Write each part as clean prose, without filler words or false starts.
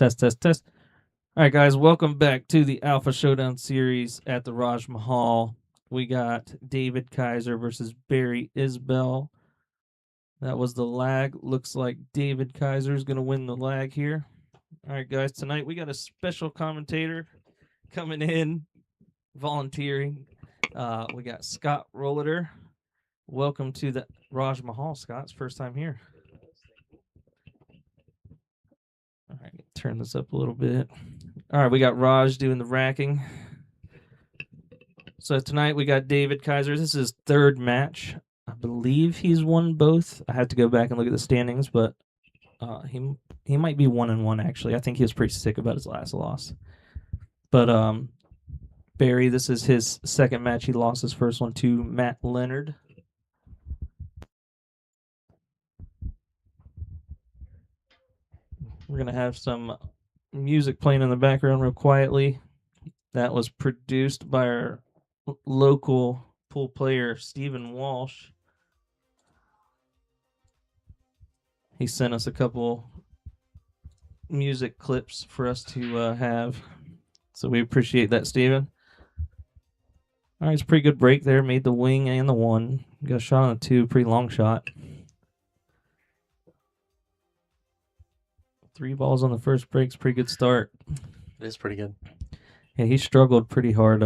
Test, test, test. All right, guys, welcome back to the Alpha Showdown series at the Raj Mahal. We got David Kaiser versus Barry Isbell. That was the lag. Looks like David Kaiser is going to win the lag here. All right, guys, tonight we got a special commentator coming in, volunteering. We got Scott Rolliter. Welcome to the Raj Mahal, Scott. It's first time here. All right, turn this up a little bit. All right, we got Raj doing the racking. So tonight we got David Kaiser. This is his third match. I believe he's won both. I have to go back and look at the standings, but he might be 1-1 actually. I think he was pretty sick about his last loss. But Barry, this is his second match. He lost his first one to Matt Leonard. We're gonna have some music playing in the background real quietly. That was produced by our local pool player, Stephen Walsh. He sent us a couple music clips for us to have. So we appreciate that, Stephen. All right, it's a pretty good break there. Made the wing and the one. Got a shot on the two, pretty long shot. 3 balls on the first break's pretty good start. It is pretty good. Yeah, he struggled pretty hard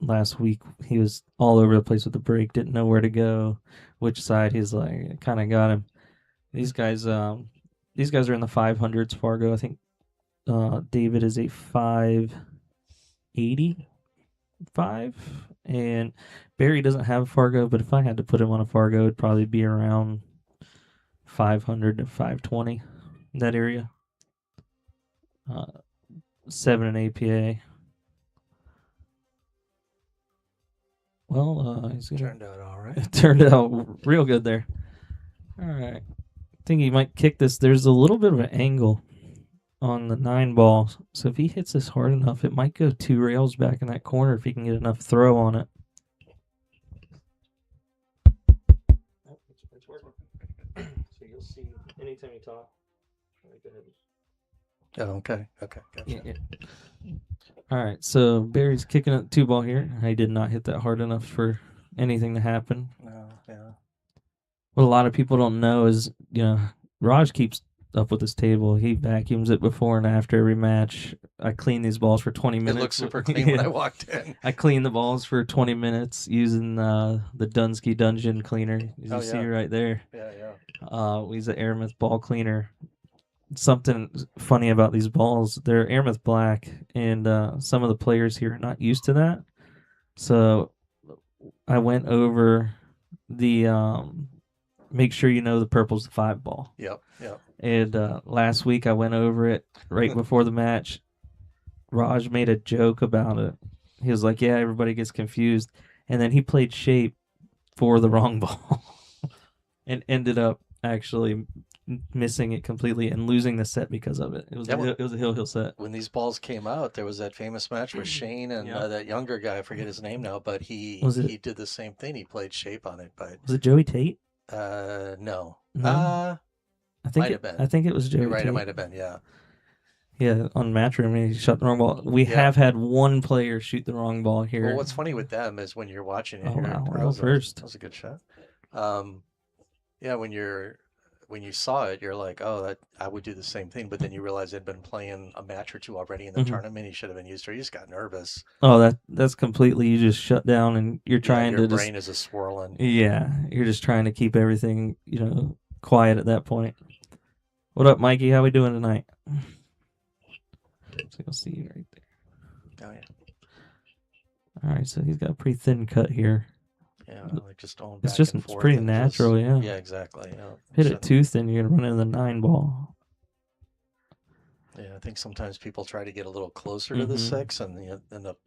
last week. He was all over the place with the break, didn't know where to go, which side. He's like, kind of got him. These guys are in the 500s. Fargo, I think. David is a 585, and Barry doesn't have Fargo. But if I had to put him on a Fargo, it'd probably be around 500 to 520, in that area. 7 in APA. Well, turned out all right. It turned out real good there. All right. I think he might kick this. There's a little bit of an angle on the 9 ball. So if he hits this hard enough, it might go 2 rails back in that corner if he can get enough throw on it. It's working. So you'll see anytime you talk. Oh, okay. Gotcha. Yeah. All right, so Barry's kicking at the 2 ball here. He did not hit that hard enough for anything to happen. No, yeah. What a lot of people don't know is, Raj keeps up with his table. He vacuums it before and after every match. I clean these balls for 20 minutes. It looks super clean when I walked in. I clean the balls for 20 minutes using the Dunsky Dungeon cleaner. You see right there. Yeah. We use the Aramith ball cleaner. Something funny about these balls, they're Aramith black, and some of the players here are not used to that. So I went over the make sure you know the purple's the 5 ball. Yep. And last week I went over it right before the match. Raj made a joke about it. He was like, yeah, everybody gets confused. And then he played shape for the wrong ball and ended up actually missing it completely and losing the set because of it. It was a hill set. When these balls came out, there was that famous match with Shane and that younger guy. I forget his name now, but he did the same thing. He played shape on it. But was it Joey Tate? No. I think it was Joey. You're right. Tate. It might have been. Yeah. Yeah, on Matchroom, he shot the wrong ball. We have had one player shoot the wrong ball here. Well, what's funny with them is when you're watching it. That was a good shot. Yeah, when you saw it, you're like, oh, I would do the same thing. But then you realize they'd been playing a match or 2 already in the tournament. He should have been used to it. He just got nervous. Oh, that's completely. You just shut down and you're trying your brain is a swirling. Yeah, you're just trying to keep everything quiet at that point. What up, Mikey? How we doing tonight? So you'll see right there. Oh yeah. All right, so he's got a pretty thin cut here. Yeah, like just going back it's just and forth. It's pretty natural, yeah. Yeah, exactly. Hit it too thin, you're gonna run into the 9 ball. Yeah, I think sometimes people try to get a little closer to the 6 and end up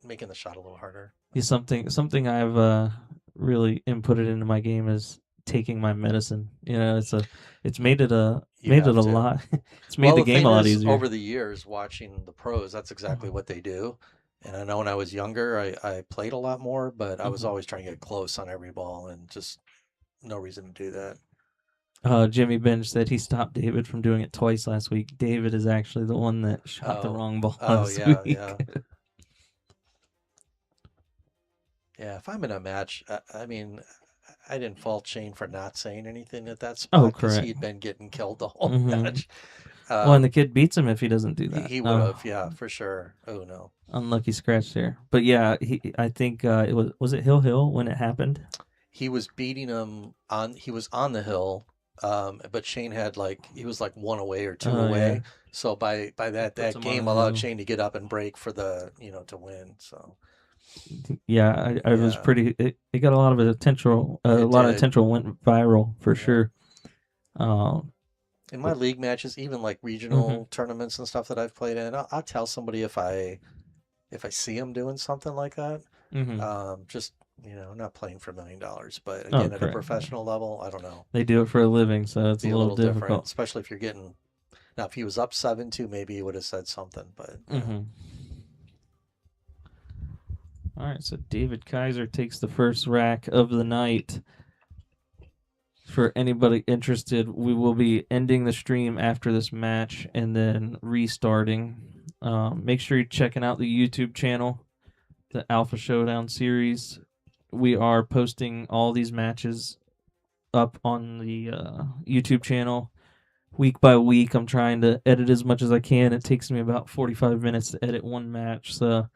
making the shot a little harder. Yeah, something I've really inputted into my game is taking my medicine. It's made it a lot. It's made the game a lot easier. Over the years, watching the pros, that's exactly what they do. And I know when I was younger, I played a lot more, but I was always trying to get close on every ball, and just no reason to do that. Jimmy Bench said he stopped David from doing it twice last week. David is actually the one that shot the Oh, wrong ball oh last yeah, week. yeah, yeah. If I'm in a match, I mean, I didn't fault Shane for not saying anything at that Oh, spot because correct. he'd been getting killed the whole Mm-hmm. match. Well, and the Um, kid beats him if he doesn't do that. he would have, Oh, yeah, for sure. Oh no, unlucky scratch there. But yeah, I think it was it Hill when it happened. he was beating him on. He was on the hill, but Shane had like he was like one away or two Oh yeah, away. So by it that puts that him on game the allowed hill. Shane to get up and break for the to win. So Yeah, I was yeah, pretty. It got a lot of attention. A it lot of did. attention went viral for Yeah. sure. Um, In my league matches, even like mm-hmm, regional tournaments and stuff that I've played in, I'll tell somebody if I see them doing something like that. mm-hmm. Just not playing for $1 million, but Oh, again, at a correct. professional level, I don't know. They do it for a living, so it's a Be a little little different, difficult. especially if you're getting. Now, if he was up 7-2, maybe he would have said something, but yeah. Mm-hmm. All right, so David Kaiser takes the first rack of the night. For anybody interested, we will be ending the stream after this match and then restarting. Make sure you're checking out the YouTube channel, the Alpha Showdown series. We are posting all these matches up on the YouTube channel week by week. I'm trying to edit as much as I can. It takes me about 45 minutes to edit one match. So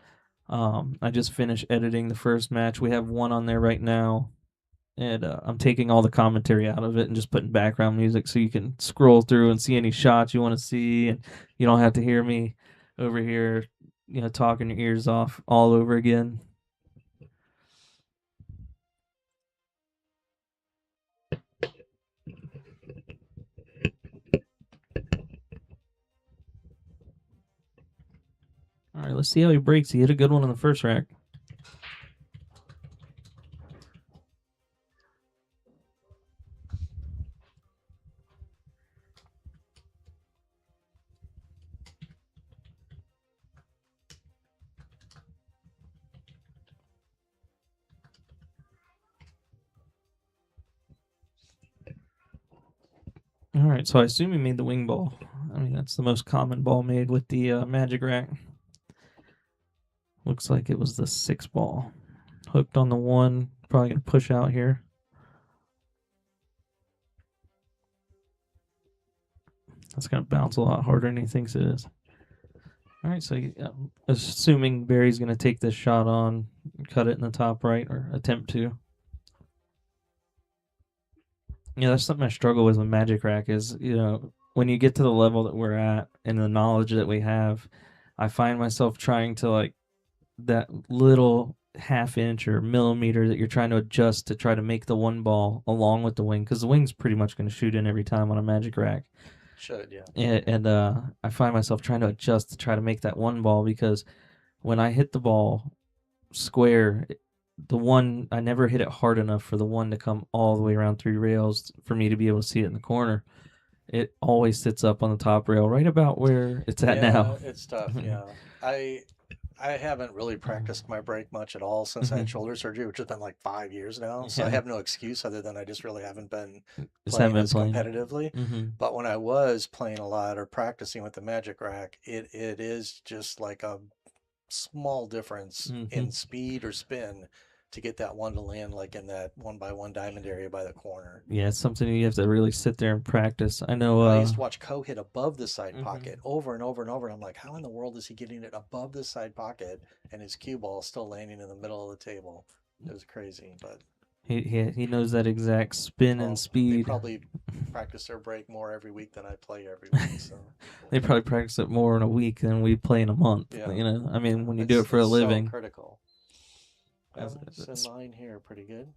I just finished editing the first match. We have one on there right now. And I'm taking all the commentary out of it and just putting background music so you can scroll through and see any shots you want to see, and you don't have to hear me over here, talking your ears off all over again. All right, let's see how he breaks. He hit a good one on the first rack. All right, so I assume he made the wing ball. I mean, that's the most common ball made with the magic rack. Looks like it was the 6 ball. Hooked on the 1. Probably going to push out here. That's going to bounce a lot harder than he thinks it is. All right, so assuming Barry's going to take this shot on, cut it in the top right, or attempt to. Yeah, that's something I struggle with Magic Rack is, when you get to the level that we're at and the knowledge that we have, I find myself trying to, like, that little half inch or millimeter that you're trying to adjust to try to make the one ball along with the wing, because the wing's pretty much going to shoot in every time on a Magic Rack. Should, yeah. And I find myself trying to adjust to try to make that one ball, because when I hit the ball square, the one I never hit it hard enough for the one to come all the way around 3 rails for me to be able to see it in the corner. It always sits up on the top rail, right about where it's at now. Yeah, it's tough. Yeah, I I haven't really practiced my break much at all since I had shoulder surgery, which has been like 5 years now. So I Yeah, have no excuse other than I just really haven't been just haven't playing been as playing. competitively. But when I was playing a lot or practicing with the Magic Rack, it is just like a small difference in speed or spin to get that one to land like in that 1x1 diamond area by the corner. Yeah, it's something you have to really sit there and practice. I know. And I used to watch Ko hit above the side pocket over and over and over. And I'm like, how in the world is he getting it above the side pocket and his cue ball is still landing in the middle of the table? It was crazy, but he knows that exact spin and well, they speed. probably practice their break more every week than I play every week. So They probably practice it more in a week than we play in a month. yeah, I mean, yeah, when you do it for a it's so living, critical. Well, it's in it's line here, pretty good.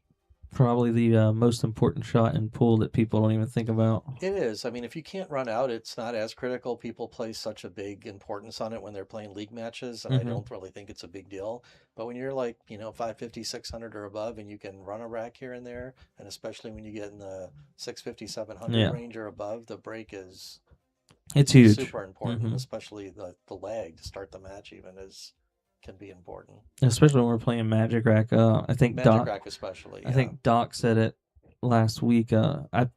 probably the most important shot in pool that people don't even think about. It is. I mean, if you can't run out, it's not as critical. People place such a big importance on it when they're playing league matches, and I don't really think it's a big deal. But when you're like, 550, 600 or above, and you can run a rack here and there, and especially when you get in the 650, 700 Yeah, range or above, the break is it's huge. super important, especially the lag to start the match even can be important. Especially when we're playing Magic Rack. I think Magic Rack especially, I yeah. think Doc said it last week.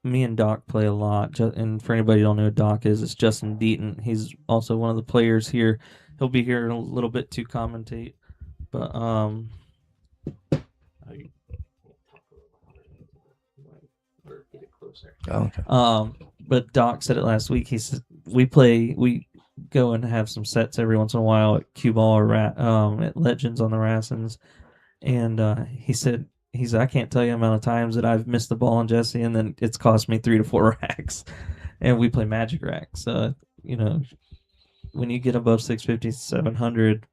Me and Doc play a lot, and for anybody who don't know who Doc is, it's Justin Deaton. He's also one of the players here. He'll be here in a little bit to commentate, but get it closer. Oh, okay. But Doc said it last week. He said we go and have some sets every once in a while at Cue Ball or at Legends on the Rassins, and he said I can't tell you the amount of times that I've missed the ball on Jesse, and then it's cost me 3 to 4 racks, and we play Magic racks. You know, when you get above 650, 700,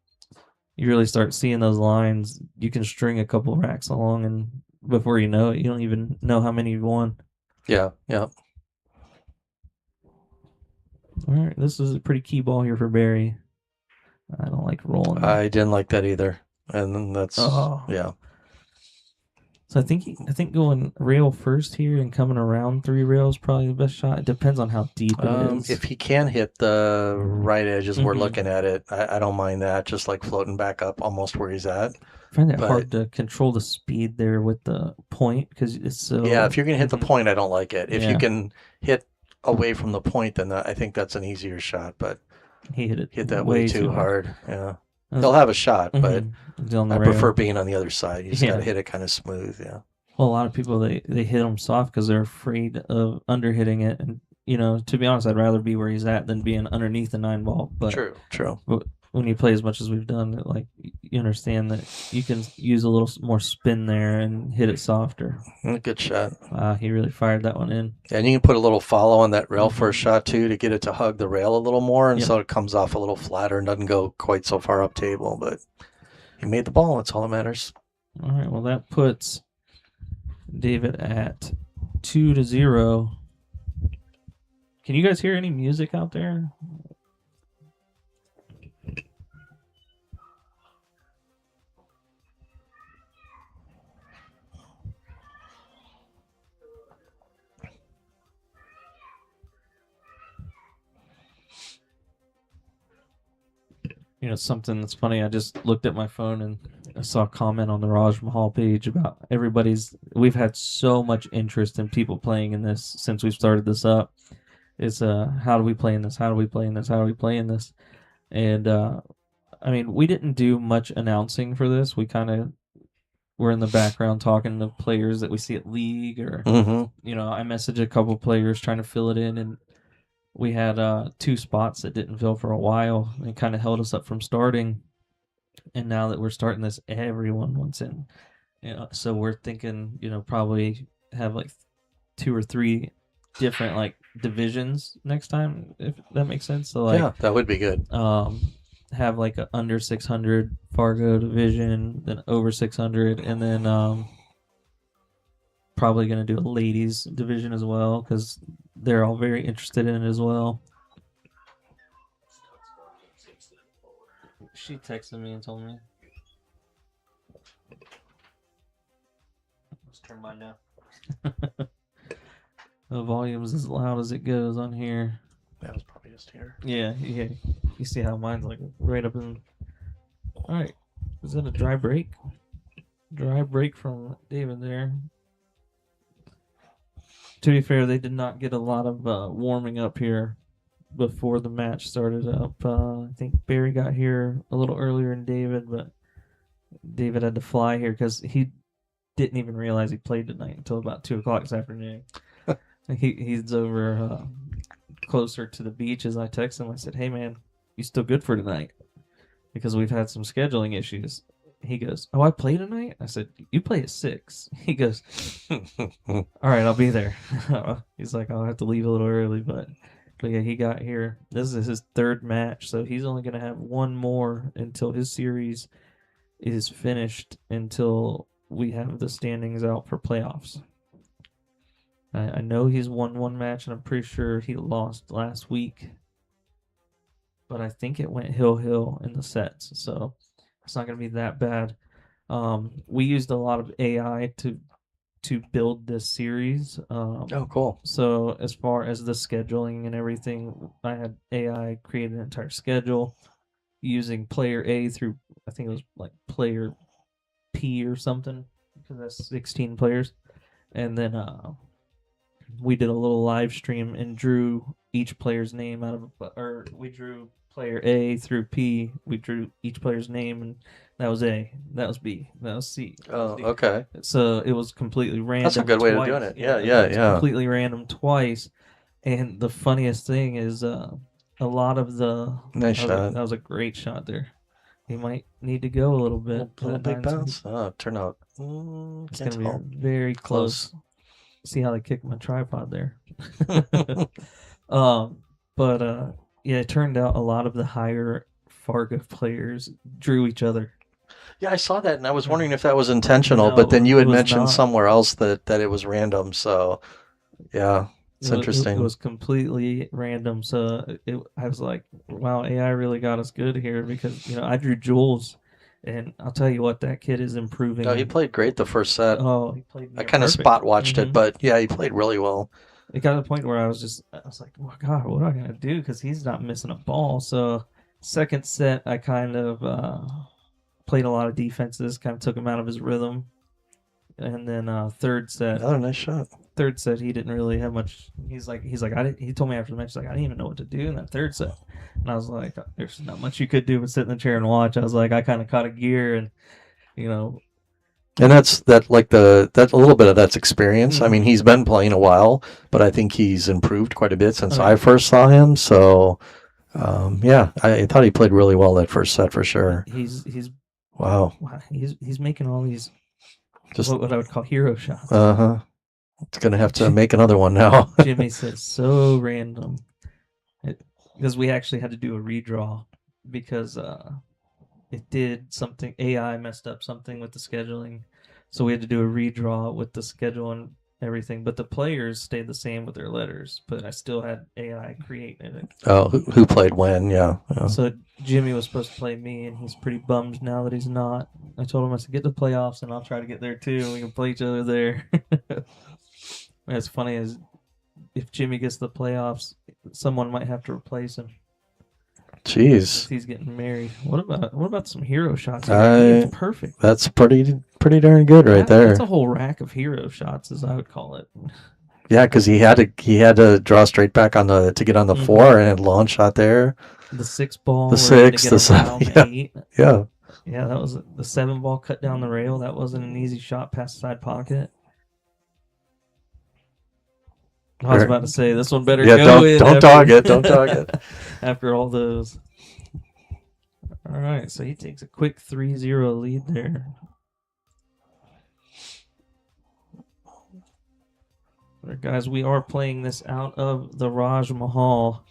you really start seeing those lines. You can string a couple racks along, and before you know it, you don't even know how many you've won. Yeah, yeah. All right, this is a pretty key ball here for Barry. I don't like rolling. I didn't like that either, and then that's yeah. So I think going rail first here and coming around 3 rails probably the best shot. It depends on how deep it is. If he can hit the right edge as we're looking at it, I don't mind that. Just like floating back up almost where he's at. I find it hard to control the speed there with the point because it's so. Yeah, if you're gonna hit the point, I don't like it. If you can hit away from the point, then I think that's an easier shot. But he hit that way too hard. Yeah. They'll have a shot, but I prefer being on the other side. You just got to hit it kind of smooth, yeah. Well, a lot of people, they hit them soft because they're afraid of under-hitting it. And, you know, to be honest, I'd rather be where he's at than being underneath the 9-ball. But True. But when you play as much as we've done, like, you understand that you can use a little more spin there and hit it softer. Good shot. He really fired that one in. Yeah, and you can put a little follow on that rail first shot, too, to get it to hug the rail a little more. And so it comes off a little flatter and doesn't go quite so far up table. But he made the ball. That's all that matters. All right, well, that puts David at 2-0. Can you guys hear any music out there? You know, something that's funny, I just looked at my phone and I saw a comment on the Raj Mahal page about we've had so much interest in people playing in this since we've started this up. It's how do we play in this? How do we play in this? How do we play in this? And I mean, we didn't do much announcing for this. We kind of were in the background talking to players that we see at league, or you know, I messaged a couple players trying to fill it in, and we had 2 spots that didn't fill for a while. It kind of held us up from starting. And now that we're starting this, everyone wants in. You know, so we're thinking, you know, probably have like 2 or 3 different like divisions next time, if that makes sense. So like, yeah, that would be good. Have like a under 600 Fargo division, then over 600, and then probably going to do a ladies division as well because they're all very interested in it as well. She texted me and told me. Let's turn mine down. The volume's as loud as it goes on here. That was probably just here. Yeah. You see how mine's like right up in. All right. Is that a dry break? Dry break from David there. To be fair, they did not get a lot of warming up here before the match started up. I think Barry got here a little earlier than David, but David had to fly here because he didn't even realize he played tonight until about 2 o'clock this afternoon. He's over closer to the beach. As I texted him, I said, "Hey man, you still good for tonight?" Because we've had some scheduling issues. He goes, "Oh, I play tonight?" I said, "You play at 6." He goes, "All right, I'll be there." He's like, "I'll have to leave a little early," but yeah, he got here. This is his 3rd match, so he's only going to have 1 more until his series is finished, until we have the standings out for playoffs. I know he's won 1 match, and I'm pretty sure he lost last week. But I think it went hill in the sets, so it's not going to be that bad. We used a lot of AI to build this series. Oh, cool. So as far as the scheduling and everything, I had AI create an entire schedule using player A through, I think it was like player P or something, because that's 16 players. and then we did a little live stream and drew each player's name out of, or we drew player A through P. We drew each player's name, and that was A, that was B, that was C. That was Oh, D. okay. So it was completely That's a random good way of twice. doing it. Yeah, Yeah, it was yeah. completely random twice. And the funniest thing is, a lot of the Nice shot. that was a great shot there. He might need to go a little bit. Little That big 9 speed. bounce. Oh, turn out. It's Can't gonna tell. be very close. See how they kicked my tripod there. But yeah, it turned out a lot of the higher Fargo players drew each other. Yeah, I saw that, and I was wondering if that was intentional, No, but then you it had was mentioned not. somewhere else that it was random. So, yeah, it's It interesting. was completely random. So I was like, wow, AI really got us good here because I drew Jules, and I'll tell you what, that kid is improving. No, he played great the first set. Oh, he played I near kind of perfect. spot watched it, but yeah, he played really well. It got to the point where I was like, oh God, what am I gonna do? Because he's not missing a ball. So second set, I kind of played a lot of defenses, kind of took him out of his rhythm, and then third set, Another nice shot. he didn't really have much. He's like, he told me after the match, he's like, I didn't even know what to do in that third set, and I was like, there's not much you could do but sit in the chair and watch. I was like, I kind of caught a gear, and you know. And that's a little bit of that's experience. I mean, he's been playing a while, but I think he's improved quite a bit since I first saw him. So, yeah, I thought he played really well that first set for sure. He's wow. He's making all these Just what I would call hero shots. It's gonna have to make another one now. Jimmy says so random, because we actually had to do a redraw because it did something. AI messed up something with the scheduling, so we had to do a redraw with the schedule and everything. But the players stayed the same with their letters, but I still had AI creating it. Oh, who played when? Yeah. So Jimmy was supposed to play me, and he's pretty bummed now that he's not. I told him, I said, get to the playoffs, and I'll try to get there too, and we can play each other there. What's funny is if Jimmy gets the playoffs, someone might have to replace him. Jeez. He's getting married. What about some hero shots? It's perfect. That's pretty darn good right there. That's a whole rack of hero shots, as I would call it. Yeah, because he had to draw straight back to get on the 4 and long shot there. The 6 ball. The 6, the 7. Yeah. Yeah, that was the 7 ball cut down the rail. That wasn't an easy shot past the side pocket. I was about to say this one better go in. Don't dog it. Don't dog it. After all those. All right, so he takes a quick 3-0 lead there. All right, guys, we are playing this out of the Raj Mahal.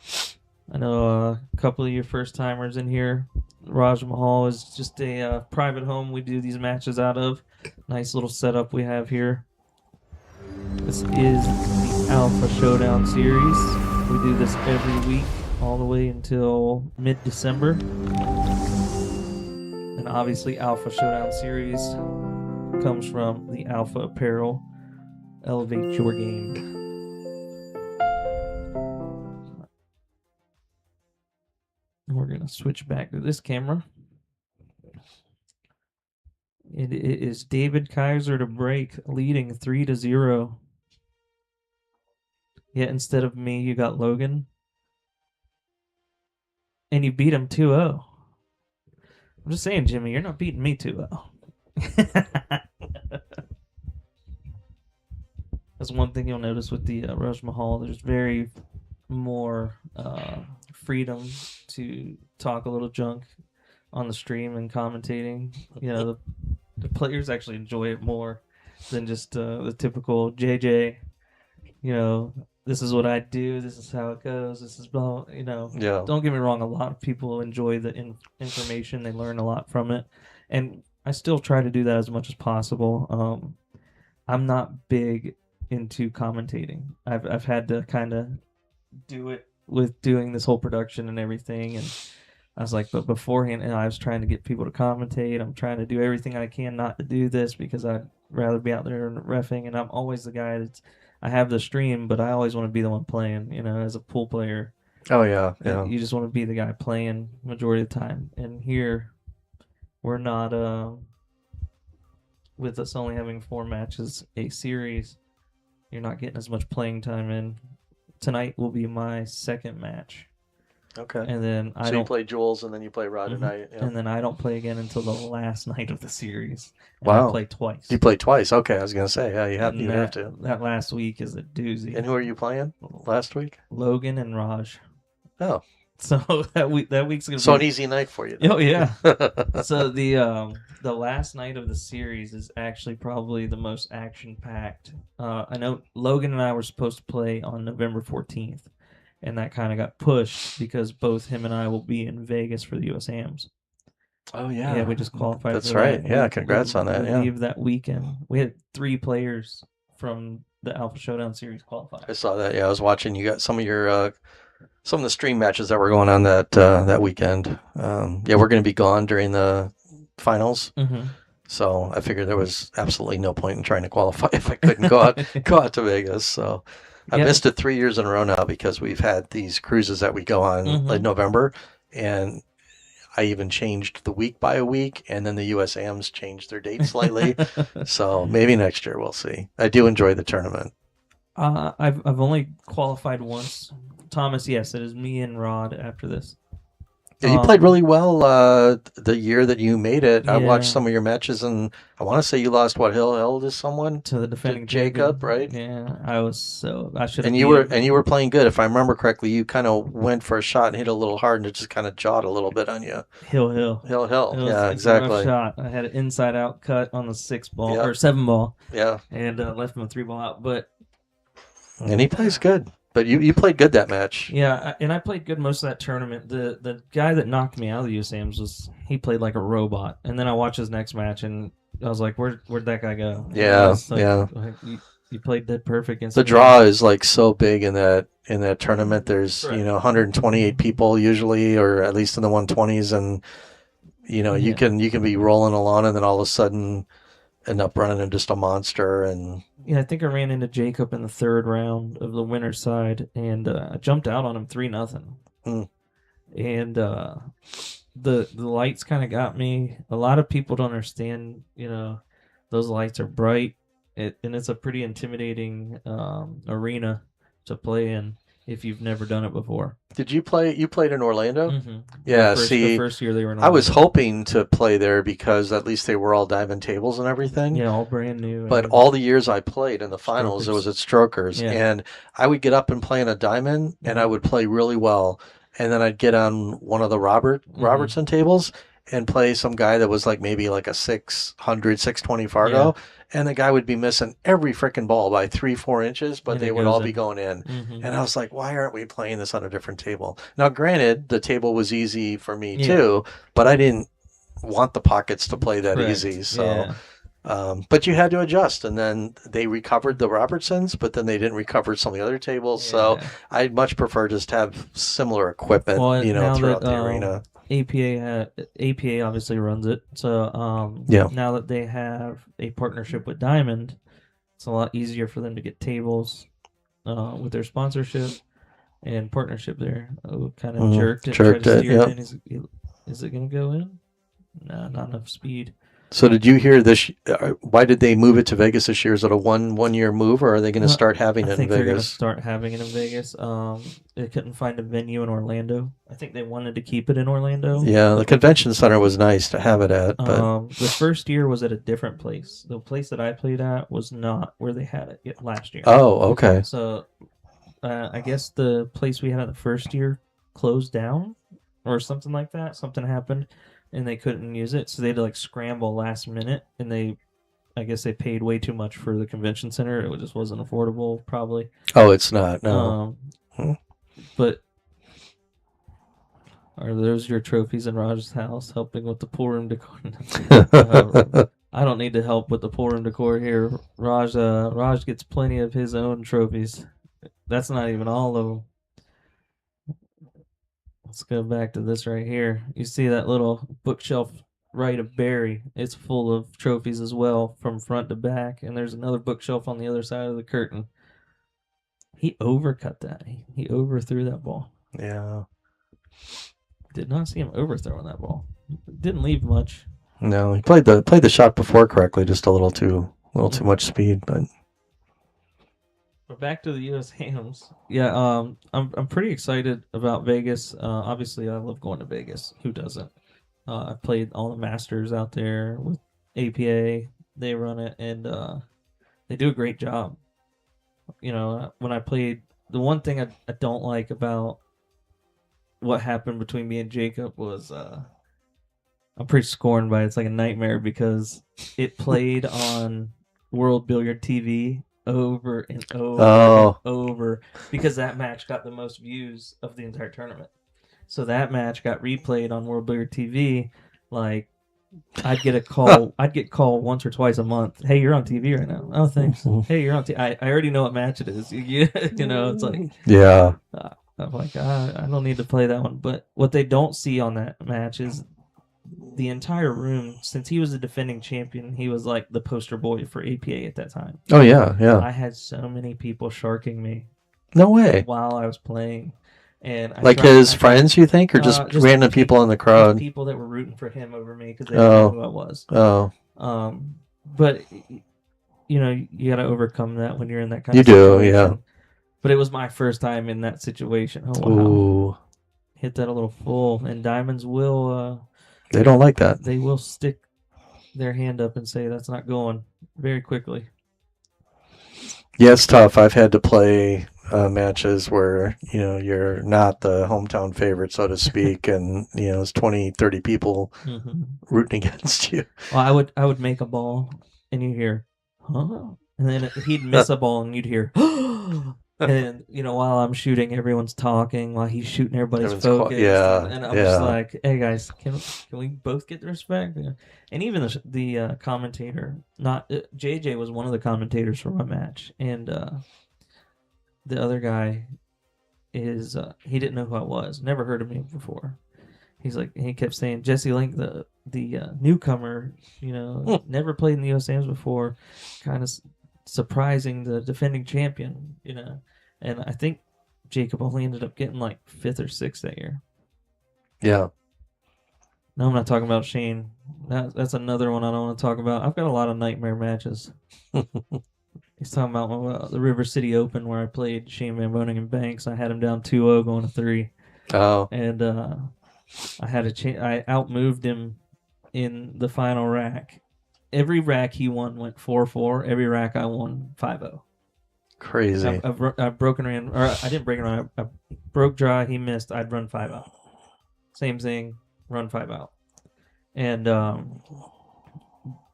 I know a couple of you first timers in here. Raj Mahal is just a private home we do these matches out of. Nice little setup we have here. This is the Alpha Showdown series. We do this every week all the way until mid-December. And obviously Alpha Showdown series comes from the Alpha Apparel. Elevate your game. We're going to switch back to this camera. It is David Kaiser to break, leading 3-0. Yet instead of me, you got Logan. And you beat him 2-0. I'm just saying, Jimmy, you're not beating me 2-0. That's one thing you'll notice with the Raj Mahal. There's very more freedom to talk a little junk on the stream and commentating. The players actually enjoy it more than just the typical JJ. This is what I do. This is how it goes. This is blah. Yeah. Don't get me wrong. A lot of people enjoy the information. They learn a lot from it, and I still try to do that as much as possible. I'm not big into commentating. I've had to kind of do it with doing this whole production and everything, and I was like, but beforehand, I was trying to get people to commentate. I'm trying to do everything I can not to do this because I'd rather be out there reffing, and I'm always the guy I have the stream, but I always want to be the one playing, as a pool player. Oh, yeah. You just want to be the guy playing majority of the time. And here, we're not, with us only having 4 matches a series, you're not getting as much playing time in. Tonight will be my second match. Okay. And then I So don't you play Jules and then you play Rod Mhm. tonight. Yeah. And then I don't play again until the last night of the series. And I Wow. play twice. You played twice. Okay, I was gonna say, yeah, you have to. That last week is a doozy. And who are you playing last week? Logan and Raj. Oh, So that week's gonna so be an easy night for you. Then. Oh yeah. So the last night of the series is actually probably the most action packed. I know Logan and I were supposed to play on November 14th, and that kind of got pushed because both him and I will be in Vegas for the U.S. Hams. Oh yeah. Yeah, we just qualified. That's for right. that. Yeah, congrats on that. We Yeah. leave that weekend. We had 3 players from the Alpha Showdown series qualify. I saw that. Yeah, I was watching. You got some of your some of the stream matches that were going on that weekend. Yeah, we're going to be gone during the finals. Mm-hmm. So I figured there was absolutely no point in trying to qualify if I couldn't go out to Vegas. So I missed it 3 years in a row now because we've had these cruises that we go on in November, and I even changed the week by a week, and then the USAMs changed their date slightly. So maybe next year we'll see. I do enjoy the tournament. I've only qualified once. Thomas, yes, it is me and Rod after this. Yeah, you played really well the year that you made it. I watched some of your matches, and I want to say you lost hell to someone, to the defending Jacob, right? Yeah, I should. And you were playing good, if I remember correctly. You kind of went for a shot and hit a little hard, and it just kind of jawed a little bit on you. Hill. Yeah, exactly. A rough shot. I had an inside out cut on the 6 ball or 7 ball. Yeah, and left him a 3 ball out, but. And he plays good. But you played good that match. Yeah, and I played good most of that tournament. The guy that knocked me out of the USAMs he played like a robot. And then I watched his next match, and I was like, where'd that guy go? Yeah, You played dead perfect. The draw is like so big in that tournament. There's 128 people usually, or at least in the 120s, and you can be rolling along, and then all of a sudden end up running into just a monster. And yeah, I think I ran into Jacob in the 3rd round of the winner's side, and I jumped out on him 3-0. And the lights kind of got me. A lot of people don't understand, those lights are bright, and it's a pretty intimidating arena to play in if you've never done it before. Did you play? You played in Orlando? Mm-hmm. Yeah. The first year they were in I Orlando. was hoping to play there because at least they were all diamond tables and everything. Yeah, all brand new. But all the years I played in the finals, it was at Strokers. Yeah. And I would get up and play in a diamond, and I would play really well. And then I'd get on one of the Robertson tables and play some guy that was like maybe like a 600, 620 Fargo. Yeah. And the guy would be missing every freaking ball by 3-4 inches, but they would all be going in. And I was like, why aren't we playing this on a different table? Now, granted, the table was easy for me too, but I didn't want the pockets to play that easy. So, but you had to adjust. And then they recovered the Robertsons, but then they didn't recover some of the other tables. So I'd much prefer just to have similar equipment, throughout the arena. APA obviously runs it, so now that they have a partnership with Diamond, it's a lot easier for them to get tables with their sponsorship and partnership there. Kind of jerked it. In. Is it going to go in? No, not enough speed. So did you hear this? Why did they move it to Vegas this year? Is it a one year move, or are they going to start having it in Vegas? I think they're going to start having it in Vegas. They couldn't find a venue in Orlando. I think they wanted to keep it in Orlando. Yeah, the convention center was nice to have it at. But the first year was at a different place. The place that I played at was not where they had it last year. Oh, okay. So I guess the place we had it the first year closed down or something like that. Something happened. And they couldn't use it, so they had to like scramble last minute. And I guess they paid way too much for the convention center. It just wasn't affordable, probably. Oh, it's not. No. But are those your trophies in Raj's house, helping with the pool room decor? I don't need to help with the pool room decor here. Raj gets plenty of his own trophies. That's not even all of them. Let's go back to this right here. You see that little bookshelf right of Barry? It's full of trophies as well from front to back. And there's another bookshelf on the other side of the curtain. He overcut that. He overthrew that ball. Yeah. Did not see him overthrowing that ball. Didn't leave much. No, he played the shot before correctly, just a little too much speed, but But back to the U.S. Hams. Yeah, I'm pretty excited about Vegas. Obviously, I love going to Vegas. Who doesn't? I've played all the Masters out there with APA. They run it, and they do a great job. When I played, the one thing I don't like about what happened between me and Jacob was I'm pretty scorned by it. It's like a nightmare because it played on World Billiard TV over and over and over because that match got the most views of the entire tournament. So that match got replayed on World Billiard TV. Like I'd get a call. I'd get called once or twice a month. Hey, you're on TV right now. Oh, thanks. Hey, you're on TV. I already know what match it is. It's like Yeah. I'm like I don't need to play that one. But what they don't see on that match is the entire room. Since he was the defending champion, he was like the poster boy for APA at that time. Oh yeah, yeah. I had so many people sharking me. No way. While I was playing. And like his friends, you think, or just random people in the crowd? People that were rooting for him over me because they didn't know who I was. But you got to overcome that when you're in that kind of situation. You do, yeah. But it was my first time in that situation. Oh wow! Ooh. Hit that a little full, and diamonds will. They don't like that. They will stick their hand up and say that's not going very quickly. Yeah, it's tough. I've had to play matches where you're not the hometown favorite, so to speak, and it's 20, 30 people rooting against you. Well, I would make a ball and you hear, huh? And then he'd miss a ball and you'd hear, and while I'm shooting, everyone's talking while he's shooting. Everybody's focused. And I'm just like, hey guys, can we both get the respect? And even the commentator, not JJ was one of the commentators for my match, and the other guy is he didn't know who I was, never heard of me before. He kept saying Jesse Link, the newcomer, never played in the U.S. Hams before, kind of surprising the defending champion, and I think Jacob only ended up getting like 5th or 6th that year. Yeah. No, I'm not talking about Shane. That's another one I don't want to talk about. I've got a lot of nightmare matches. He's talking about the River City Open where I played Shane Van Boning and Banks. I had him down 2-0 going to 3. Oh. And I had I outmoved him in the final rack. Every rack he won went 4-4. Every rack I won 5-0. Crazy. I've broken around, or I didn't break around. I broke dry. He missed. I'd run 5 out. Same thing. Run 5 out. And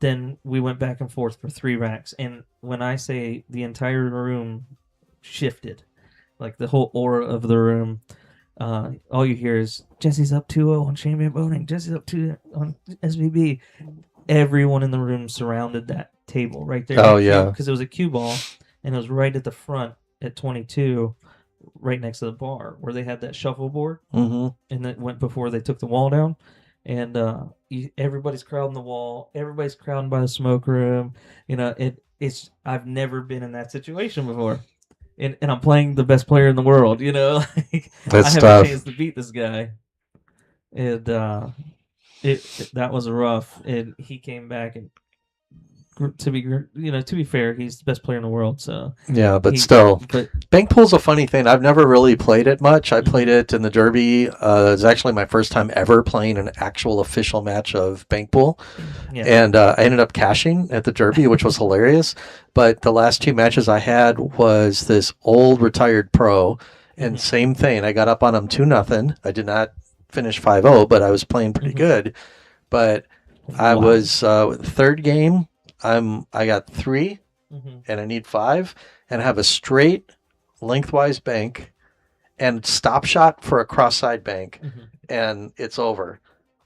then we went back and forth for 3 racks. And when I say the entire room shifted, like the whole aura of the room, all you hear is Jesse's up 2-0 on Shane Van Boning. Jesse's up 2 on SVB. Everyone in the room surrounded that table right there. Oh, yeah. Because it was a cue ball, and it was right at the front at 22, right next to the bar where they had that shuffleboard. Mm-hmm. And that went before they took the wall down. And everybody's crowding the wall. Everybody's crowding by the smoke room. It's I've never been in that situation before. And I'm playing the best player in the world, That's I have tough. a chance to beat this guy. And that was rough. And he came back, and to be fair, he's the best player in the world. So yeah, but bank pool's a funny thing. I've never really played it much. I played it in the Derby. It was actually my first time ever playing an actual official match of bank pool, and I ended up cashing at the Derby, which was hilarious. But the last 2 matches I had was this old retired pro, and same thing. I got up on him 2-0. I did not finish 5-0, but I was playing pretty good. But I was third game. I got 3, and I need 5, and I have a straight lengthwise bank and stop shot for a cross-side bank, and it's over.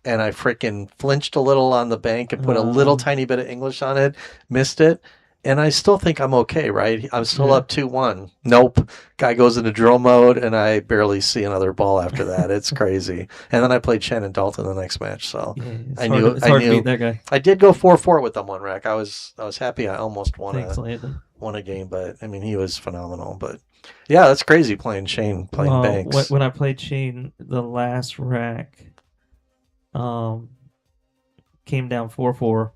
And I freaking flinched a little on the bank and put a little tiny bit of English on it, missed it, and I still think I'm okay, right? I'm still up 2-1. Nope. Guy goes into drill mode, and I barely see another ball after that. It's crazy. And then I played Shannon Dalton the next match, so I knew to beat that guy. I did go 4-4 with them one rack. I was happy. I almost won a game, but I mean he was phenomenal. But yeah, that's crazy playing Shane, playing Banks. When I played Shane, the last rack came down 4-4.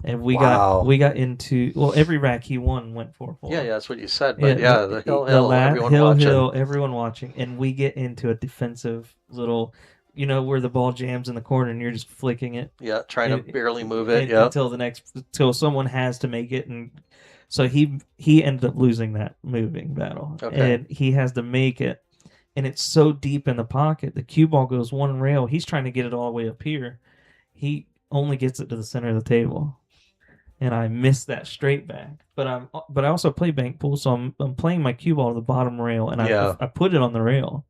And Wow. we got into, well, every rack he won went 4-4. Yeah, that's what you said. Yeah, But yeah, the hill, everyone hill watching. hill, everyone watching, and we get into a defensive little, where the ball jams in the corner and you're just flicking it, Yeah, trying to it, barely move it. Yep. until someone has to make it, and so he ended up losing that moving battle, Okay. and he has to make it, and it's so deep in the pocket, the cue ball goes one rail. He's trying to get it all the way up here. He only gets it to the center of the table, and I missed that straight back. But I also play bank pool, so I'm playing my cue ball to the bottom rail, and Yeah. I put it on the rail,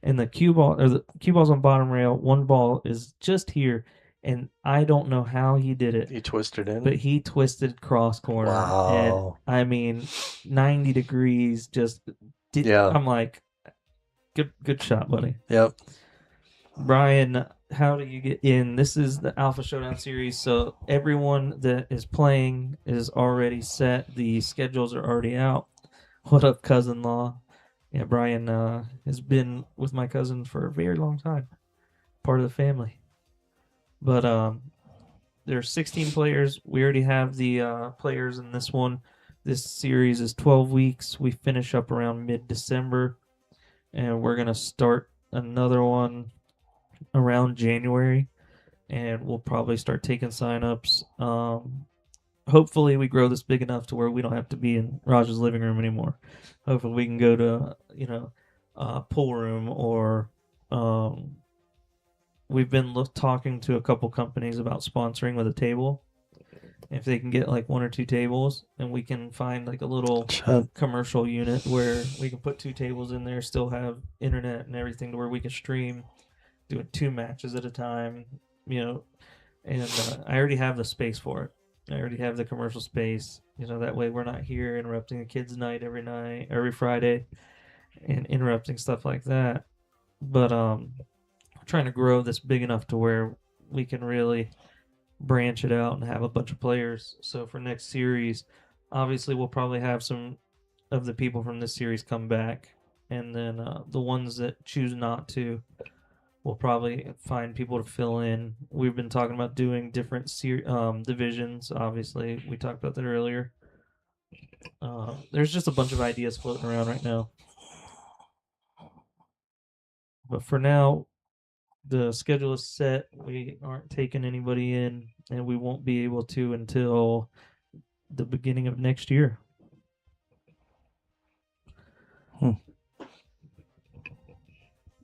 and the cue ball's on bottom rail. One ball is just here, and I don't know how he did it, You twisted in. but he twisted cross corner, and Wow. I mean, 90 degrees. Yeah. I'm like, good shot, buddy. Yep. Brian, how do you get in? This is the Alpha Showdown series, so everyone that is playing is already set. The schedules are already out. What up, cousin-law? Yeah, Brian has been with my cousin for a very long time, part of the family. But there's 16 players. We already have the players in this one. This series is 12 weeks. We finish up around mid-December, and we're gonna start another one around January, and we'll probably start taking signups. Hopefully, we grow this big enough to where we don't have to be in Raj's living room anymore. Hopefully, we can go to pool room, or we've been talking to a couple companies about sponsoring with a table. If they can get like one or two tables, and we can find like a little commercial unit where we can put two tables in there, still have internet and everything to where we can stream, doing 2 matches at a time, and I already have the space for it. I already have the commercial space. That way we're not here interrupting the kids' night, every Friday, and interrupting stuff like that. But trying to grow this big enough to where we can really branch it out and have a bunch of players. So for next series, obviously we'll probably have some of the people from this series come back, and then the ones that choose not to, we'll probably find people to fill in. We've been talking about doing different divisions. Obviously, we talked about that earlier. There's just a bunch of ideas floating around right now. But for now, the schedule is set. We aren't taking anybody in, and we won't be able to until the beginning of next year. All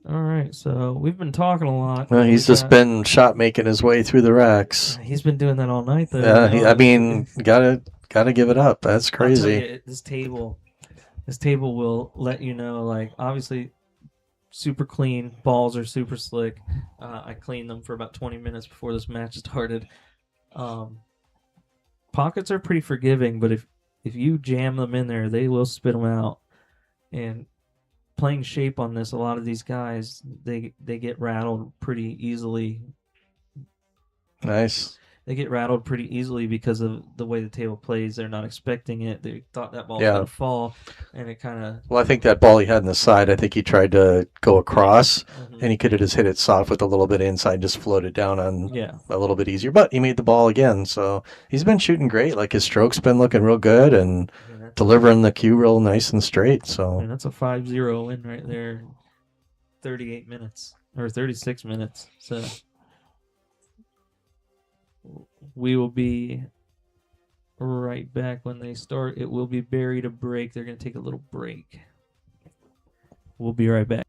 right, so we've been talking a lot. Well, he's just been shot making his way through the racks. He's been doing that all night, though. Yeah, I mean, gotta give it up. That's crazy. I'll tell you, this table will let you know. Like, obviously, super clean. Balls are super slick. I cleaned them for about 20 minutes before this match started. Pockets are pretty forgiving, but if you jam them in there, they will spit them out. And playing shape on this, a lot of these guys, they get rattled pretty easily. Nice. They get rattled pretty easily because of the way the table plays. They're not expecting it. They thought that ball was going to fall, and it kind of... Well, I think that ball he had in the side, I think he tried to go across, and he could have just hit it soft with a little bit inside, just floated down on a little bit easier. But he made the ball again, so he's been shooting great. Like, his stroke's been looking real good, and delivering the cue real nice and straight. So that's a 5-0 win right there. 38 minutes or 36 minutes. So we will be right back when they start. It will be buried a break. They're going to take a little break. We'll be right back.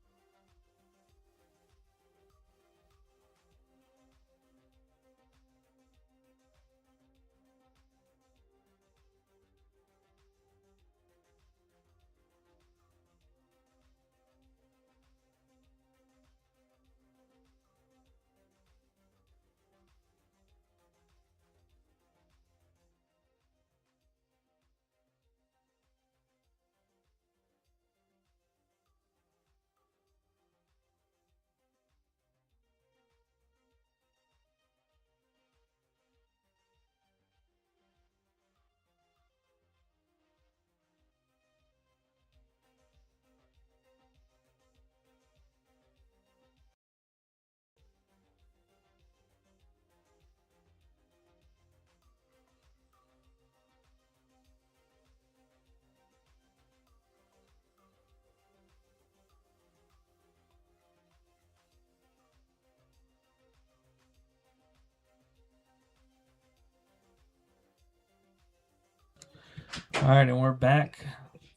All right, and we're back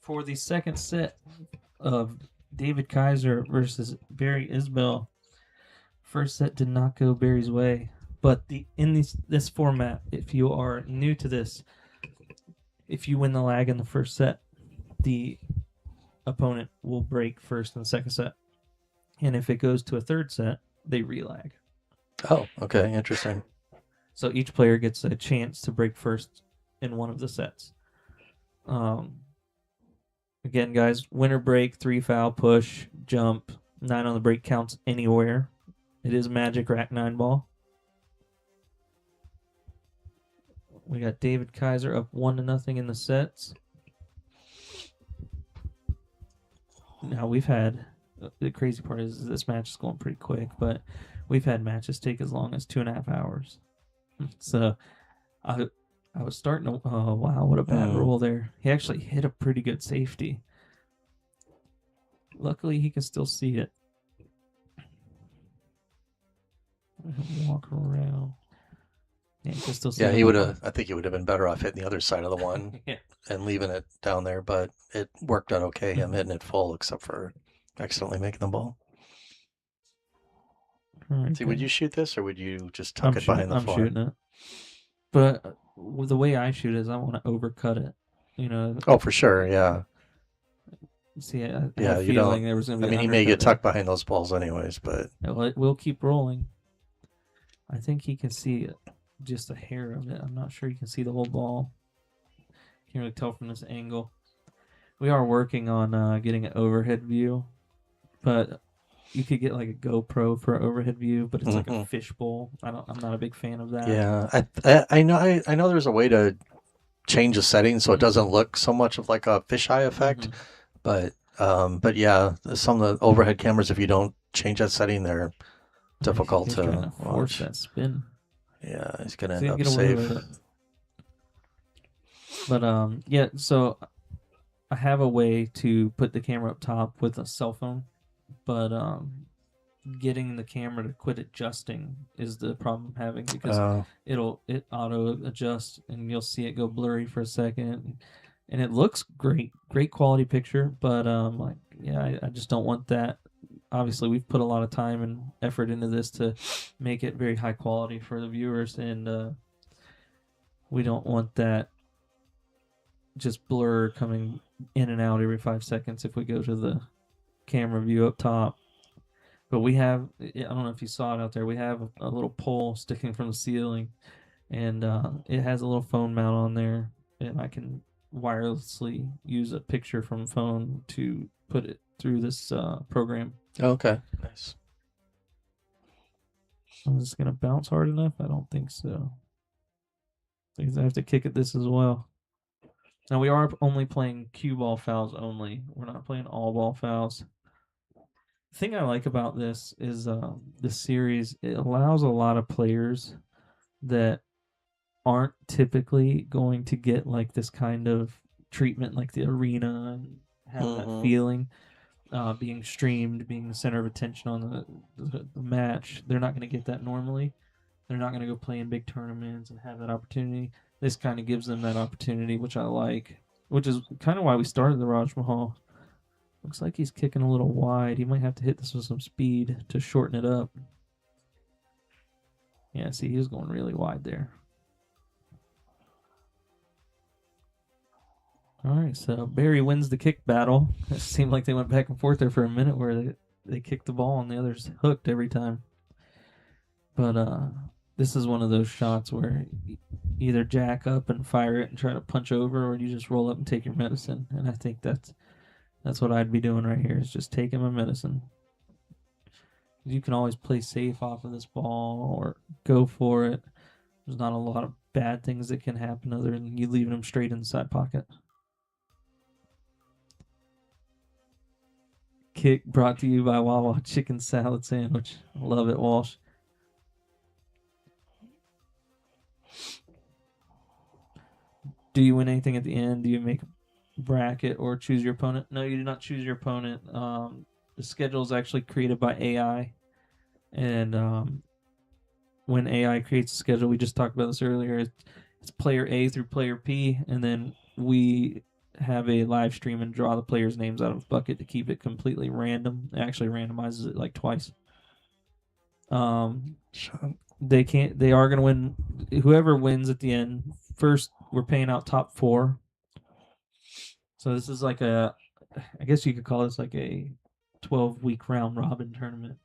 for the second set of David Kaiser versus Barry Isbell. First set did not go Barry's way, but in this format, if you are new to this, if you win the lag in the first set, the opponent will break first and second set, and if it goes to a third set, they relag. Oh, okay, interesting. So each player gets a chance to break first in one of the sets. Again, guys, winner break, 3 foul, push, jump, 9 on the break counts anywhere. It is Magic Rack 9 ball. We got David Kaiser up 1-0 in the sets. Now we've had, the crazy part is this match is going pretty quick, but we've had matches take as long as 2.5 hours. So I was starting to, oh wow, what a bad roll there. He actually hit a pretty good safety. Luckily, he can still see it. Walk around. Yeah, he can still see he would have. I think he would have been better off hitting the other side of the one yeah. and leaving it down there, but it worked out okay. Him hitting it full, except for accidentally making the ball. Right, see, would you shoot this, or would you just tuck it behind the floor? I'm shooting it. But the way I shoot is I want to overcut it. You know. Oh, for sure, yeah. See, I had a feeling there was going to be. I mean, he may get tucked behind those balls anyways, but we'll keep rolling. I think he can see just a hair of it. I'm not sure you can see the whole ball. Can't really tell from this angle. We are working on getting an overhead view, but you could get like a GoPro for an overhead view, but it's like a fishbowl. I'm not a big fan of that. Yeah, I know there's a way to change the settings so it doesn't look so much of like a fisheye effect, but yeah, some of the overhead cameras, if you don't change that setting, they're difficult to force that spin. Yeah, he's gonna end up safe. But yeah, so I have a way to put the camera up top with a cell phone, but getting the camera to quit adjusting is the problem I'm having, because it auto adjusts and you'll see it go blurry for a second, and it looks great quality picture, but like, yeah, I just don't want that. Obviously, we've put a lot of time and effort into this to make it very high quality for the viewers, and we don't want that just blur coming in and out every 5 seconds if we go to the camera view up top. But we have, I don't know if you saw it out there, we have a little pole sticking from the ceiling, and it has a little phone mount on there, and I can wirelessly use a picture from phone to put it through this program. Okay, nice. Is this going to bounce hard enough? I don't think so. I have to kick at this as well. Now, we are only playing cue ball fouls only. We're not playing all ball fouls. The thing I like about this is this series, it allows a lot of players that aren't typically going to get like this kind of treatment, like the arena, and have that feeling. Being streamed, being the center of attention on the match. They're not going to get that normally. They're not going to go play in big tournaments and have that opportunity. This kind of gives them that opportunity, which I like, which is kind of why we started the Raj Mahal. Looks like he's kicking a little wide. He might have to hit this with some speed to shorten it up. Yeah, see, he was going really wide there. All right, so Barry wins the kick battle. It seemed like they went back and forth there for a minute where they kicked the ball and the other's hooked every time. But this is one of those shots where you either jack up and fire it and try to punch over, or you just roll up and take your medicine. And I think that's what I'd be doing right here, is just taking my medicine. You can always play safe off of this ball or go for it. There's not a lot of bad things that can happen other than you leaving them straight in the side pocket. Kick brought to you by Wawa Chicken Salad Sandwich. Love it, Walsh. Do you win anything at the end? Do you make a bracket or choose your opponent? No, you do not choose your opponent. The schedule is actually created by AI. And when AI creates a schedule, we just talked about this earlier, It's player A through player P, and then we have a live stream and draw the players' names out of a bucket to keep it completely random. It actually randomizes it like twice. They can't. They are going to win. Whoever wins at the end first, we're paying out top 4. So this is like I guess you could call this like a 12-week round robin tournament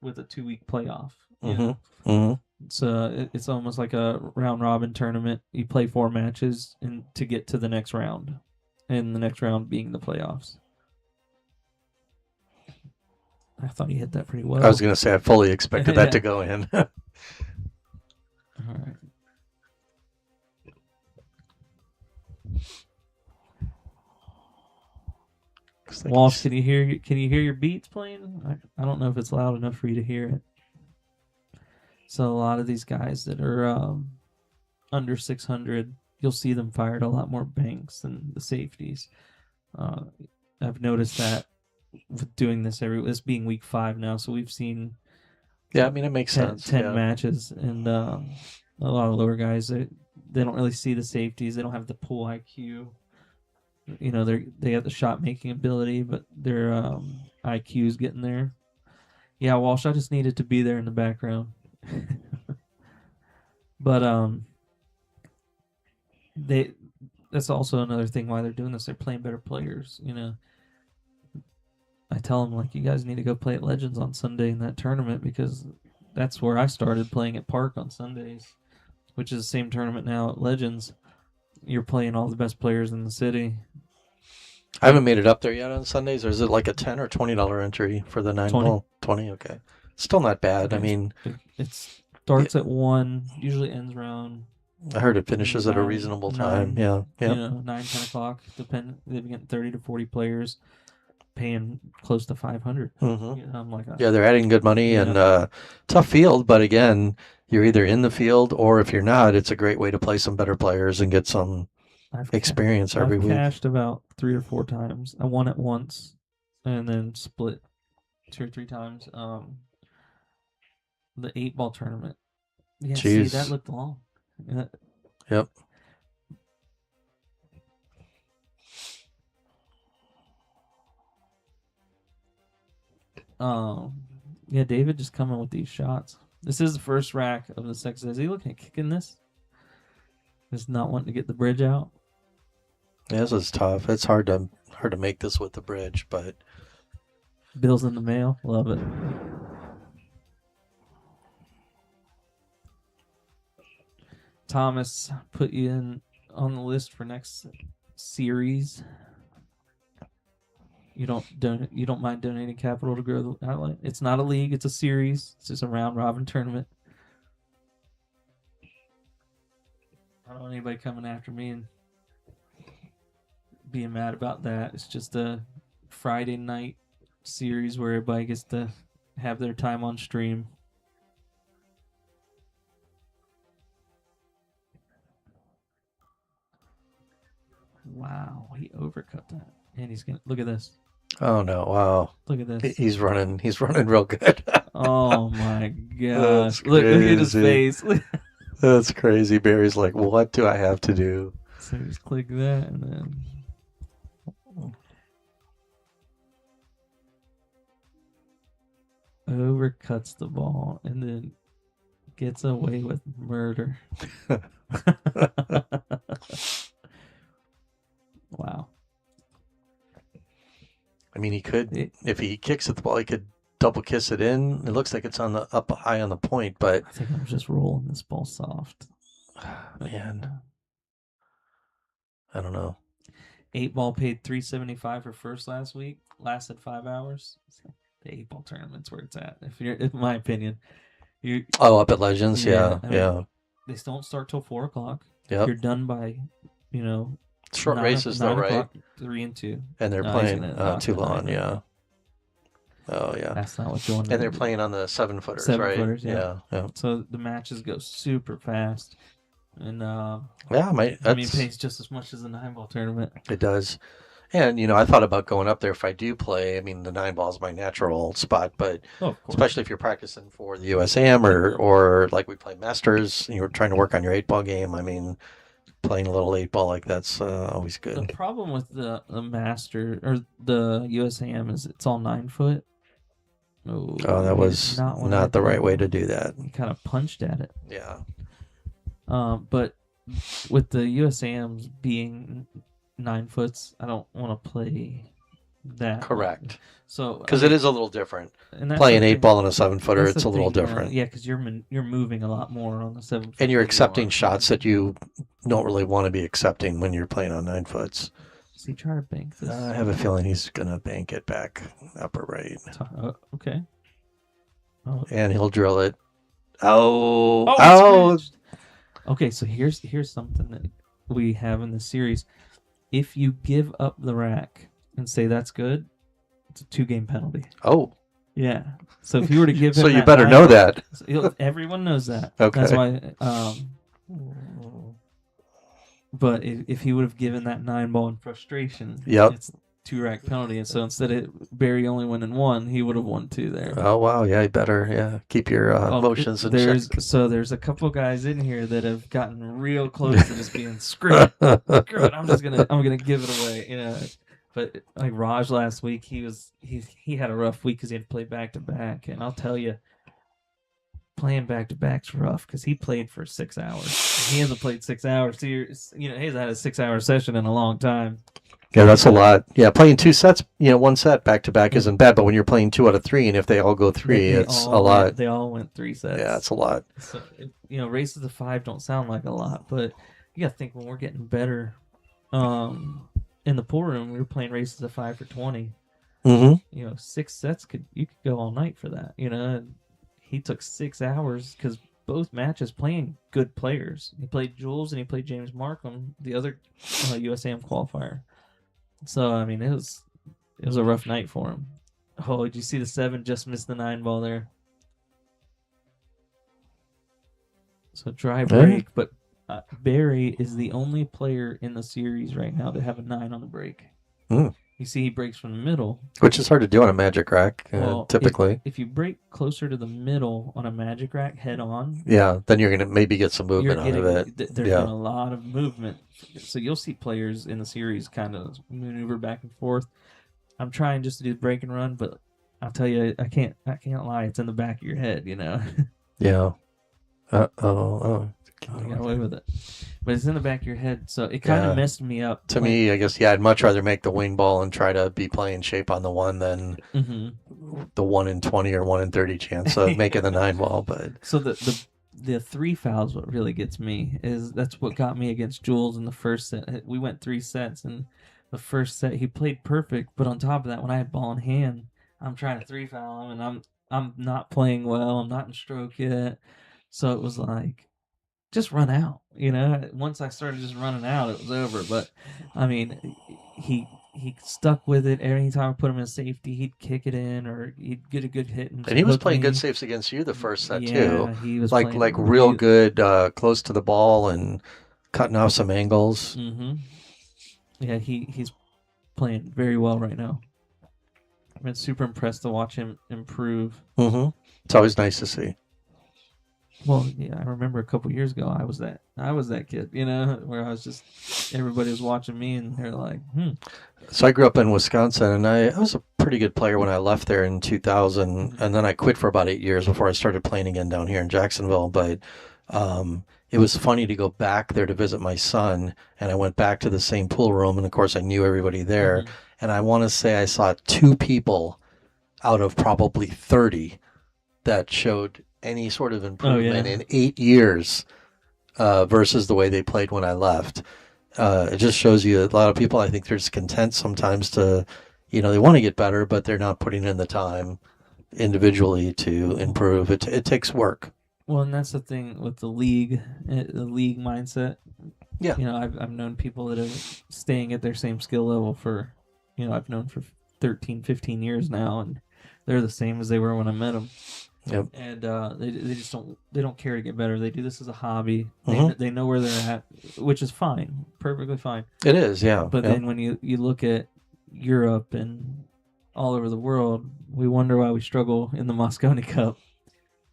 with a 2-week playoff. It's almost like a round robin tournament. You play 4 matches and to get to the next round, and the next round being the playoffs. I thought you hit that pretty well. I was going to say I fully expected that to go in. All right. Walsh, can you hear your beats playing? I don't know if it's loud enough for you to hear it. So a lot of these guys that are under 600, you'll see them fired a lot more banks than the safeties. I've noticed that with doing this this being week 5 now, so we've seen it makes sense. 10 matches, and a lot of lower guys they don't really see the safeties. They don't have the pool IQ. You know, they have the shot making ability, but their IQ is getting there. Yeah, Walsh, I just needed to be there in the background. But that's also another thing why they're doing this. They're playing better players. You know, I tell them, like, you guys need to go play at Legends on Sunday in that tournament, because that's where I started playing at Park on Sundays, which is the same tournament now at Legends. You're playing all the best players in the city. I haven't made it up there yet on Sundays, or is it like a $10 or $20 entry for the 9-ball? 20, okay. Still not bad. I mean, it starts at 1, usually ends around. I heard it finishes 9, at a reasonable time. 9, yeah. You know, 9, 10 o'clock. They've got 30 to 40 players paying close to 500. You know, I'm like, they're adding good money, and tough field, but again, you're either in the field, or if you're not, it's a great way to play some better players and get some experience every week. I've cashed about 3 or 4 times. I won it once, and then split 2 or 3 times. The 8-ball tournament. Yeah, see, that looked long. Yep. Yeah, David just coming with these shots. This is the first rack of the sex. Is he looking at kicking this? Just not wanting to get the bridge out. Yeah, this is tough. It's hard to make this with the bridge, but bills in the mail. Love it. Thomas put you in on the list for next series. You don't mind donating capital to grow the outlet. It's not a league, it's a series. It's just a round robin tournament. I don't want anybody coming after me and being mad about that. It's just a Friday night series where everybody gets to have their time on stream. Wow, he overcut that. And he's gonna look at this. Oh no! Wow! Look at this. He's running real good. Oh my gosh! Look at his face. That's crazy. Barry's like, "What do I have to do?" So just click that, and then overcuts the ball, and then gets away with murder. Wow. I mean, he could, if he kicks at the ball, he could double kiss it in. It looks like it's on the up high on the point, but I think I'm just rolling this ball soft. Man, I don't know. 8-ball paid $375 for first last week. Lasted 5 hours. The 8-ball tournament's where it's at. In my opinion, up at Legends, yeah. They don't start till 4 o'clock. Yep. You're done by, short races though, right? 3 and 2. And they're playing Toulon, yeah. Oh yeah. That's not what you want. And they're playing on the 7-footers, 7 right? footers, yeah. So the matches go super fast, and it pays just as much as the 9-ball tournament. It does. And I thought about going up there if I do play. I mean, the 9-ball is my natural spot, but especially if you're practicing for the USAM or like we play Masters, and you're trying to work on your 8-ball game. I mean, playing a little 8-ball like that's always The good. problem with the Master or the USAM is it's all 9 foot. Oh, Oh, that he did was not want not to the right way go. to do that. He kind of punched at it. Yeah. But with the USAMs being 9 foots, I don't want to play that. Correct. So Because it is a little different. and that's Playing the 8-ball and a 7-footer, that's it's the a little thing, different. Yeah, because you're moving a lot more on the 7 foot. And you're than you accepting are. shots that you don't really want to be accepting when you're playing on 9-foots. Does he try to bank this? I have a feeling he's going to bank it back upper right. Okay. Oh. And he'll drill it. Oh! Oh! Okay, so here's something that we have in the series. If you give up the rack and say that's good, it's a 2-game penalty. Oh. Yeah. So if you were to give him so you better know that. Everyone knows that. Okay. That's why. But if he would have given that 9-ball in frustration, it's 2-rack penalty. And so instead of Barry only winning 1, he would have won 2 there. Oh, wow. Yeah, you better keep your emotions in check. So there's a couple guys in here that have gotten real close to just being screw it. I'm gonna give it away, But like Raj last week, he had a rough week because he had to play back to back, and I'll tell you, playing back to back's rough because he played for 6 hours. He hasn't played 6 hours. So he hasn't had a 6-hour session in a long time. Yeah, that's a lot. Yeah, playing 2 sets, 1 set back to back isn't bad, but when you're playing 2 out of 3, and if they all go 3, it's a lot. They all went 3 sets. Yeah, it's a lot. So races to 5 don't sound like a lot, but you got to think when we're getting better. In the pool room, we were playing races to 5 for 20. Mm-hmm. 6 sets you could go all night for that. And he took 6 hours because both matches playing good players. He played Jules and he played James Markham, the other USAM qualifier. So I mean, it was a rough night for him. Oh, did you see the 7 just missed the 9-ball there? So dry break, but Barry is the only player in the series right now to have a 9 on the break. You see, he breaks from the middle, which is hard to do on a magic rack. Typically, if you break closer to the middle on a magic rack head on, then you're gonna maybe get some movement out of it. There's been a lot of movement, so you'll see players in the series kind of maneuver back and forth. I'm trying just to do the break and run, but I'll tell you, I can't lie. It's in the back of your head, Yeah. I got away with it. But it's in the back of your head, so it kind of messed me up. To me, I guess, I'd much rather make the wing ball and try to be playing shape on the 1 than the 1 in 20 or 1 in 30 chance of making the 9-ball. But so the 3 fouls, what really gets me is that's what got me against Jules in the first set. We went 3 sets, and the first set he played perfect, but on top of that, when I had ball in hand, I'm trying to 3 foul him, and I'm not playing well. I'm not in stroke yet, so it was like, just run out, Once I started just running out, it was over. But I mean, he stuck with it. Every time I put him in safety, he'd kick it in or he'd get a good hit. And he was playing good saves against you the first set too. He was like real good, close to the ball and cutting off some angles. Yeah, he's playing very well right now. I've been super impressed to watch him improve. It's always nice to see. Well, yeah, I remember a couple years ago, I was that kid, where I was just, everybody was watching me, and they're like, So I grew up in Wisconsin, and I was a pretty good player when I left there in 2000, and then I quit for about 8 years before I started playing again down here in Jacksonville. But it was funny to go back there to visit my son, and I went back to the same pool room, and of course I knew everybody there, and I want to say I saw 2 people out of probably 30 that showed any sort of improvement in 8 years versus the way they played when I left. It just shows you a lot of people, I think they're just content sometimes to, they want to get better, but they're not putting in the time individually to improve. It takes work. Well, and that's the thing with the league mindset. Yeah. I've known people that are staying at their same skill level for, I've known for 13, 15 years now, and they're the same as they were when I met them. Yep. And they just don't care to get better. They do this as a hobby. They know where they're at, which is fine, perfectly fine. It is, yeah. But then when you look at Europe and all over the world, we wonder why we struggle in the Moscone Cup,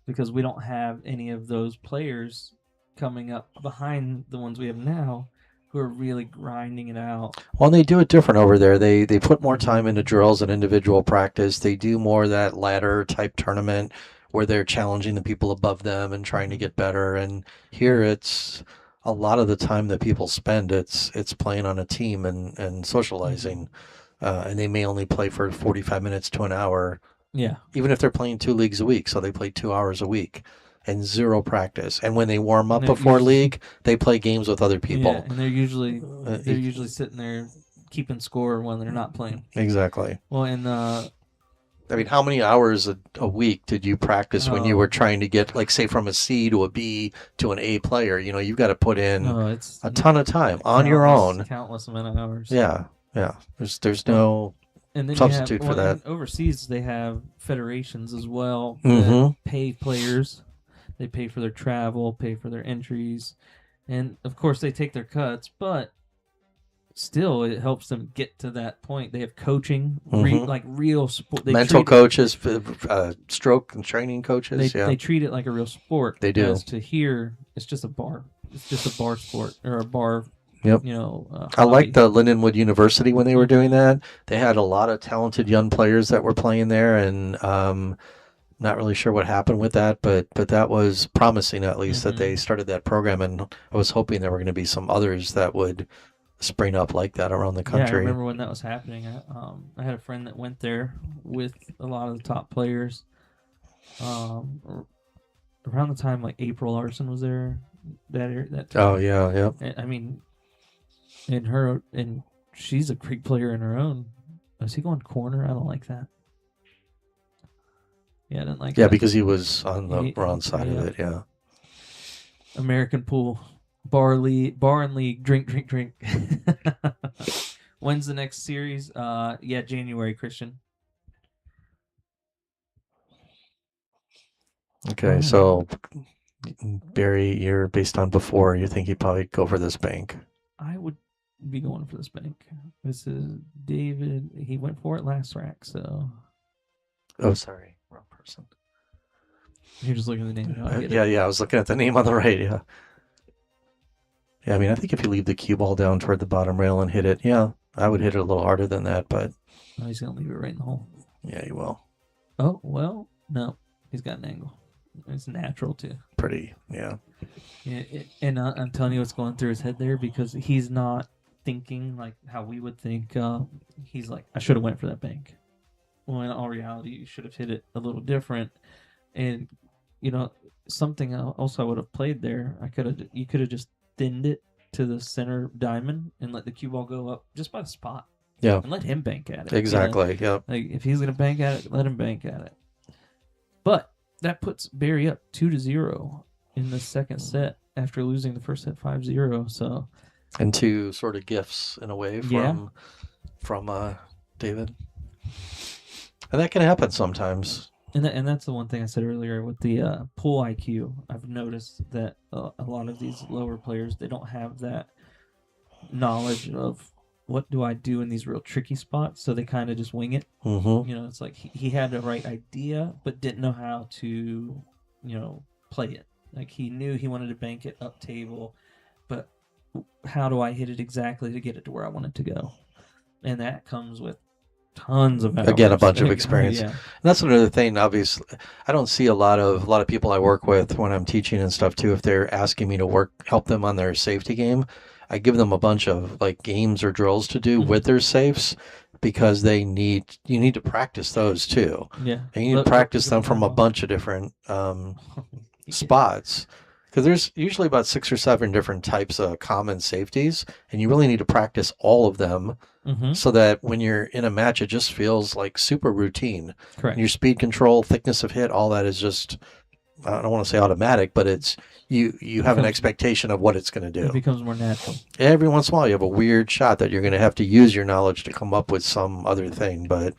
because we don't have any of those players coming up behind the ones we have now who are really grinding it out. Well, they do it different over there. They put more time into drills and individual practice. They do more of that ladder type tournament where they're challenging the people above them and trying to get better. And here it's a lot of the time that people spend it's playing on a team and socializing. And they may only play for 45 minutes to an hour, Yeah. even if they're playing 2 leagues a week. So they play 2 hours a week and zero practice. And when they warm up before league, they play games with other people. Yeah, and they're usually sitting there keeping score when they're not playing. Exactly. Well, and I mean, how many hours a week did you practice when you were trying to get, like, say, from a C to a B to an A player? You know, you've got to put in a ton of time on your own. Countless amount of hours. Yeah, yeah. There's no substitute for that. Overseas, they have federations as well that pay players. They pay for their travel, pay for their entries, and of course they take their cuts, but still it helps them get to that point. They have coaching, like real sport. Mental coaches, stroke and training coaches. They treat it like a real sport. They do. As to here, it's just a bar. It's just a bar sport or a bar. Yep. I like the Lindenwood University when they were doing that. They had a lot of talented young players that were playing there, and not really sure what happened with that, but that was promising, at least, that they started that program, and I was hoping there were going to be some others that would spring up like that around the country. Yeah, I remember when that was happening. I had a friend that went there with a lot of the top players. Around the time like April Larson was there, that time. Oh yeah. And, I mean, and she's a great player in her own. Was he going corner? I don't like that. Yeah, I didn't like that. Yeah, because he was on the wrong side of it, yeah. American pool, bar and league, drink. When's the next series? January, Christian. Okay, so Barry, you're based on before, you think he'd probably go for this bank. I would be going for this bank. This is David. He went for it last rack, so. Oh, sorry. Wrong person. You're just looking at the name. I was looking at the name on the right, yeah. Yeah, I mean, I think if you leave the cue ball down toward the bottom rail and hit it, yeah, I would hit it a little harder than that, but... No, he's going to leave it right in the hole. Yeah, he will. Oh, well, no. He's got an angle. It's natural, too. Pretty, yeah. And I'm telling you what's going through his head there, because he's not thinking like how we would think. He's like, I should have went for that bank. Well, in all reality, you should have hit it a little different. And, something else I would have played there, you could have just thinned it to the center diamond and let the cue ball go up just by the spot. Yeah. And let him bank at it. Exactly, yep. Like, if he's going to bank at it, let him bank at it. But that puts Barry up 2-0 in the second set after losing the first set 5-0. So, and two sort of gifts in a way from David. And that can happen sometimes. And that's the one thing I said earlier with the pool IQ. I've noticed that a lot of these lower players, they don't have that knowledge of what do I do in these real tricky spots, so they kind of just wing it. Mm-hmm. It's like he had the right idea, but didn't know how to, play it. Like, he knew he wanted to bank it up table, but how do I hit it exactly to get it to where I want it to go? And that comes with tons of hours. Again, a bunch of experience. Yeah. And that's another thing. Obviously, I don't see a lot of people I work with when I'm teaching and stuff too. If they're asking me to help them on their safety game, I give them a bunch of like games or drills to do with their safes, because you need to practice those too. Yeah. And you need to practice them from a bunch of different spots. Because there's usually about 6 or 7 different types of common safeties, and you really need to practice all of them so that when you're in a match, it just feels like super routine. Correct. And your speed control, thickness of hit, all that is just, I don't want to say automatic, but it's you have an expectation of what it's going to do. It becomes more natural. Every once in a while, you have a weird shot that you're going to have to use your knowledge to come up with some other thing. But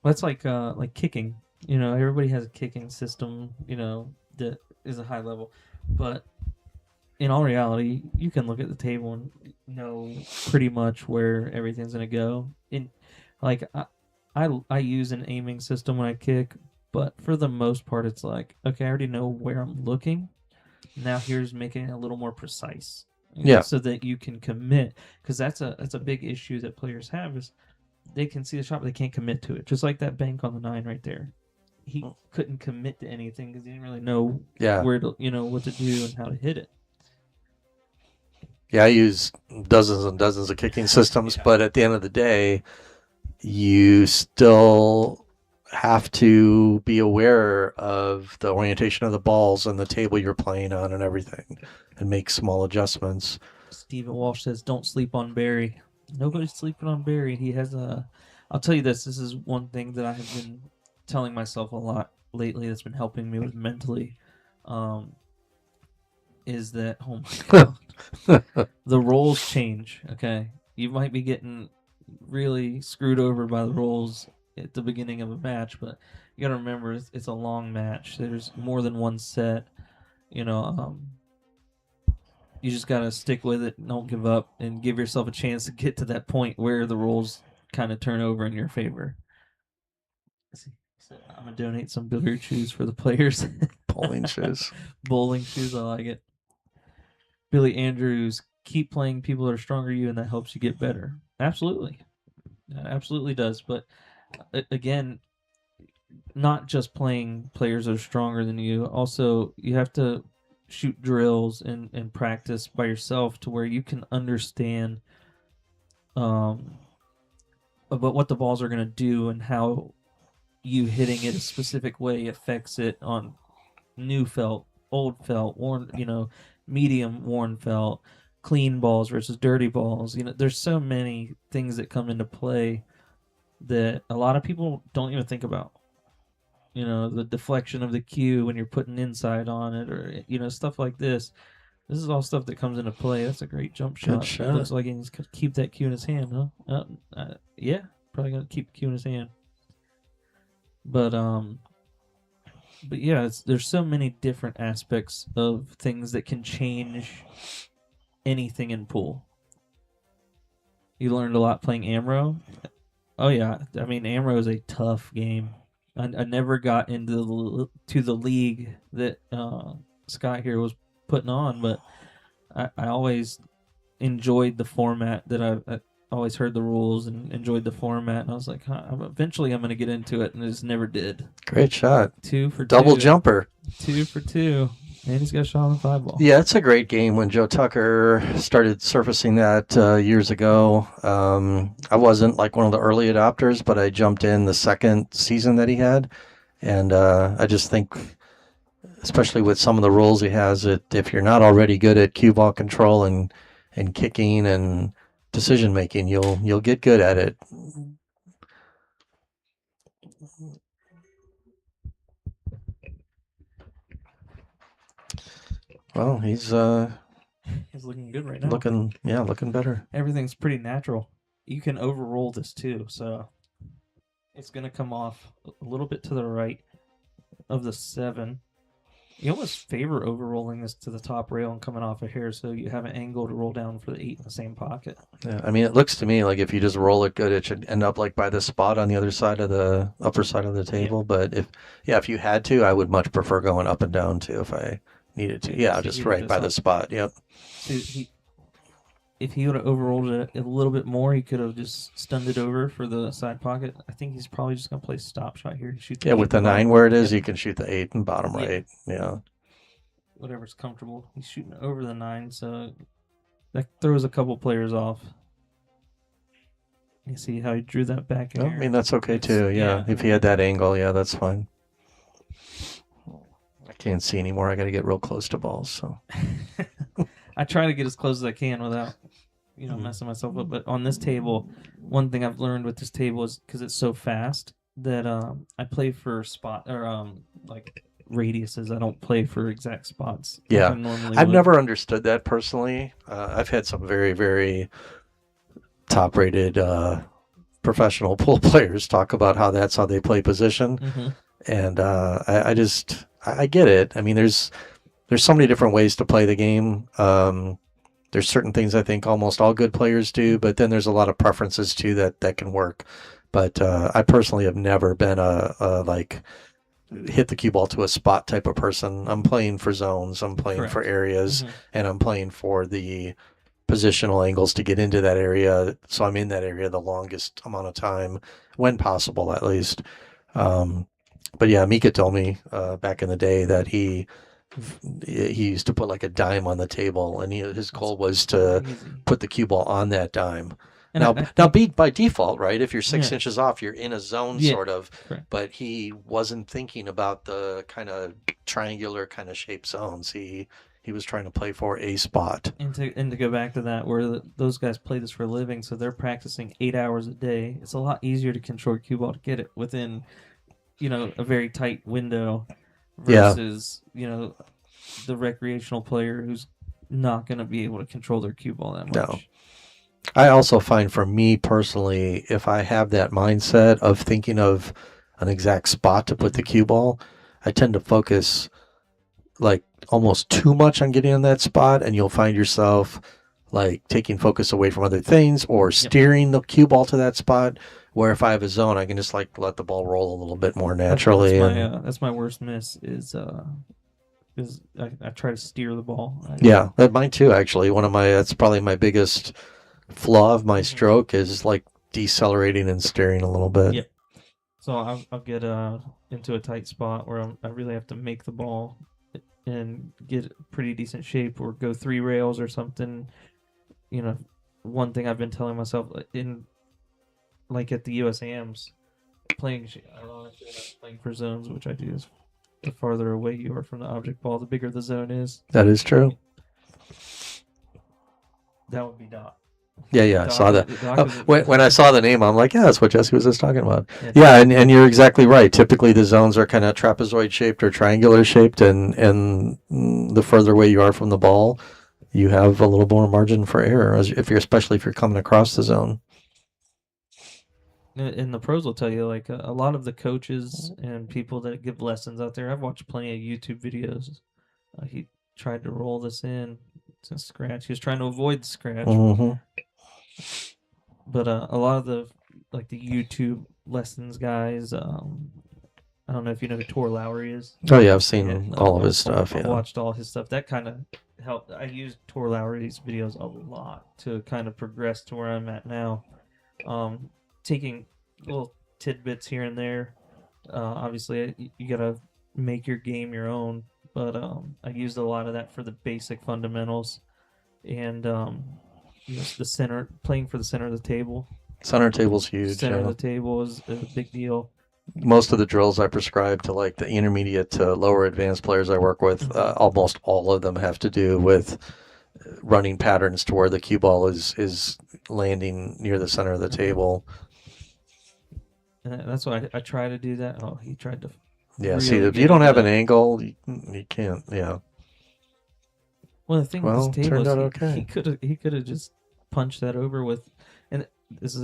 that's like kicking. Everybody has a kicking system. That is a high level. But in all reality, you can look at the table and know pretty much where everything's going to go. I use an aiming system when I kick, but for the most part, it's like, okay, I already know where I'm looking. Now here's making it a little more precise. Yeah. so that you can commit, because that's a big issue that players have, is they can see the shot but they can't commit to it. Just like that bank on the 9 right there. He couldn't commit to anything because he didn't really know where to, what to do and how to hit it. Yeah, I use dozens and dozens of kicking systems, but at the end of the day, you still have to be aware of the orientation of the balls and the table you're playing on and everything, and make small adjustments. Stephen Walsh says, "Don't sleep on Barry." Nobody's sleeping on Barry. He has a. I'll tell you this. This is one thing that I have been telling myself a lot lately. That's been helping me with mentally. Is that, oh my god, the roles change. Okay, you might be getting really screwed over by the roles at the beginning of a match, but you got to remember it's a long match. There's more than one set. You just got to stick with it, don't give up, and give yourself a chance to get to that point where the roles kind of turn over in your favor. I'm going to donate some billiard shoes for the players. Bowling shoes. Bowling shoes, I like it. Billy Andrews, keep playing people that are stronger than you, and that helps you get better. Absolutely. That absolutely does. But again, not just playing players that are stronger than you. Also, you have to shoot drills and practice by yourself to where you can understand about what the balls are going to do and how you hitting it a specific way affects it on new felt, old felt, worn, medium worn felt, clean balls versus dirty balls. There's so many things that come into play that a lot of people don't even think about. The deflection of the cue when you're putting inside on it, or stuff like this. This is all stuff that comes into play. That's a great jump shot. Good shot. It looks like he's gonna keep that cue in his hand, huh? Yeah, probably gonna keep the cue in his hand. But yeah, there's so many different aspects of things that can change anything in pool. You learned a lot playing Amro. Oh yeah, I mean Amro is a tough game. I never got into the league that Scott here was putting on, but I always enjoyed the format. That I always heard the rules and enjoyed the format, and I was like, eventually I'm going to get into it, and I just never did. Great shot. 2 for Double 2. Jumper. 2 for 2. And he's got a shot on the 5 ball. Yeah, it's a great game. When Joe Tucker started surfacing that years ago, I wasn't like one of the early adopters, but I jumped in the second season that he had. And I just think, especially with some of the rules he has, that if you're not already good at cue ball control and kicking and decision making, you'll get good at it. Well, he's looking good right now. Looking better. Everything's pretty natural. You can overroll this too, so it's going to come off a little bit to the right of the 7. You almost favor overrolling this to the top rail and coming off of here, so you have an angle to roll down for the 8 in the same pocket. Yeah, I mean, it looks to me like if you just roll it good, it should end up like by the spot on the other side of the upper side of the table. Yeah. But if you had to, I would much prefer going up and down too if I needed to. Yeah, just right by the spot. Yep. So if he would have overrolled it a little bit more, he could have just stunned it over for the side pocket. I think he's probably just going to play stop shot here. Shoot with the 9 where it is, you can shoot the 8 and bottom right. Yeah. Whatever's comfortable. He's shooting over the 9, so that throws a couple players off. You see how he drew that back in I mean, that's okay too. Yeah. If he had that angle, that's fine. I can't see anymore. I got to get real close to balls. So I try to get as close as I can without, messing myself up. But on this table, one thing I've learned with this table is because it's so fast that I play for spot or like radiuses. I don't play for exact spots. Yeah, like I normally I've would. never understood that personally. I've had some very, very top-rated professional pool players talk about how that's how they play position, and I get it. I mean, there's so many different ways to play the game. There's certain things I think almost all good players do, but then there's a lot of preferences too that can work. But I personally have never been a hit the cue ball to a spot type of person. I'm playing for zones. I'm playing for Correct. areas, and I'm playing for the positional angles to get into that area. So I'm in that area the longest amount of time, when possible, at least. But yeah, Mika told me back in the day that he used to put like a dime on the table, and his goal was to Crazy. put the cue ball on that dime. And Now, I now, think, be by default, right? If you're 6 inches yes, off, you're in a zone, yeah, sort of. correct. But he wasn't thinking about the kind of triangular kind of shaped zones. He was trying to play for a spot. And to go back to that, where those guys play this for a living, so they're practicing 8 hours a day. It's a lot easier to control cue ball to get it within, a very tight window, Yeah. versus the recreational player who's not going to be able to control their cue ball that much. No. I also find, for me personally, if I have that mindset of thinking of an exact spot to put the cue ball, I tend to focus like almost too much on getting on that spot, and you'll find yourself like taking focus away from other things or steering the cue ball to that spot. Where if I have a zone, I can just like let the ball roll a little bit more naturally. That's my worst miss is I try to steer the ball. Yeah, mine too. Actually, that's probably my biggest flaw of my stroke is like decelerating and steering a little bit. Yep. So I'll get into a tight spot where I really have to make the ball and get pretty decent shape, or go 3 rails or something. One thing I've been telling myself in, like at the USAMs, ironically enough, playing for zones, which I do, is the farther away you are from the object ball, the bigger the zone is. That is true. That would be Doc. Yeah, I saw that. When I saw the name, I'm like, yeah, that's what Jesse was just talking about. Yeah, and you're exactly right. Typically, the zones are kind of trapezoid shaped or triangular shaped, and the further away you are from the ball, you have a little more margin for error, especially if you're coming across the zone. And the pros will tell you, like a lot of the coaches and people that give lessons out there, I've watched plenty of YouTube videos. He tried to roll this in to scratch. He was trying to avoid the scratch. But a lot of the YouTube lessons guys, I don't know if you know who Tor Lowry is. Oh yeah, I've seen all of his stuff. I watched all his stuff. That kind of helped. I used Tor Lowry's videos a lot to kind of progress to where I'm at now. Taking little tidbits here and there. Obviously, you gotta make your game your own. But I used a lot of that for the basic fundamentals, and the center, playing for the center of the table. Center table's huge. Center of the table is a big deal. Most of the drills I prescribe to like the intermediate to lower advanced players I work with, almost all of them have to do with running patterns to where the cue ball is landing near the center of the table. And that's why I try to do that. Oh, he tried to. Yeah, see, if you don't have an angle, you can't. Yeah. Well, the thing with this table turned out is okay. he could have just punched that over with, and this is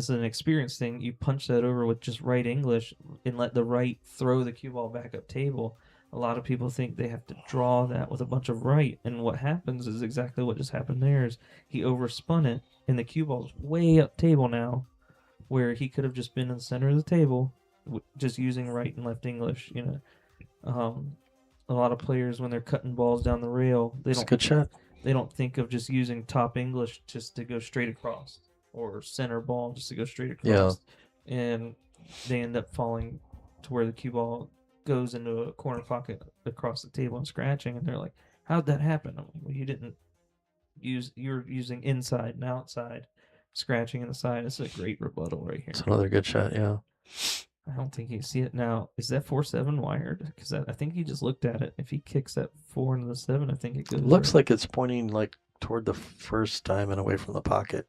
an experience thing. You punch that over with just right English and let the right throw the cue ball back up table. A lot of people think they have to draw that with a bunch of right, and what happens is exactly what just happened there. Is he overspun it, and the cue ball's way up table now, where he could have just been in the center of the table, just using right and left English. A lot of players, when they're cutting balls down the rail, It's a good shot. They don't think of just using top English just to go straight across, or center ball just to go straight across. Yeah. And they end up falling to where the cue ball goes into a corner pocket across the table and scratching, and they're like, how'd that happen? I'm like, well, you're using inside and outside, scratching in the side. It's a great rebuttal right here. It's another good shot, yeah. I don't think you see it now. Is that 4-7 wired? Because I think he just looked at it. If he kicks that 4 into the 7, I think it goes. Looks like it's pointing like toward the first diamond away from the pocket.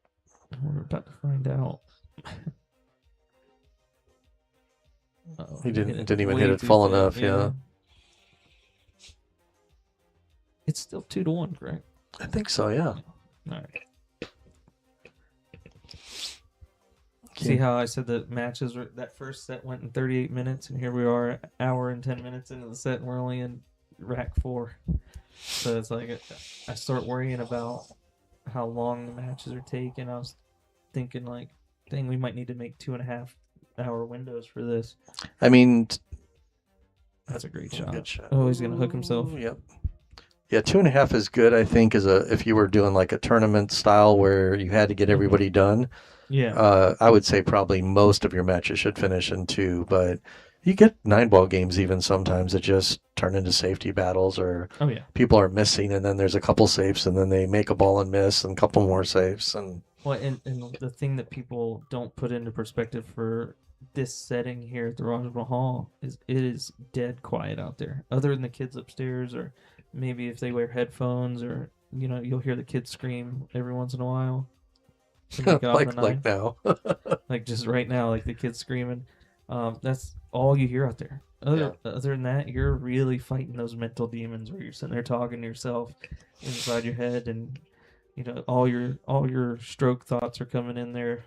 We're about to find out. He didn't even hit it full enough. Yeah. It's still 2-1, correct? I think so. Yeah. All right. See how I said the matches were, that first set went in 38 minutes, and here we are, an hour and 10 minutes into the set, and we're only in rack 4. So it's like I start worrying about how long the matches are taking. I was thinking like, dang, we might need to make 2.5-hour windows for this. I mean, That's a great shot. Good shot. Oh, he's gonna hook himself. Ooh, yep. Yeah, 2.5 is good, I think, if you were doing like a tournament style where you had to get everybody done. Yeah. I would say probably most of your matches should finish in 2, but you get 9-ball games even sometimes that just turn into safety battles, or Oh yeah. people are missing and then there's a couple saves and then they make a ball and miss and a couple more saves. And Well, and the thing that people don't put into perspective for this setting here at the Raj Mahal is it is dead quiet out there, other than the kids upstairs, or maybe if they wear headphones, or you'll hear the kids scream every once in a while to make it off the like nine. now. Like just right now, like the kids screaming. That's all you hear out there. Other than that, you're really fighting those mental demons where you're sitting there talking to yourself inside your head, and all your stroke thoughts are coming in there.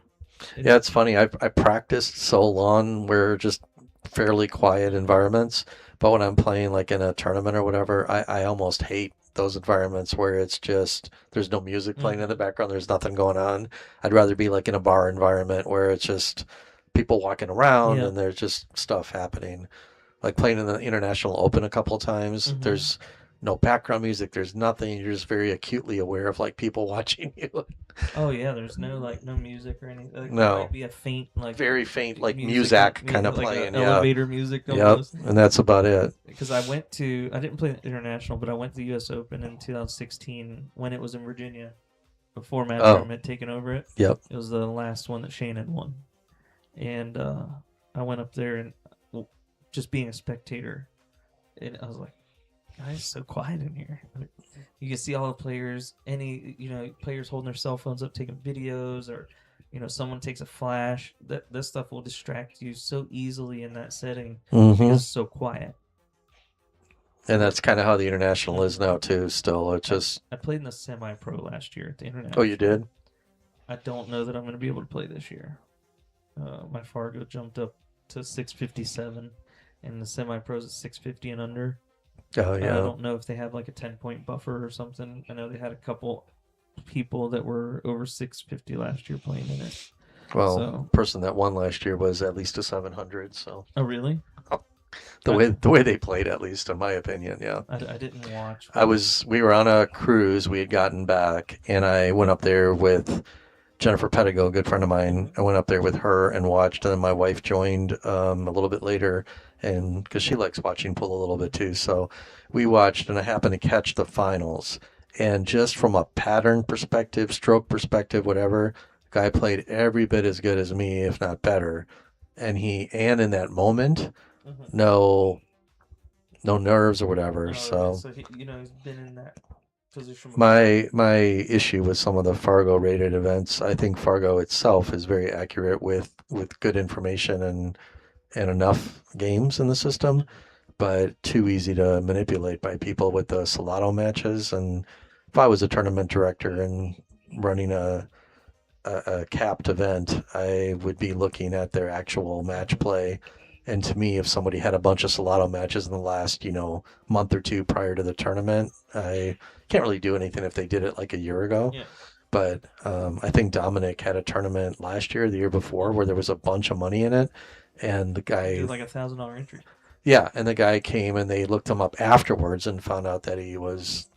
Yeah, it's funny. I practiced so long where just fairly quiet environments, but when I'm playing like in a tournament or whatever, I almost hate those environments where it's just there's no music playing in the background, there's nothing going on. I'd rather be like in a bar environment where it's just people walking around Yeah. and there's just stuff happening. Like playing in the International Open a couple of times, there's no background music, there's nothing. You're just very acutely aware of like people watching you. Oh yeah, there's no music or anything. Like, No. There might be a faint Very faint like music, music kind of like playing. elevator music Yep, almost. and that's about it. Because I didn't play the International, but I went to the U.S. Open in 2016 when it was in Virginia, before Matt Brim had taken over it. Yep. It was the last one that Shane had won, and I went up there and just being a spectator, and I was like, guys, it's so quiet in here. You can see all the players, players holding their cell phones up taking videos, or someone takes a flash. This stuff will distract you so easily in that setting because it's so quiet. And that's kind of how the International is now too. Still, it's just I played in the semi-pro last year at the International. Oh, you did? I don't know that I'm going to be able to play this year. My Fargo jumped up to 657, and the semi-pros at 650 and under. Oh yeah. I don't know if they have like a 10-point buffer or something. I know they had a couple people that were over 650 last year playing in it. Well, So- the person that won last year was at least a 700. So Oh, really? the way they played, at least in my opinion, yeah. I didn't watch. We were on a cruise. We had gotten back, and I went up there with Jennifer Pedigo, a good friend of mine. I went up there with her and watched, and then my wife joined a little bit later, and because she likes watching pool a little bit too. So we watched, and I happened to catch the finals. And just from a pattern perspective, stroke perspective, whatever, the guy played every bit as good as me, if not better. And in that moment, no nerves or whatever. Oh, So he, he's been in that position before. my issue with some of the Fargo rated events, I think Fargo itself is very accurate with good information and enough games in the system, but too easy to manipulate by people with the Salado matches. And if I was a tournament director and running a capped event, I would be looking at their actual match play. And to me, if somebody had a bunch of Salado matches in the last, month or two prior to the tournament, I can't really do anything if they did it like a year ago. Yeah. But I think Dominic had a tournament last year, the year before, where there was a bunch of money in it. And the guy... It was like $1,000 entry. Yeah, and the guy came and they looked him up afterwards and found out that he was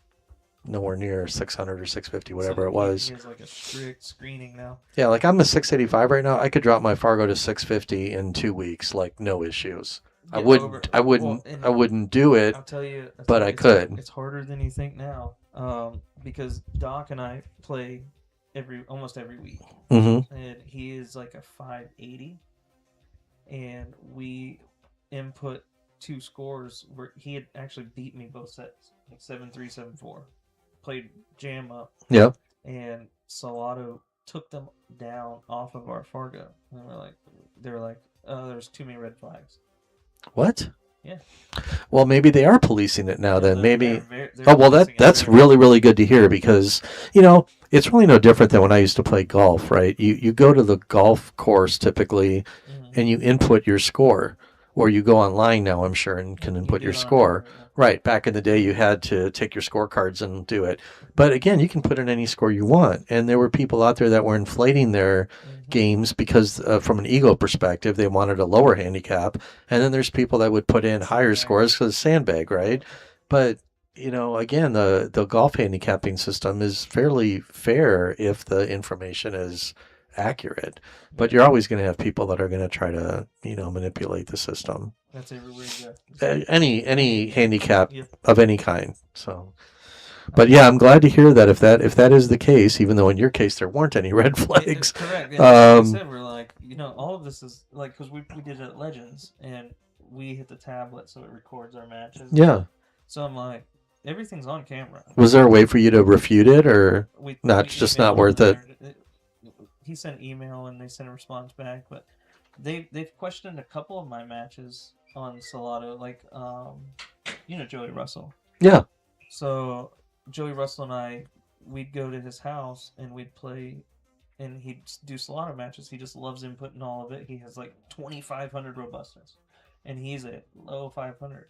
nowhere near 600 or 650, whatever it was. He has like a strict screening now. Yeah, like I'm a 685 right now. I could drop my Fargo to 650 in 2 weeks, like no issues. I wouldn't do it, I'll tell you, but I could. It's harder than you think now, because Doc and I play almost every week, and he is like a 580, and we input two scores where he had actually beat me both sets, like 7-3, 7-4. Played jam up. Yep. And Salado took them down off of our Fargo. And they were like, oh, there's too many red flags. What? Yeah. Well, maybe they are policing it now. Then maybe. They're Oh well, that's policing it. really really good to hear, because it's really no different than when I used to play golf, right? You go to the golf course typically, and you input your score. or you go online now, I'm sure, and can You input do your it score. online, yeah. Right. Back in the day, you had to take your scorecards and do it. But again, you can put in any score you want. And there were people out there that were inflating their games because, from an ego perspective, they wanted a lower handicap. And then there's people that would put in higher scores because sandbag, right? But again, the golf handicapping system is fairly fair if the information is accurate. But you're always going to have people that are going to try to, manipulate the system. That's everywhere you go. Any handicap Yep. of any kind. So, but yeah, I'm glad to hear that if that is the case, even though in your case there weren't any red flags. Correct. And like I said, we're like, all of this is like, because we did it at Legends and we hit the tablet so it records our matches. Yeah. So I'm like, everything's on camera. Was there a way for you to refute it, or we just not worth it? He sent email and they sent a response back, but they've questioned a couple of my matches on Salado, like Joey Russell. Yeah. So Joey Russell and I, we'd go to his house and we'd play, and he'd do Salado matches. He just loves inputting all of it. He has like 2,500 robustness, and he's at low 500.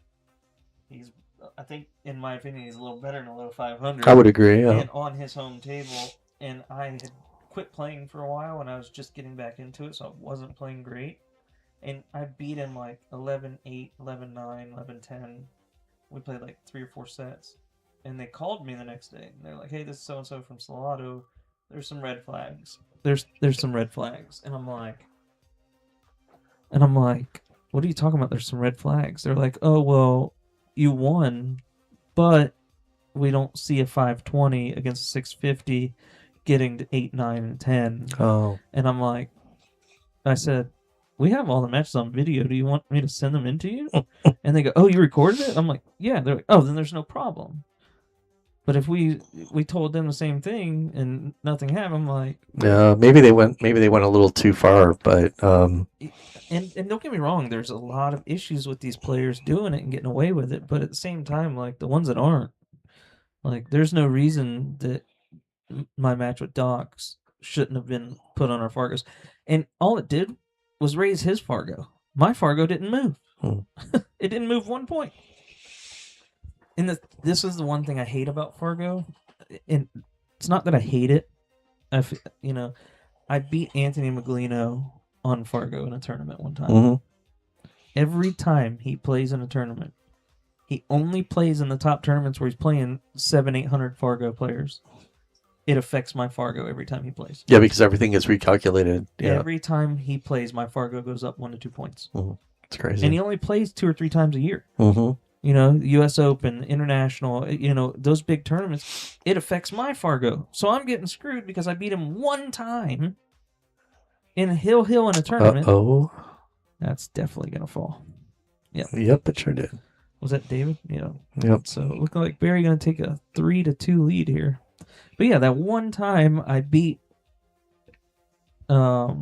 I think, in my opinion, he's a little better than a low 500. I would agree. Yeah. And on his home table, and I had quit playing for a while, and I was just getting back into it, so I wasn't playing great. And I beat him like 11-8, 11-9, 11-10. We played like 3 or 4 sets. And they called me the next day, and they're like, "Hey, this is so-and-so from Salado. There's some red flags. There's some red flags." And I'm like, "What are you talking about? There's some red flags." They're like, "Oh, well, you won, but we don't see a 520 against a 650 getting to 8, 9, and 10. Oh. And I'm like, I said, "We have all the matches on video. Do you want me to send them in to you?" And they go, "Oh, you recorded it?" I'm like, "Yeah." They're like, "Oh, then there's no problem." But if we told them the same thing and nothing happened, I'm like, yeah, maybe they went a little too far, but and don't get me wrong, there's a lot of issues with these players doing it and getting away with it, but at the same time, like the ones that aren't, like there's no reason that my match with Docs shouldn't have been put on our Fargos. And all it did was raise his Fargo. My Fargo didn't move. It didn't move 1 point. And this is the one thing I hate about Fargo. And it's not that I hate it. I beat Anthony Maglino on Fargo in a tournament one time. Mm-hmm. Every time he plays in a tournament, he only plays in the top tournaments where he's playing 700-800 Fargo players. It affects my Fargo every time he plays. Yeah, because everything gets recalculated. Yeah. Every time he plays, my Fargo goes up 1 to 2 points. Mm-hmm. It's crazy. And he only plays 2 or 3 times a year. Mm-hmm. U.S. Open, International, those big tournaments, it affects my Fargo. So I'm getting screwed because I beat him 1 time in Hill in a tournament. Uh-oh. That's definitely going to fall. Yep. Yep, it sure did. Was that David? Yeah. Yep. So looking like Barry going to take a 3-2 lead here. But yeah, that one time I beat. Yeah,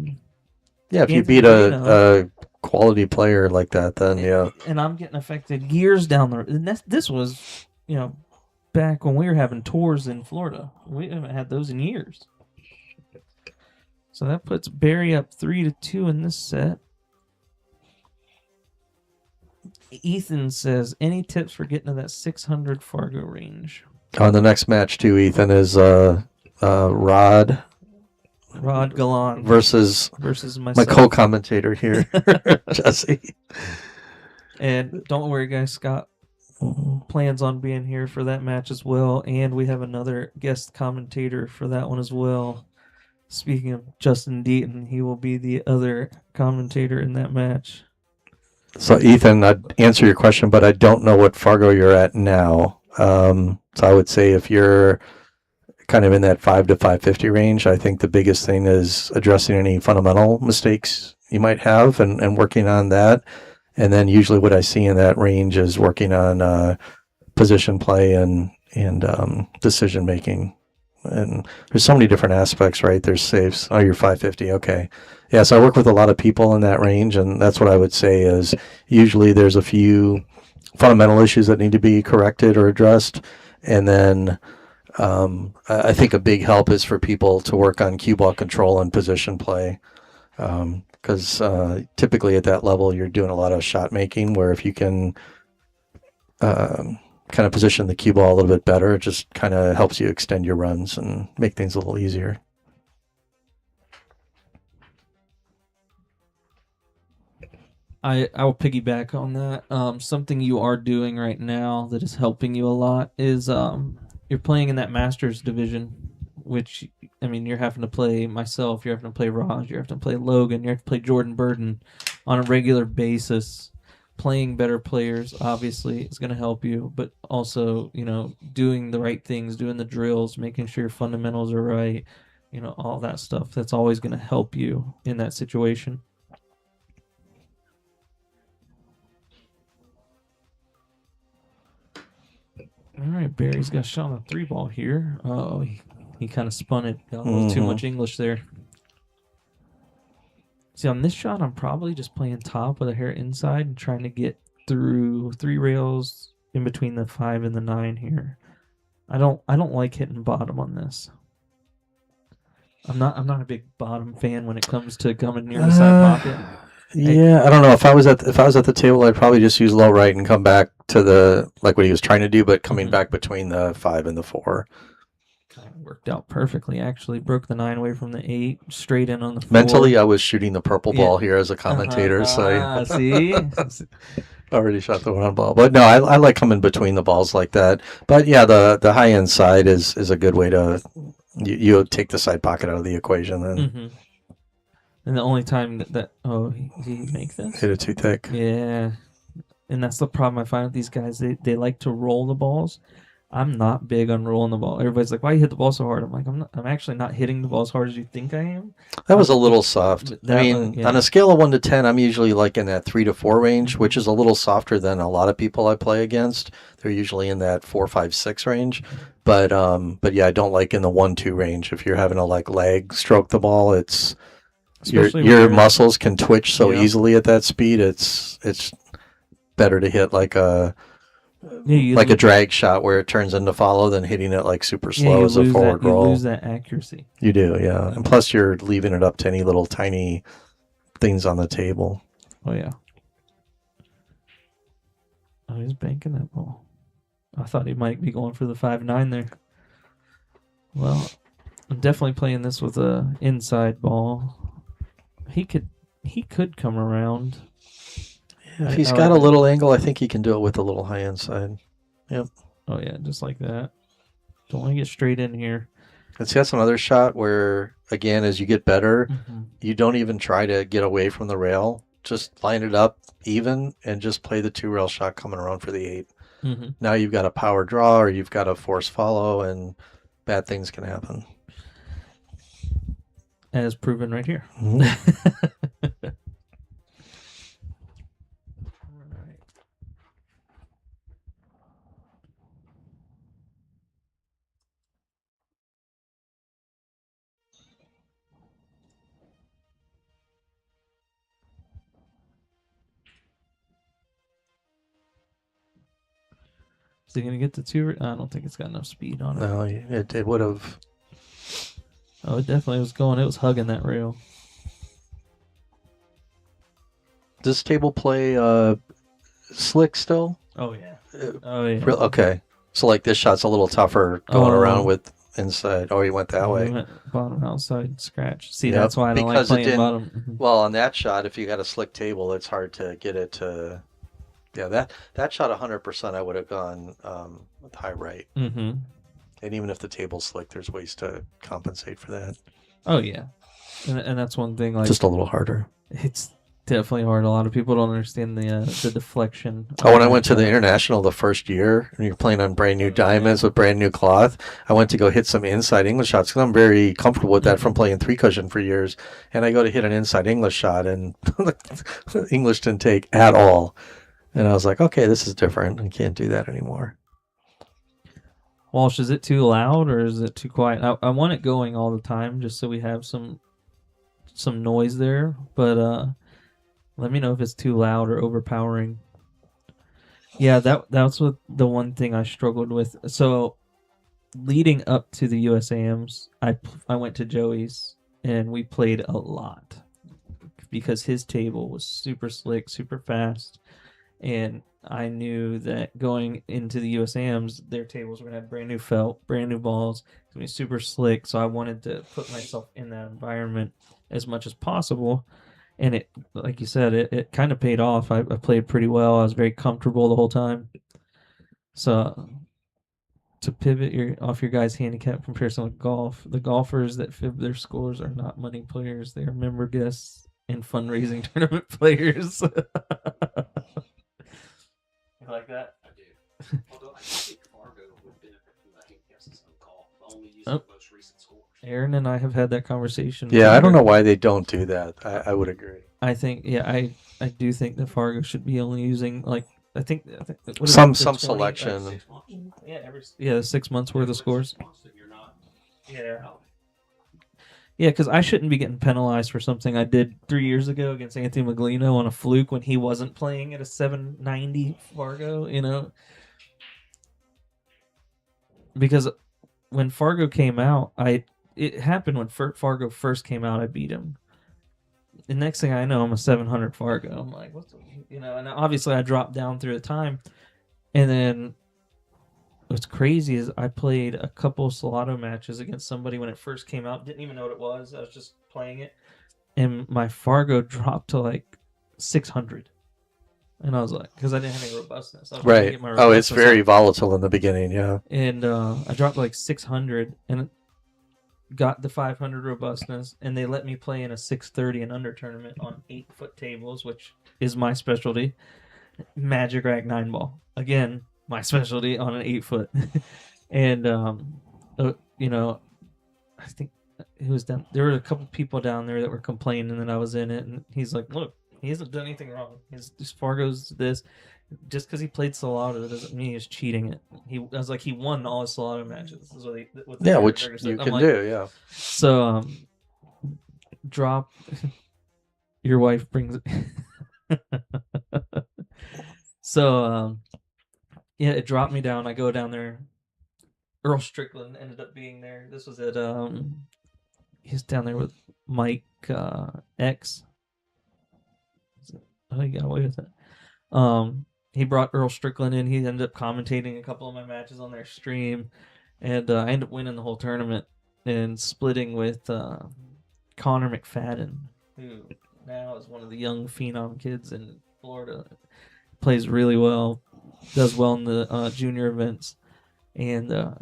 if you beat a quality player like that, then yeah. And I'm getting affected years down the road. And this was, back when we were having tours in Florida. We haven't had those in years. So that puts Barry up 3-2 in this set. Ethan says, "Any tips for getting to that 600 Fargo range?" On the next match too, Ethan, is Rod Gallant versus myself. My co-commentator here, Jesse. And don't worry, guys, Scott plans on being here for that match as well, and we have another guest commentator for that one as well. Speaking of Justin Deaton, he will be the other commentator in that match. So, Ethan, I'd answer your question, but I don't know what Fargo you're at now. So I would say if you're kind of in that 5 to 550 range, I think the biggest thing is addressing any fundamental mistakes you might have and working on that. And then usually what I see in that range is working on position play and decision making. And there's so many different aspects, right? There's saves. Oh, you're 550. Okay. Yeah, so I work with a lot of people in that range, and that's what I would say is usually there's a few fundamental issues that need to be corrected or addressed. And then I think a big help is for people to work on cue ball control and position play. because typically at that level you're doing a lot of shot making. Where if you can kind of position the cue ball a little bit better, it just kind of helps you extend your runs and make things a little easier. I will piggyback on that. Something you are doing right now that is helping you a lot is you're playing in that Masters division, which I mean you're having to play myself, you're having to play Raj, you're having to play Logan, you have to play Jordan Burden on a regular basis. Playing better players obviously is going to help you, but also doing the right things, doing the drills, making sure your fundamentals are right, all that stuff. That's always going to help you in that situation. All right, Barry's got a shot on a 3-ball here. Oh, he kind of spun it. Got a little too much English there. See, on this shot, I'm probably just playing top with a hair inside and trying to get through 3 rails in between the 5 and the 9 here. I don't like hitting bottom on this. I'm not a big bottom fan when it comes to coming near the side pocket. Yeah, I don't know. If I was at the table, I'd probably just use low right and come back to the like what he was trying to do, but coming back between the 5 and the 4. Kind of worked out perfectly. Actually, broke the 9 away from the 8, straight in on the 4. Mentally, I was shooting the purple ball here as a commentator, so see, already shot the 1 ball. But no, I like coming between the balls like that. But yeah, the high end side is a good way to you take the side pocket out of the equation then. And the only time that did he make this? Hit it too thick. Yeah. And that's the problem I find with these guys. They like to roll the balls. I'm not big on rolling the ball. Everybody's like, why you hit the ball so hard? I'm like, I'm actually not hitting the ball as hard as you think I am. That was a little soft. On a scale of 1 to 10, I'm usually like in that 3 to 4 range, which is a little softer than a lot of people I play against. They're usually in that 4, 5, 6 range. But yeah, I don't like in the 1, 2 range. If you're having to like leg stroke the ball, it's your muscles can twitch so easily at that speed. It's better to hit like a drag shot where it turns into follow than hitting it like super slow as a forward roll. You lose that accuracy. You do, yeah. And plus you're leaving it up to any little tiny things on the table. Oh yeah. Oh, he's banking that ball. I thought he might be going for the 5-9 there. Well, I'm definitely playing this with a inside ball. He could come around. Yeah, if he's got a little angle, I think he can do it with a little high inside. Yep. Oh yeah, just like that. Don't want to get straight in here. And see, that's another shot where, again, as you get better, you don't even try to get away from the rail. Just line it up even and just play the 2-rail shot coming around for the 8. Now you've got a power draw or you've got a force follow, and bad things can happen. As proven right here. Is he going to get the 2? I don't think it's got enough speed on it. No, it would have. Oh, it definitely was going. It was hugging that rail. Does table play slick still? Oh, yeah. Oh, yeah. Okay. So, like, this shot's a little tougher going around with inside. Oh, he went that way. He went bottom outside scratch. See, that's why I don't like playing bottom. Well, on that shot, if you got a slick table, it's hard to get it to... Yeah, that shot 100% I would have gone with high right. And even if the table's slick, there's ways to compensate for that. Oh, yeah. And that's one thing. Like, just a little harder. It's definitely hard. A lot of people don't understand the deflection. When I went to the International the first year, and you're playing on brand new diamonds with brand new cloth, I went to go hit some inside English shots because I'm very comfortable with that from playing 3-cushion for years. And I go to hit an inside English shot, and English didn't take at all. And I was like, okay, this is different. I can't do that anymore. Walsh, is it too loud or is it too quiet? I want it going all the time just so we have some noise there. But let me know if it's too loud or overpowering. Yeah, that's what the one thing I struggled with. So leading up to the USAMs, I went to Joey's and we played a lot. because his table was super slick, super fast, and I knew that going into the USAMs, their tables were gonna have brand new felt, brand new balls, it's gonna be super slick. So I wanted to put myself in that environment as much as possible, and it, like you said, it kind of paid off. I played pretty well. I was very comfortable the whole time. So to pivot off your guys' handicap comparison with golf, the golfers that fib their scores are not money players; they are member guests and fundraising tournament players. You like that? I do. Although I think Fargo would benefit from the handicaps in some golf, only using the most recent scores. Aaron and I have had that conversation. Yeah, I don't know why they don't do that. I would agree. I think, yeah, I do think that Fargo should be only using, like, I think what is Some it, the 20, selection. 6 months. Yeah, 6 months worth of scores. 6 months, then you're not Yeah. out. Yeah, because I shouldn't be getting penalized for something I did 3 years ago against Anthony Maglino on a fluke when he wasn't playing at a 790 Fargo, you know? Because when Fargo came out, it happened when Fargo first came out, I beat him. The next thing I know, I'm a 700 Fargo. I'm like, what's, you know, and obviously I dropped down through the time. And then what's crazy is I played a couple Solado matches against somebody when it first came out. Didn't even know what it was. I was just playing it. And my Fargo dropped to like 600. And I was like, because I didn't have any robustness. I was trying to Right. get my Oh, it's robustness very up. volatile in the beginning, yeah. And I dropped like 600 and got the 500 robustness. And they let me play in a 630 and under tournament on 8-foot tables, which is my specialty. Magic Rack 9 ball. Again, my specialty on an 8-foot. And, you know, I think it was down. There were a couple people down there that were complaining that I was in it. And he's like, look, he hasn't done anything wrong. His Fargo's this. Just because he played Solado doesn't mean he's cheating it. I was like, he won all his Solado matches. This is what Yeah, which you can do, yeah. So, drop. Your wife brings it. So, yeah, it dropped me down. I go down there. Earl Strickland ended up being there. This was at he's down there with Mike X. Oh, he got away with it. He brought Earl Strickland in. He ended up commentating a couple of my matches on their stream, and I ended up winning the whole tournament and splitting with Connor McFadden, who now is one of the young phenom kids in Florida. Plays really well, does well in the junior events, and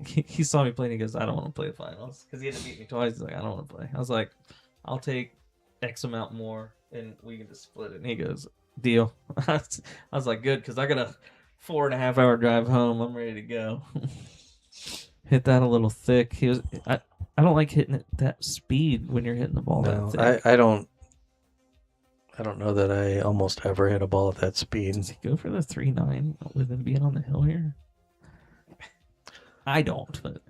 he saw me playing. He goes, "I don't want to play the finals," because he had to beat me twice. He's like, "I don't want to play." I was like, "I'll take X amount more, and we can just split it." And he goes, "Deal." I was like, "Good," because I got a 4.5 hour drive home. I'm ready to go. Hit that a little thick. I don't like hitting it that speed when you're hitting the ball No, that thick. I don't know that I almost ever hit a ball at that speed. Does he go for the 3.9 with him being on the hill here? I don't, but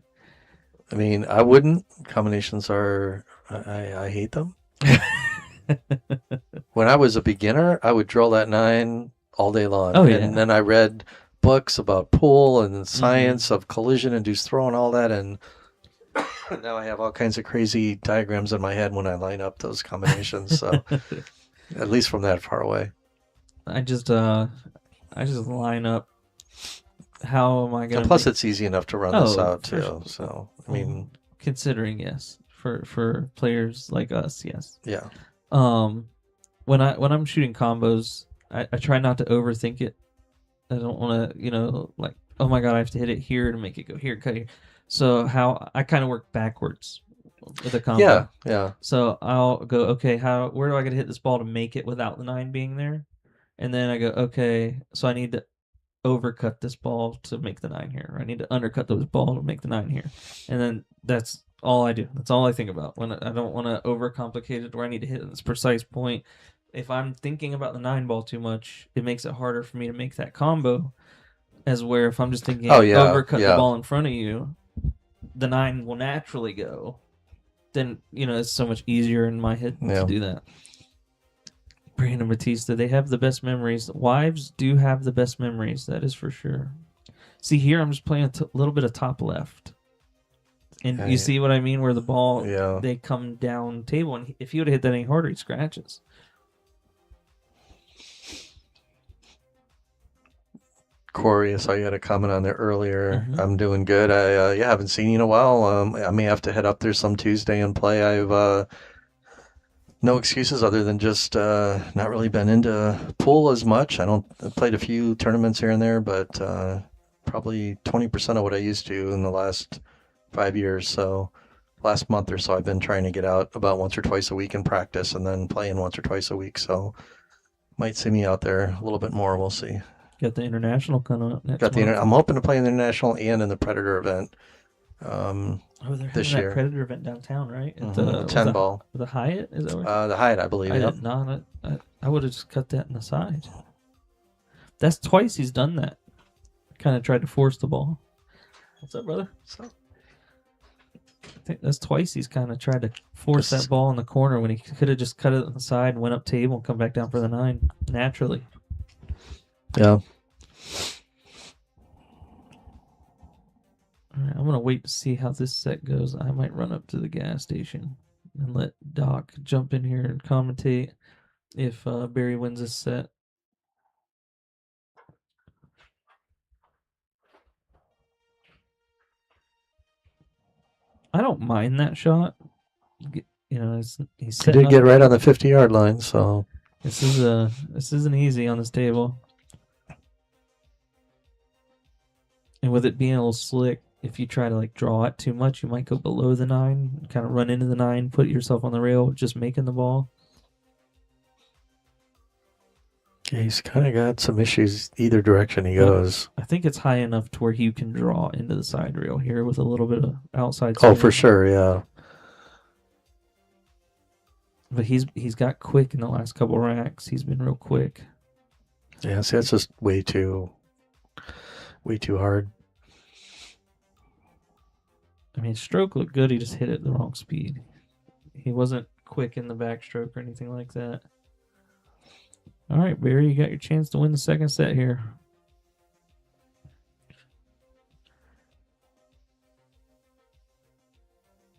I mean, I wouldn't. Combinations are, I hate them. When I was a beginner, I would drill that 9 all day long. Oh, yeah. And then I read books about pool and the science of collision-induced throw and all that, and now I have all kinds of crazy diagrams in my head when I line up those combinations. So at least from that far away. I just line up. How am I gonna? And plus, it's easy enough to run this out for too. sure. So I mean, considering yes, for players like us, yes. yeah. When I'm shooting combos, I try not to overthink it. I don't want to, like, oh my god, I have to hit it here to make it go here, cut here. So how I kind of work backwards with a combo. Yeah, yeah. So I'll go, okay, where do I got to hit this ball to make it without the 9 being there? And then I go, okay, so I need to overcut this ball to make the 9 here. Or I need to undercut this ball to make the 9 here. And then that's all I do. That's all I think about. When I don't want to overcomplicate it where I need to hit this precise point. If I'm thinking about the 9 ball too much, it makes it harder for me to make that combo. As where if I'm just thinking overcut the ball in front of you, the 9 will naturally go. Then, it's so much easier in my head to do that. Brandon Batista, they have the best memories. Wives do have the best memories, that is for sure. See, here I'm just playing a little bit of top left. And Yeah, you see what I mean? Where the ball, Yeah. they come down table, and if he would have hit that any harder, he scratches. Corey, I saw you had a comment on there earlier. Mhm. I'm doing good. I haven't seen you in a while. I may have to head up there some Tuesday and play. I've no excuses other than just not really been into pool as much. I played a few tournaments here and there, but probably 20% of what I used to in the last 5 years. So last month or so, I've been trying to get out about once or twice a week and practice, and then playing once or twice a week. So might see me out there a little bit more. We'll see. Got the international coming up next Got the month. I'm hoping to play in the international and in the Predator event. Oh, they're having this that year. Predator event downtown, right? At The 10 ball. The Hyatt? Is that where? The Hyatt, I believe. I Yep. did not. I would have just cut that in the side. That's twice he's done that. Kind of tried to force the ball. What's up, brother? So, I think that's twice he's kind of tried to force that ball in the corner when he could have just cut it on the side, went up table, and come back down for the 9 naturally. yeah. All right, I'm going to wait to see how this set goes. I might run up to the gas station and let Doc jump in here and commentate if Barry wins this set. I don't mind that shot. You know, he's He setting did up. get right on the 50-yard line, so This isn't easy on this table. And with it being a little slick, if you try to like draw it too much, you might go below the 9, kind of run into the 9, put yourself on the rail, just making the ball. yeah, he's kind of got some issues either direction he goes. I think it's high enough to where you can draw into the side rail here with a little bit of outside Oh, swing. for sure, yeah. But he's got quick in the last couple racks. He's been real quick. Yeah, see, that's just way too hard. I mean, stroke looked good. He just hit it at the wrong speed. He wasn't quick in the backstroke or anything like that. All right, Barry, you got your chance to win the second set here.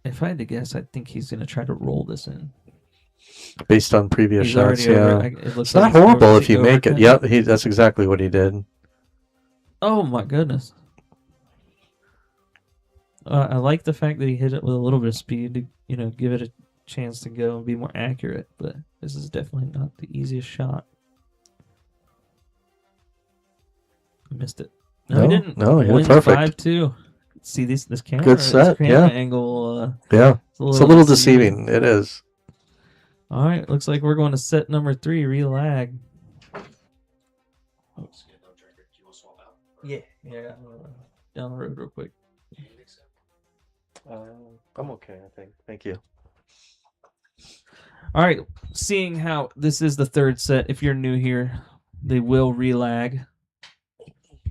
If I had to guess, I think he's going to try to roll this in. Based on previous He's shots, already yeah. over. It looks It's like not he's horrible over if you the make it. overcut. Yep, that's exactly what he did. Oh my goodness! I like the fact that he hit it with a little bit of speed to, give it a chance to go and be more accurate. But this is definitely not the easiest shot. Missed it. No, he didn't. No, he hit Wins perfect. 5-2. See this camera. Good set, This camera yeah. angle. Yeah, it's a little deceiving. It is. All right, looks like we're going to set number 3, relag. Oh, so you have no drinker. Do you want to swap out? Yeah. Down the road real quick. Do you think so? I'm okay, I think. Thank you. All right, seeing how this is the third set, if you're new here, they will relag.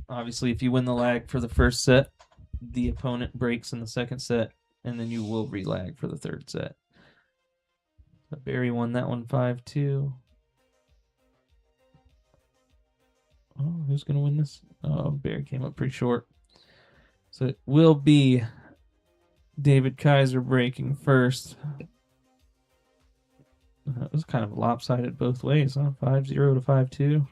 Obviously, if you win the lag for the first set, the opponent breaks in the second set, and then you will relag for the third set. So Barry won that one 5-2. Oh, who's going to win this? Oh, Barry came up pretty short. So it will be David Kaiser breaking first. It was kind of lopsided both ways, huh? 5-0 to 5-2.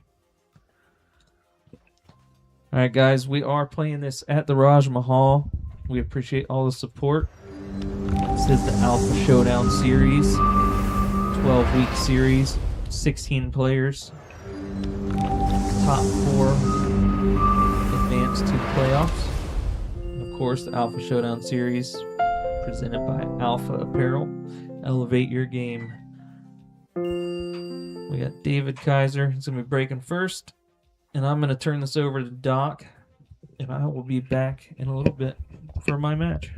All right, guys, we are playing this at the Raj Mahal. We appreciate all the support. This is the Alpha Showdown series, 12-week series, 16 players. Top 4 advance to the playoffs. And of course, the Alpha Showdown series presented by Alpha Apparel. Elevate your game. We got David Kaiser. He's going to be breaking first. And I'm going to turn this over to Doc. And I will be back in a little bit for my match.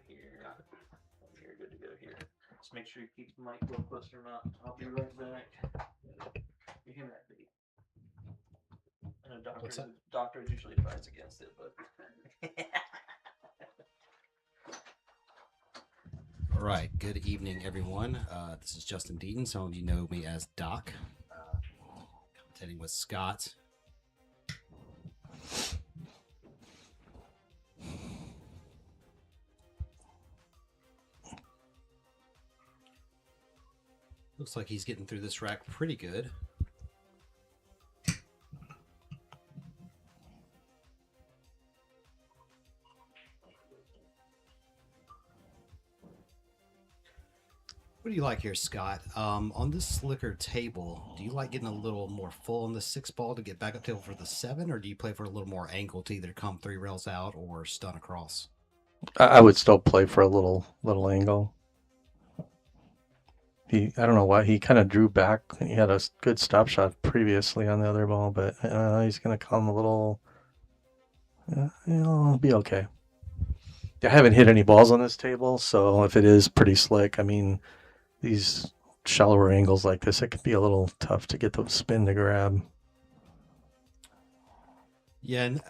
here. You're good to go here. Just make sure you keep the mic a little closer or not. I'll be right back. You hear that beat? I know doctors usually advise against it, but. All right. Good evening, everyone. This is Justin Deaton. Some of you know me as Doc. Commentating with Scott. Looks like he's getting through this rack pretty good. What do you like here, Scott? On this slicker table, do you like getting a little more full on the 6 ball to get back up table for the 7, or do you play for a little more angle to either come 3 rails out or stun across? I would still play for a little angle. I don't know why he kind of drew back. He had a good stop shot previously on the other ball, but he's going to come a little. It'll be okay. I haven't hit any balls on this table, so if it is pretty slick, I mean, these shallower angles like this, it can be a little tough to get the spin to grab. Yeah, and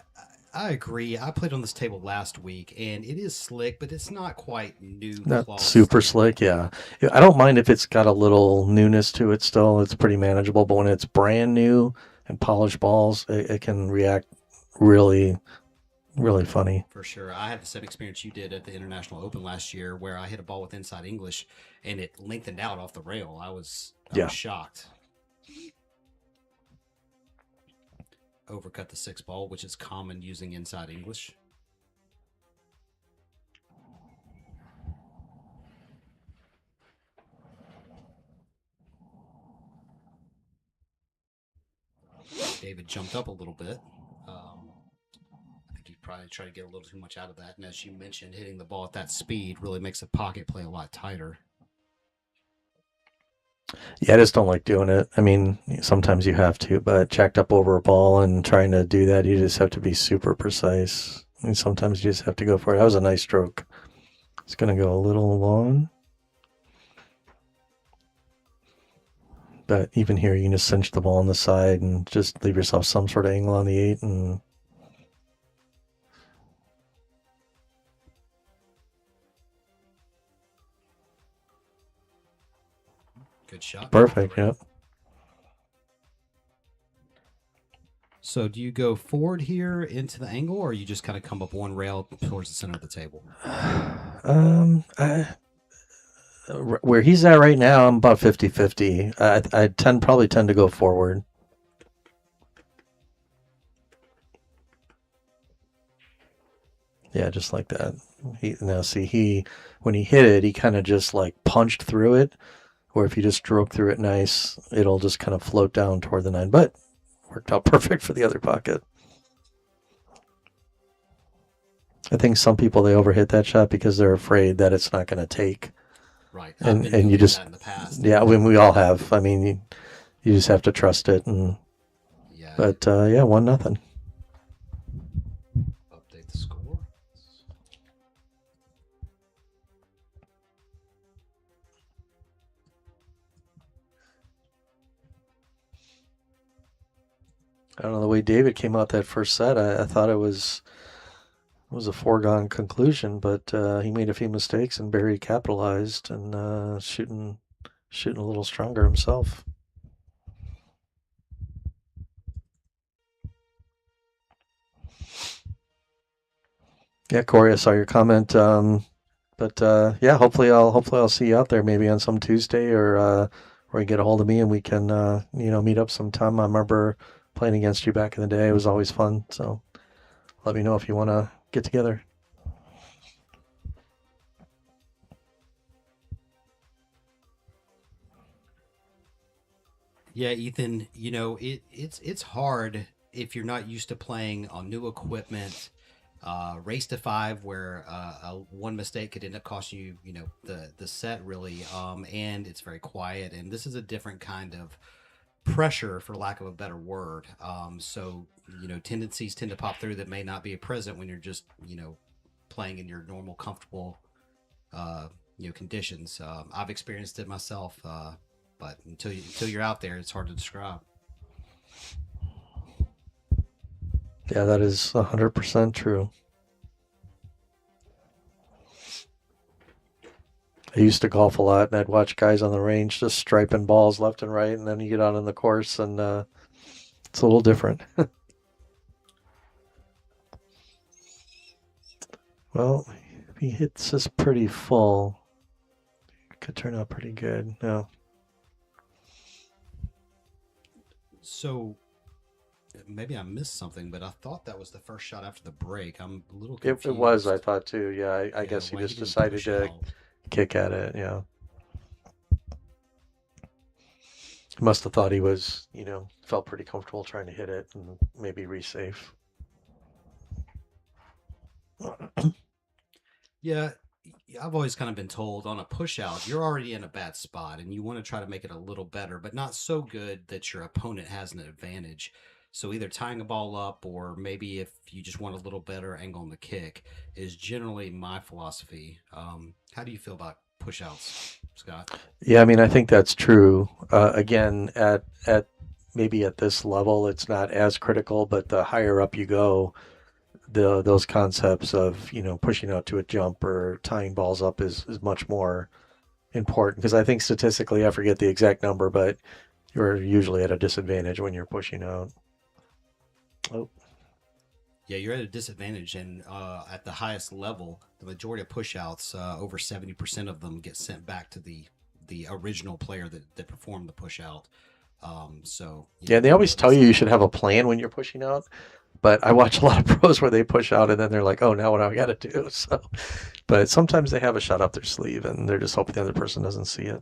I agree. I played on this table last week, and it is slick, but it's not quite new. Not super slick, yeah. I don't mind if it's got a little newness to it still. It's pretty manageable, but when it's brand new and polished balls, it can react really, really funny. For sure. I had the same experience you did at the International Open last year where I hit a ball with inside English, and it lengthened out off the rail. I was shocked. Overcut the 6 ball, which is common using inside English. David jumped up a little bit. I think he probably tried to get a little too much out of that. And as you mentioned, hitting the ball at that speed really makes the pocket play a lot tighter. Yeah, I just don't like doing it. I mean, sometimes you have to, but jacked up over a ball and trying to do that, you just have to be super precise. I mean, sometimes you just have to go for it. That was a nice stroke. It's going to go a little long. But even here, you can just cinch the ball on the side and just leave yourself some sort of angle on the 8 and Good shot. perfect, yep. So do you go forward here into the angle, or you just kind of come up one rail towards the center of the table? Where he's at right now, I'm about 50-50. I probably tend to go forward. Yeah, just like that. When he hit it, he kind of just like punched through it. Or if you just stroke through it nice, it'll just kind of float down toward the 9. But worked out perfect for the other pocket. I think some people, they overhit that shot because they're afraid that it's not going to take. Right. And you just, that in the past. yeah, when we all have. I mean, you just have to trust it. And yeah. But, 1-0. Update the score. I don't know, the way David came out that first set, I thought it was a foregone conclusion, but he made a few mistakes and Barry capitalized and shooting a little stronger himself. Yeah, Corey, I saw your comment. Yeah, hopefully I'll see you out there maybe on some Tuesday or you get a hold of me and we can meet up sometime. I remember playing against you back in the day. It was always fun. So let me know if you want to get together. Yeah, Ethan, it's hard if you're not used to playing on new equipment. Race to 5 where one mistake could end up costing you, the set really, and it's very quiet. And this is a different kind of pressure, for lack of a better word. So, tendencies tend to pop through that may not be present when you're just, playing in your normal, comfortable conditions. I've experienced it myself, but until you're out there, it's hard to describe. Yeah, that is 100% true. I used to golf a lot, and I'd watch guys on the range just striping balls left and right, and then you get out on the course, and it's a little different. Well, if he hits this pretty full, it could turn out pretty good. No. So maybe I missed something, but I thought that was the first shot after the break. I'm a little It confused. was, I thought too. Yeah, I guess he why just didn't decided push to out. kick at it. Yeah. He must have thought he was, felt pretty comfortable trying to hit it and maybe resafe. Yeah, I've always kind of been told on a push out, you're already in a bad spot and you want to try to make it a little better, but not so good that your opponent has an advantage. So either tying a ball up or maybe if you just want a little better angle on the kick is generally my philosophy. How do you feel about push outs, Scott? Yeah, I mean, I think that's true. Again, at maybe at this level, it's not as critical, but the higher up you go, those concepts of pushing out to a jump or tying balls up is much more important because I think statistically, I forget the exact number, but you're usually at a disadvantage when you're pushing out. Oh, Yeah, you're at a disadvantage, and at the highest level, the majority of pushouts, over 70% of them get sent back to the original player that performed the pushout. So yeah, they always tell you should have a plan when you're pushing out, but I watch a lot of pros where they push out and then they're like, "Oh, now what do I got to do?" So, but sometimes they have a shot up their sleeve and they're just hoping the other person doesn't see it.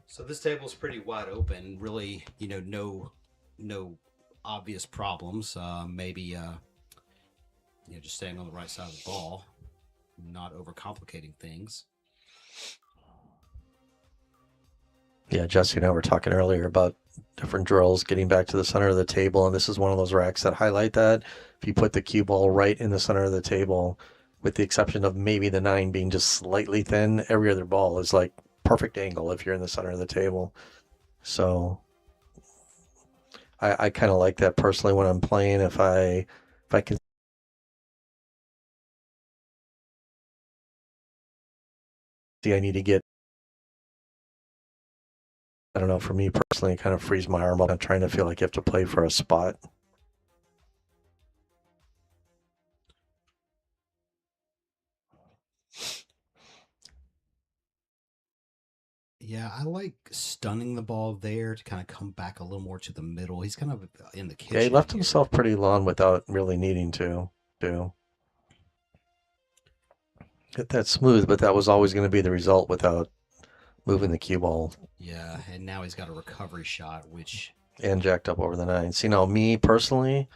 So this table's pretty wide open. Really, no obvious problems. Maybe just staying on the right side of the ball, not overcomplicating things. Yeah, Jesse and I were talking earlier about different drills getting back to the center of the table, and this is one of those racks that highlight that. If you put the cue ball right in the center of the table, with the exception of maybe the 9 being just slightly thin, every other ball is like perfect angle if you're in the center of the table. So I kind of like that personally when I'm playing. If I can see I need to get, I don't know, for me personally, it kind of frees my arm up. I'm trying to feel like you have to play for a spot. Yeah, I like stunning the ball there to kind of come back a little more to the middle. He's kind of in the kitchen. Yeah, he left here. himself pretty long without really needing to get that smooth, but that was always going to be the result without moving the cue ball. Yeah, and now he's got a recovery shot, which and jacked up over the 9. See, now me personally,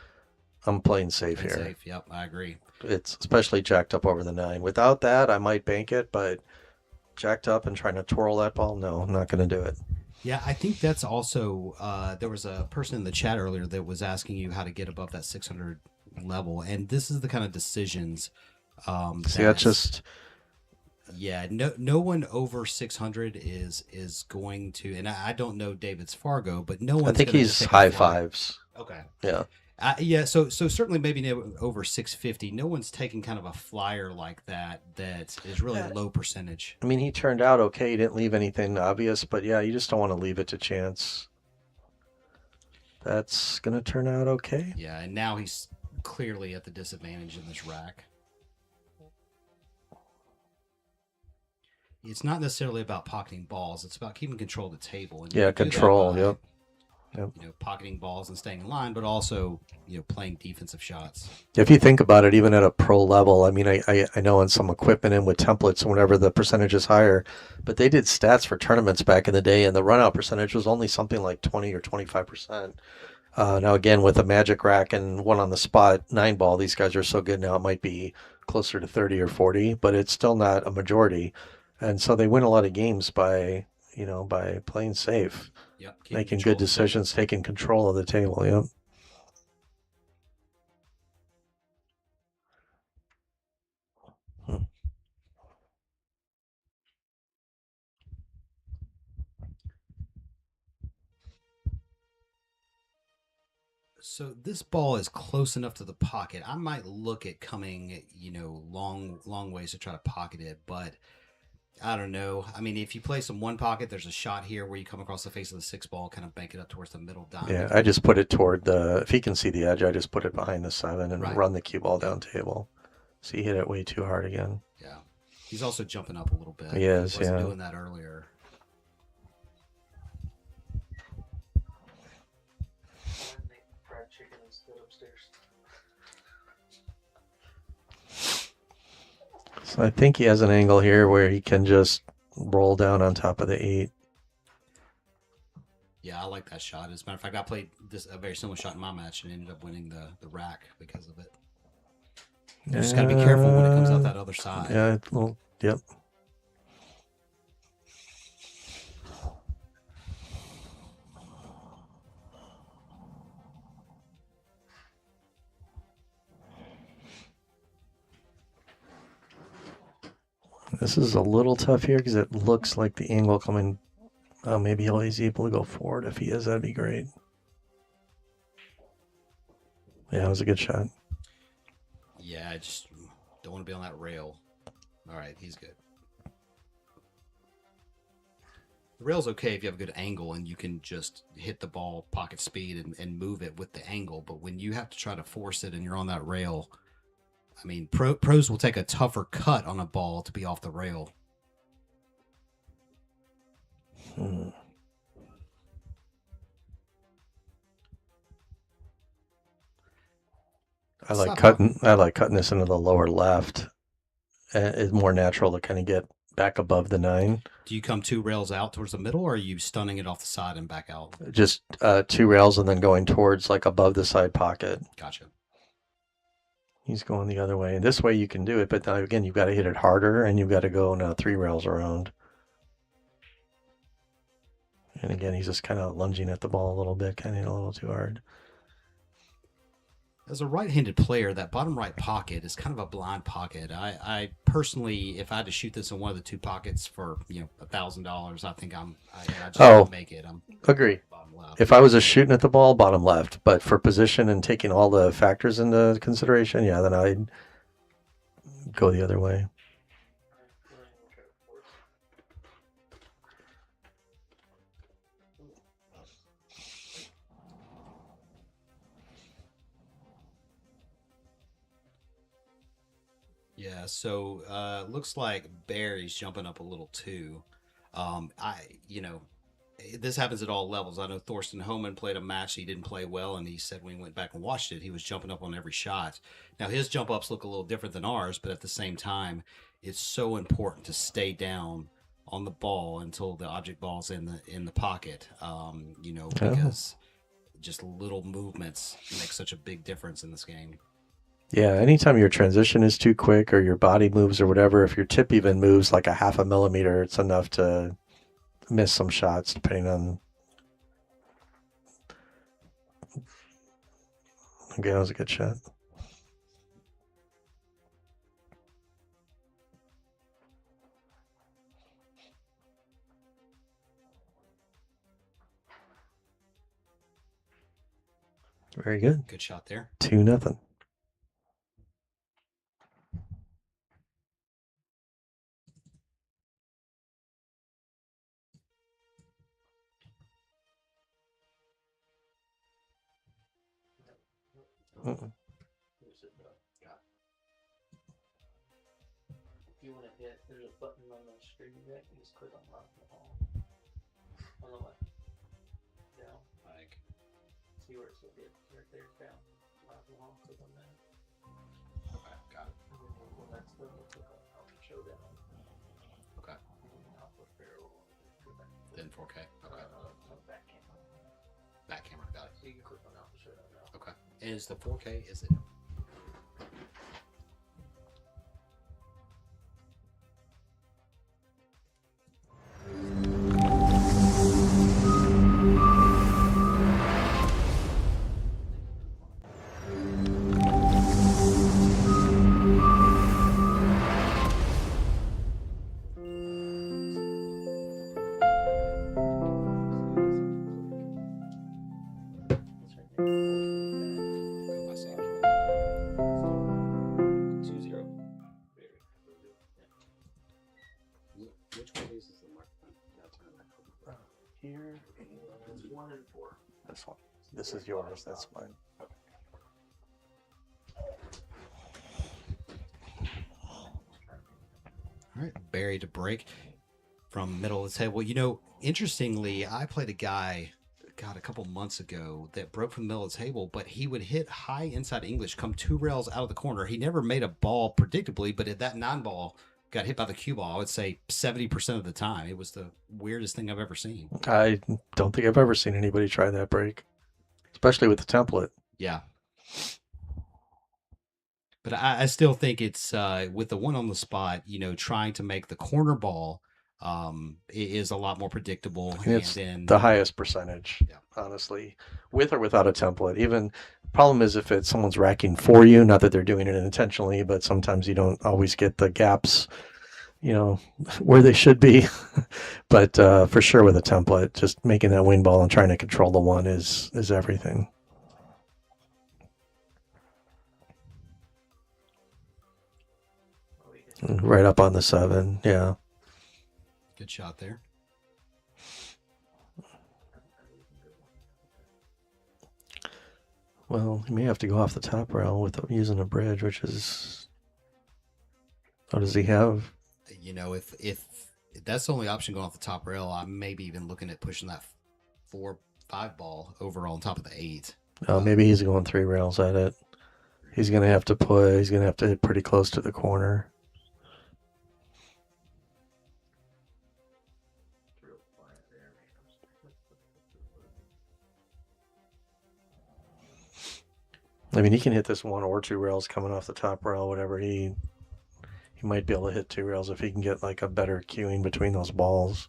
I'm playing safe here. safe. Yep, I agree. It's especially jacked up over the 9. Without that, I might bank it, but jacked up and trying to twirl that ball, no, I'm not going to do it. Yeah, I think that's also there was a person in the chat earlier that was asking you how to get above that 600 level, and this is the kind of decisions. See, that's just. Yeah, no one over 600 is going to, and I don't know David's Fargo, but no one. I think he's high fives. Okay. Yeah. Yeah, so certainly maybe over 650. No one's taking kind of a flyer like that is really low percentage. I mean, he turned out okay. He didn't leave anything obvious, but yeah, you just don't want to leave it to chance. That's going to turn out okay. Yeah, and now he's clearly at the disadvantage in this rack. It's not necessarily about pocketing balls. It's about keeping control of the table. And yeah, control, by, yep. Pocketing balls and staying in line, but also, playing defensive shots. If you think about it, even at a pro level, I mean, I know in some equipment and with templates and whatever, the percentage is higher, but they did stats for tournaments back in the day, and the run-out percentage was only something like 20 or 25%. Now, again, with a magic rack and one on the spot 9 ball, these guys are so good now it might be closer to 30 or 40, but it's still not a majority. And so they win a lot of games by playing safe. Yep, making good decisions, taking control of the table. Yep. So this ball is close enough to the pocket. I might look at coming, long ways to try to pocket it, but I don't know. I mean, if you play some one pocket, there's a shot here where you come across the face of the 6 ball, kind of bank it up towards the middle diamond. Yeah, I just put it toward if he can see the edge, I just put it behind the 7 and Right. run the cue ball down table. So he hit it way too hard again. Yeah. He's also jumping up a little bit. He is, wasn't yeah. doing that earlier. Fried chicken and stood upstairs. So I think he has an angle here where he can just roll down on top of the 8. Yeah, I like that shot. As a matter of fact, I played a very similar shot in my match and ended up winning the rack because of it. You just got to be careful when it comes out that other side. Yeah, well, yep. This is a little tough here because it looks like the angle coming. Oh, maybe he's able to go forward. If he is, that'd be great. Yeah, it was a good shot. Yeah, I just don't want to be on that rail. All right, he's good. The rail's okay if you have a good angle and you can just hit the ball pocket speed and move it with the angle. But when you have to try to force it and you're on that rail, I mean, pros will take a tougher cut on a ball to be off the rail. I like cutting this into the lower left. It's more natural to kind of get back above the 9. Do you come 2 rails out towards the middle, or are you stunning it off the side and back out? Just 2 rails and then going towards like above the side pocket. Gotcha. He's going the other way. This way you can do it, but now again you've got to hit it harder and you've got to go now 3 rails around. And again, he's just kind of lunging at the ball a little bit, kind of a little too hard. As a right-handed player, that bottom right pocket is kind of a blind pocket. I personally, if I had to shoot this in one of the 2 pockets for $1,000, I think I just don't make it. I'm agree. bottom left. If I was just shooting at the ball, bottom left. But for position and taking all the factors into consideration, yeah, then I'd go the other way. Yeah, so looks like Barry's jumping up a little too. This happens at all levels. I know Thorsten Homan played a match he didn't play well, and he said when he went back and watched it, he was jumping up on every shot. Now his jump ups look a little different than ours, but at the same time, it's so important to stay down on the ball until the object ball's in the pocket. Because just little movements make such a big difference in this game. Yeah, anytime your transition is too quick or your body moves or whatever, if your tip even moves like a 0.5 millimeter, it's enough to miss some shots depending on. Okay, that was a good shot. Very good. Good shot there. 2-0. If you want to hit, there's a button on the screen deck. You just click on Rock the Hall. On the left. Down. Like, See where it's hit right there. Down. Rock the Hall. Click on that. okay, got it. And then when that's done, we'll click on Alpha Showdown. Okay. And then Alpha Barrel. Go back. Then 4K. Okay. Back camera. Back camera. Got it. So you can click on Alpha Showdown now. Okay. And is the 4K? Is it? That's right there. This one. This is yours. That's mine. All right, Barry to break from middle of the table. You know, interestingly, I played a guy, God, a couple months ago that broke from the middle of the table, but he would hit high inside English, come 2 rails out of the corner. He never made a ball predictably, but if that 9 ball got hit by the cue ball, I would say 70% of the time. It was the weirdest thing I've ever seen. I don't think I've ever seen anybody try that break, especially with the template. Yeah. But I still think it's with the one on the spot, you know, trying to make the corner ball is a lot more predictable. And it's then the highest percentage, Yeah. honestly, with or without a template. Even problem is if it's someone's racking for you, not that they're doing it intentionally, but sometimes you don't always get the gaps, you know, where they should be. But for sure with a template, just making that wing ball and trying to control the one is everything. Right up on the 7, yeah. good shot there. Well, you may have to go off the top rail with using a bridge, which is. What does he have? You know, if that's the only option going off the top rail, I'm maybe even looking at pushing that 4-5 ball over on top of the 8. Maybe he's going 3 rails at it. He's gonna have to put. He's gonna have to hit pretty close to the corner. I mean, he can hit this 1 or 2 rails coming off the top rail, whatever. He might be able to hit 2 rails if he can get like a better cueing between those balls.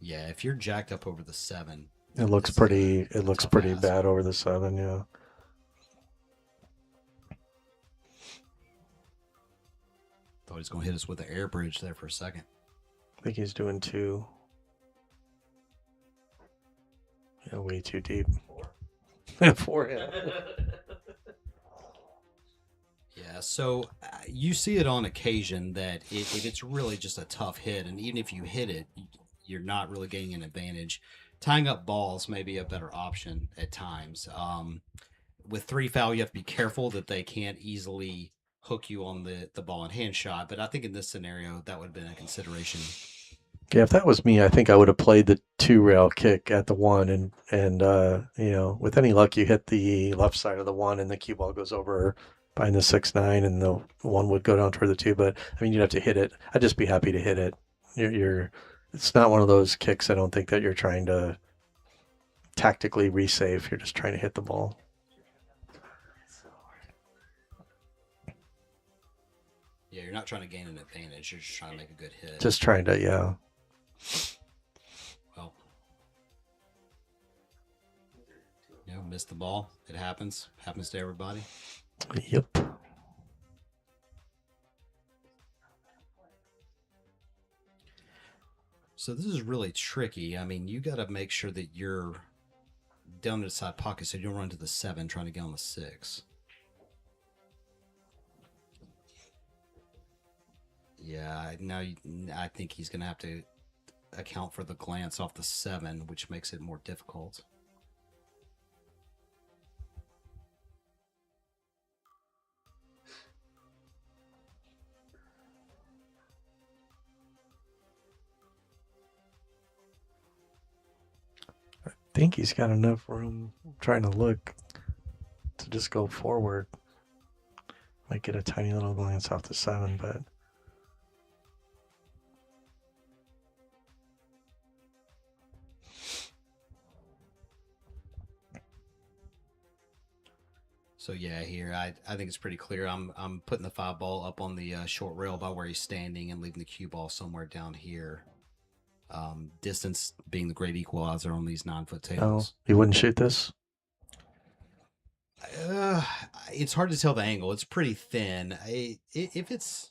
Yeah, if you're jacked up over the 7, It looks pretty. It looks pretty bad over the 7. Yeah. Thought he was going to hit us with the air bridge there for a second. I think he's doing 2. Yeah, way too deep. 4. Yeah. Yeah, so you see it on occasion that if it's really just a tough hit, and even if you hit it, you're not really getting an advantage. Tying up balls may be a better option at times. With 3 foul, you have to be careful that they can't easily hook you on the ball and hand shot. But I think in this scenario, that would have been a consideration. Yeah, if that was me, I think I would have played the 2 rail kick at the 1, and you know, with any luck, you hit the left side of the 1, and the cue ball goes over behind the 6-9, and the 1 would go down toward the 2. But I mean, you'd have to hit it. I'd just be happy to hit it. It's not one of those kicks. I don't think that you're trying to tactically resave. You're just trying to hit the ball. Yeah, you're not trying to gain an advantage. You're just trying to make a good hit. Just trying to, yeah. Well, you know, missed the ball. It happens. Happens to everybody. Yep. So this is really tricky. I mean, you got to make sure that you're down to the side pocket so you don't run to the 7 trying to get on the 6. Yeah, now I think he's going to have to account for the glance off the 7, which makes it more difficult. I think he's got enough room. I'm trying to look to just go forward. Might get a tiny little glance off the 7, but. So yeah, here I think it's pretty clear. I'm putting the 5 ball up on the short rail by where he's standing and leaving the cue ball somewhere down here. Distance being the great equalizer on these 9-foot tables. Oh, you wouldn't shoot this? It's hard to tell the angle. It's pretty thin. If it's,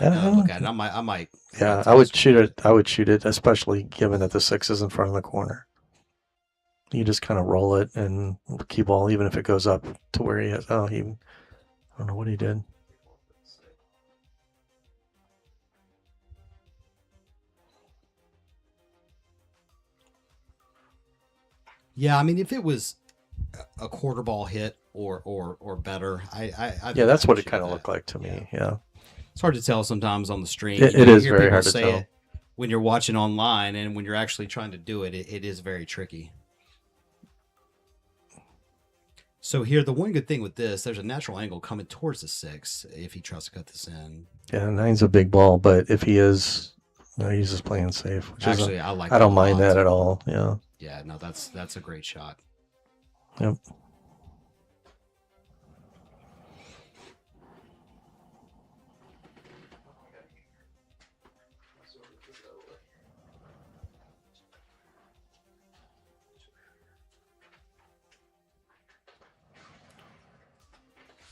I look at it. I might. Yeah, I would shoot it. I would shoot it, especially given that the 6 is in front of the corner. You just kind of roll it and cue ball, even if it goes up to where he is. Oh, I don't know what he did. Yeah, I mean, if it was a quarter ball hit or better, I Yeah, that's I what it should kind do of that. looked like to Yeah. me. Yeah, It's hard to tell sometimes on the stream. it You is hear very people hard to say tell. it when you're watching online, and when you're actually trying to do it, it is very tricky. So here, the one good thing with this, there's a natural angle coming towards the 6 if he tries to cut this in. Yeah, nine's a big ball, but if he is, no, he's just playing safe, which is Actually, I like I that don't a mind lot. that at all. Yeah. Yeah, no, that's a great shot. Yep.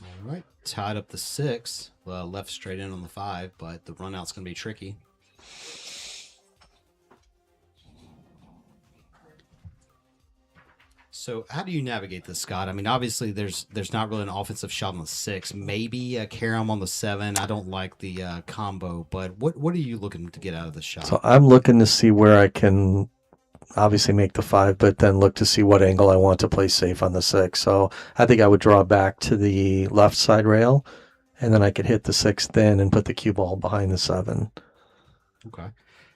All right, tied up the 6, left straight in on the 5, but the run out's going to be tricky. So how do you navigate this, Scott? I mean, obviously there's not really an offensive shot on the 6. Maybe a carom on the 7. I don't like the combo, but what are you looking to get out of this shot? So I'm looking to see where I can obviously make the 5, but then look to see what angle I want to play safe on the 6. So I think I would draw back to the left side rail, and then I could hit the 6 then and put the cue ball behind the 7. Okay.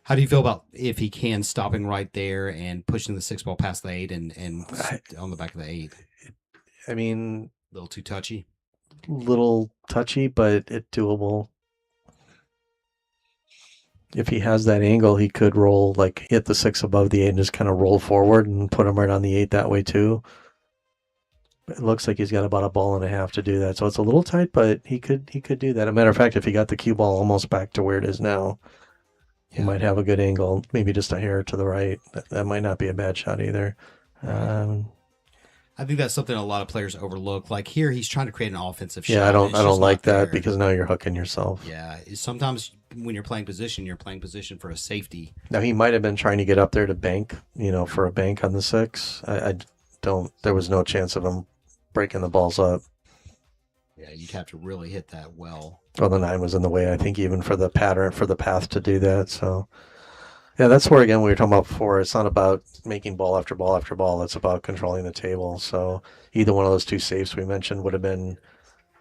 How do you feel about if he can stopping right there and pushing the 6 ball past the 8 and on the back of the 8? I mean, A little too touchy. little touchy, but it's doable. If he has that angle, he could roll, like hit the 6 above the 8 and just kind of roll forward and put him right on the 8 that way too. It looks like he's got about a ball and a half to do that, so it's a little tight, but he could do that. As a matter of fact, if he got the cue ball almost back to where it is now, he might have a good angle, maybe just a hair to the right. That might not be a bad shot either. I think that's something a lot of players overlook. Like here, he's trying to create an offensive shot. Yeah, I and it's don't just like not that there. because now you're hooking yourself. Yeah, sometimes when you're playing position for a safety. Now he might have been trying to get up there to bank, for a bank on the 6. I don't. There was no chance of him breaking the balls up. Yeah, you'd have to really hit that well. Well, the 9 was in the way, I think, even for the pattern, for the path to do that. So, yeah, that's where, again, we were talking about before. It's not about making ball after ball after ball. It's about controlling the table. So either one of those 2 safes we mentioned would have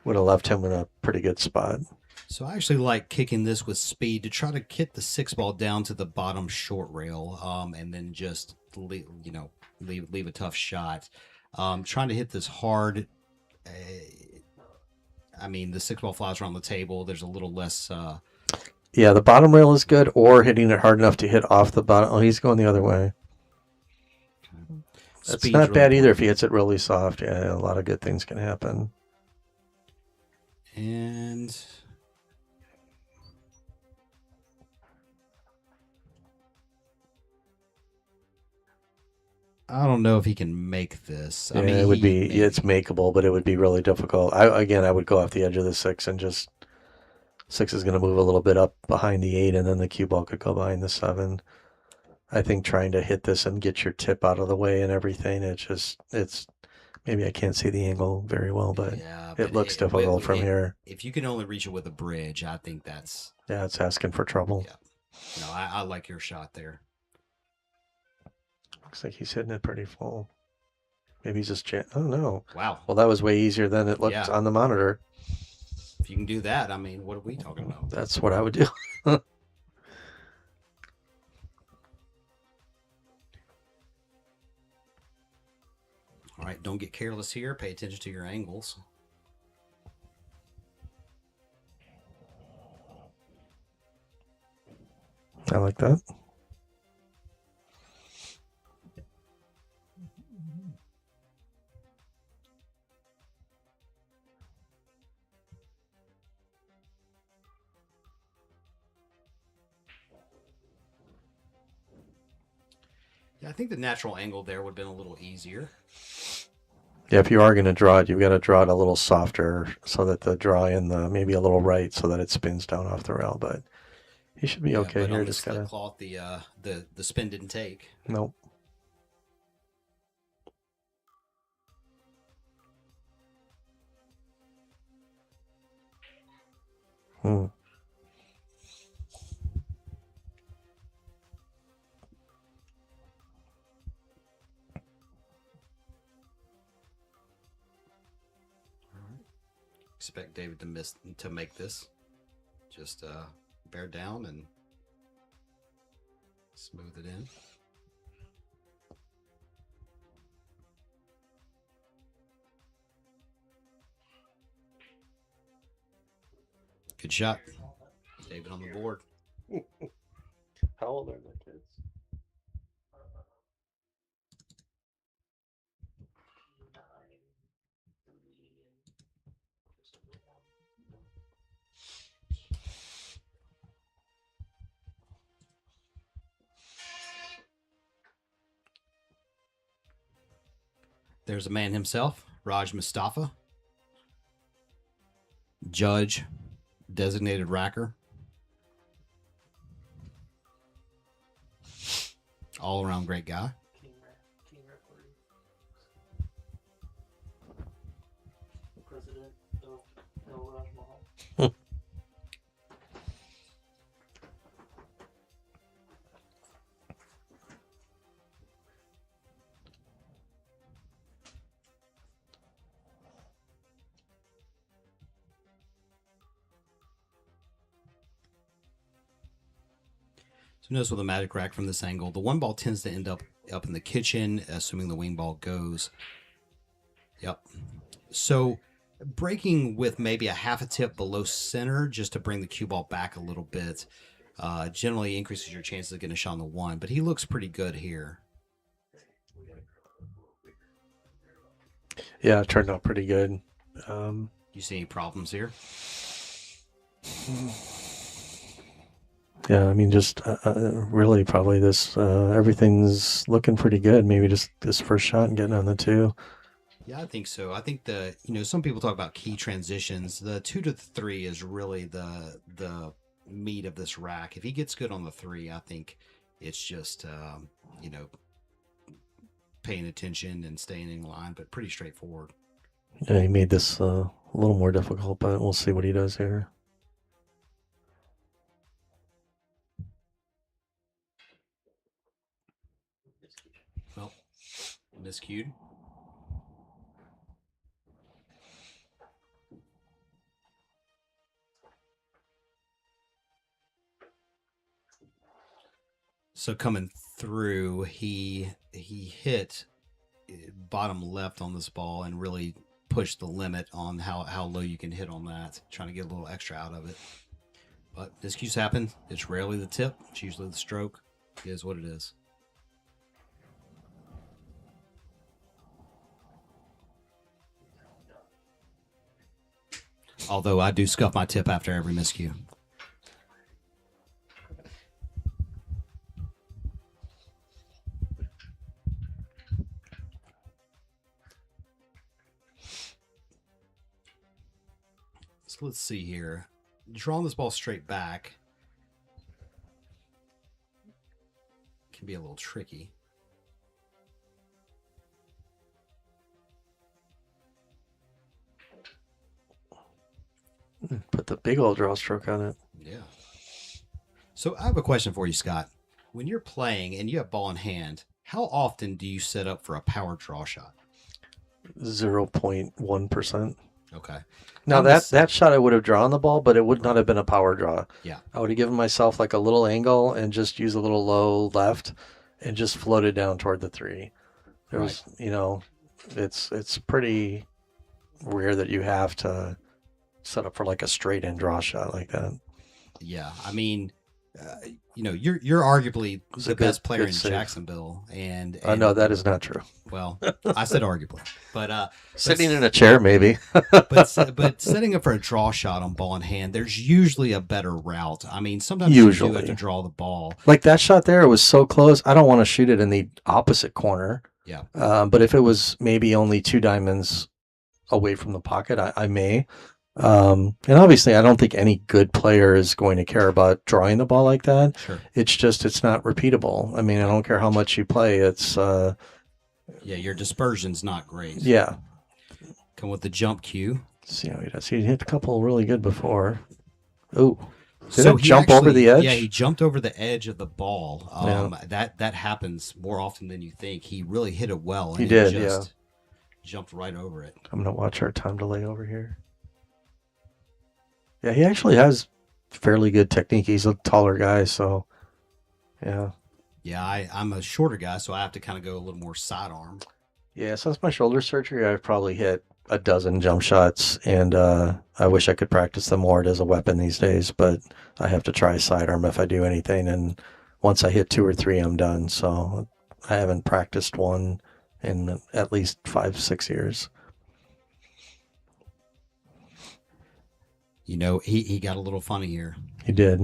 left him in a pretty good spot. So I actually like kicking this with speed to try to get the 6 ball down to the bottom short rail, and then just leave a tough shot. Trying to hit this hard. I mean, the 6 ball flies around the table. There's a little less. Yeah, the bottom rail is good, or hitting it hard enough to hit off the bottom. Oh, he's going the other way. That's Speed's not really bad either important. if he hits it really soft. Yeah, a lot of good things can happen. And I don't know if he can make this. Yeah, I mean, it would be. maybe. It's makeable, but it would be really difficult. I would go off the edge of the 6 and just 6 is going to move a little bit up behind the 8, and then the cue ball could go behind the 7. I think trying to hit this and get your tip out of the way and everything, it's maybe I can't see the angle very well, but Yeah, it looks difficult from here. If you can only reach it with a bridge, I think that's. Yeah, it's asking for trouble. Yeah. No, I like your shot there. Looks like he's hitting it pretty full. Maybe he's just oh no. Wow. Well, that was way easier than it looked on the monitor. If you can do that, I mean, what are we talking about? That's what I would do. All right, don't get careless here. Pay attention to your angles. I like that. Yeah, I think the natural angle there would have been a little easier. Yeah, if you are going to draw it, you've got to draw it a little softer so that the draw in the maybe a little right so that it spins down off the rail. But he should be okay but here. on the Just slip gotta. cloth, the spin didn't take. Nope. Expect David to make this. Just bear down and smooth it in. Good shot. David on the board. How old are the kids? There's a man himself, Raj Mustafa. Judge, designated racker. All around great guy. King referee. The president of El Raj Mahal. So notice with the magic rack from this angle, the one ball tends to end up in the kitchen, assuming the wing ball goes. Yep. So breaking with maybe a half a tip below center just to bring the cue ball back a little bit generally increases your chances of getting a shot on the one. But he looks pretty good here. Yeah, it turned out pretty good. You see any problems here? Yeah, I mean, just really probably this, everything's looking pretty good. Maybe just this first shot and getting on the 2. Yeah, I think so. I think some people talk about key transitions. The 2 to the 3 is really the meat of this rack. If he gets good on the 3, I think it's just, paying attention and staying in line, but pretty straightforward. Yeah, he made this a little more difficult, but we'll see what he does here. Well, miscued. So coming through, he hit bottom left on this ball and really pushed the limit on how low you can hit on that, trying to get a little extra out of it. But miscues happen. It's rarely the tip. It's usually the stroke. It is what it is. Although I do scuff my tip after every miscue. So let's see here. Drawing this ball straight back can be a little tricky. Put the big old draw stroke on it. Yeah. So I have a question for you, Scott. When you're playing and you have ball in hand, how often do you set up for a power draw shot? 0.1%. Okay. Now that shot I would have drawn the ball, but it would not have been a power draw. Yeah. I would have given myself like a little angle and just use a little low left and just floated down toward the 3. There was, it's pretty rare that you have to set up for like a straight in draw shot like that. Yeah. I mean, you're arguably the best player in save. Jacksonville, and No, that is not true. Well, I said arguably, but sitting in a chair maybe. but setting up for a draw shot on ball in hand, there's usually a better route. I mean, sometimes you do have to draw the ball. Like that shot there, it was so close. I don't want to shoot it in the opposite corner. Yeah. But if it was maybe only 2 diamonds away from the pocket, I may. And obviously, I don't think any good player is going to care about drawing the ball like that. Sure. It's not repeatable. I mean, I don't care how much you play. It's your dispersion's not great. Yeah. Come with the jump cue. Let's see how he does. He hit a couple really good before. Oh, so he jump over the edge? Yeah, he jumped over the edge of the ball. That happens more often than you think. He really hit it well. And he did. Jumped right over it. I'm gonna watch our time delay over here. Yeah, he actually has fairly good technique. He's a taller guy, so yeah. Yeah, I'm a shorter guy, so I have to kind of go a little more sidearm. Yeah, since my shoulder surgery, I've probably hit a dozen jump shots, and I wish I could practice them more as a weapon these days, but I have to try sidearm if I do anything, and once I hit 2 or 3, I'm done. So I haven't practiced one in at least 5, 6 years. You know, he got a little funny here. He did.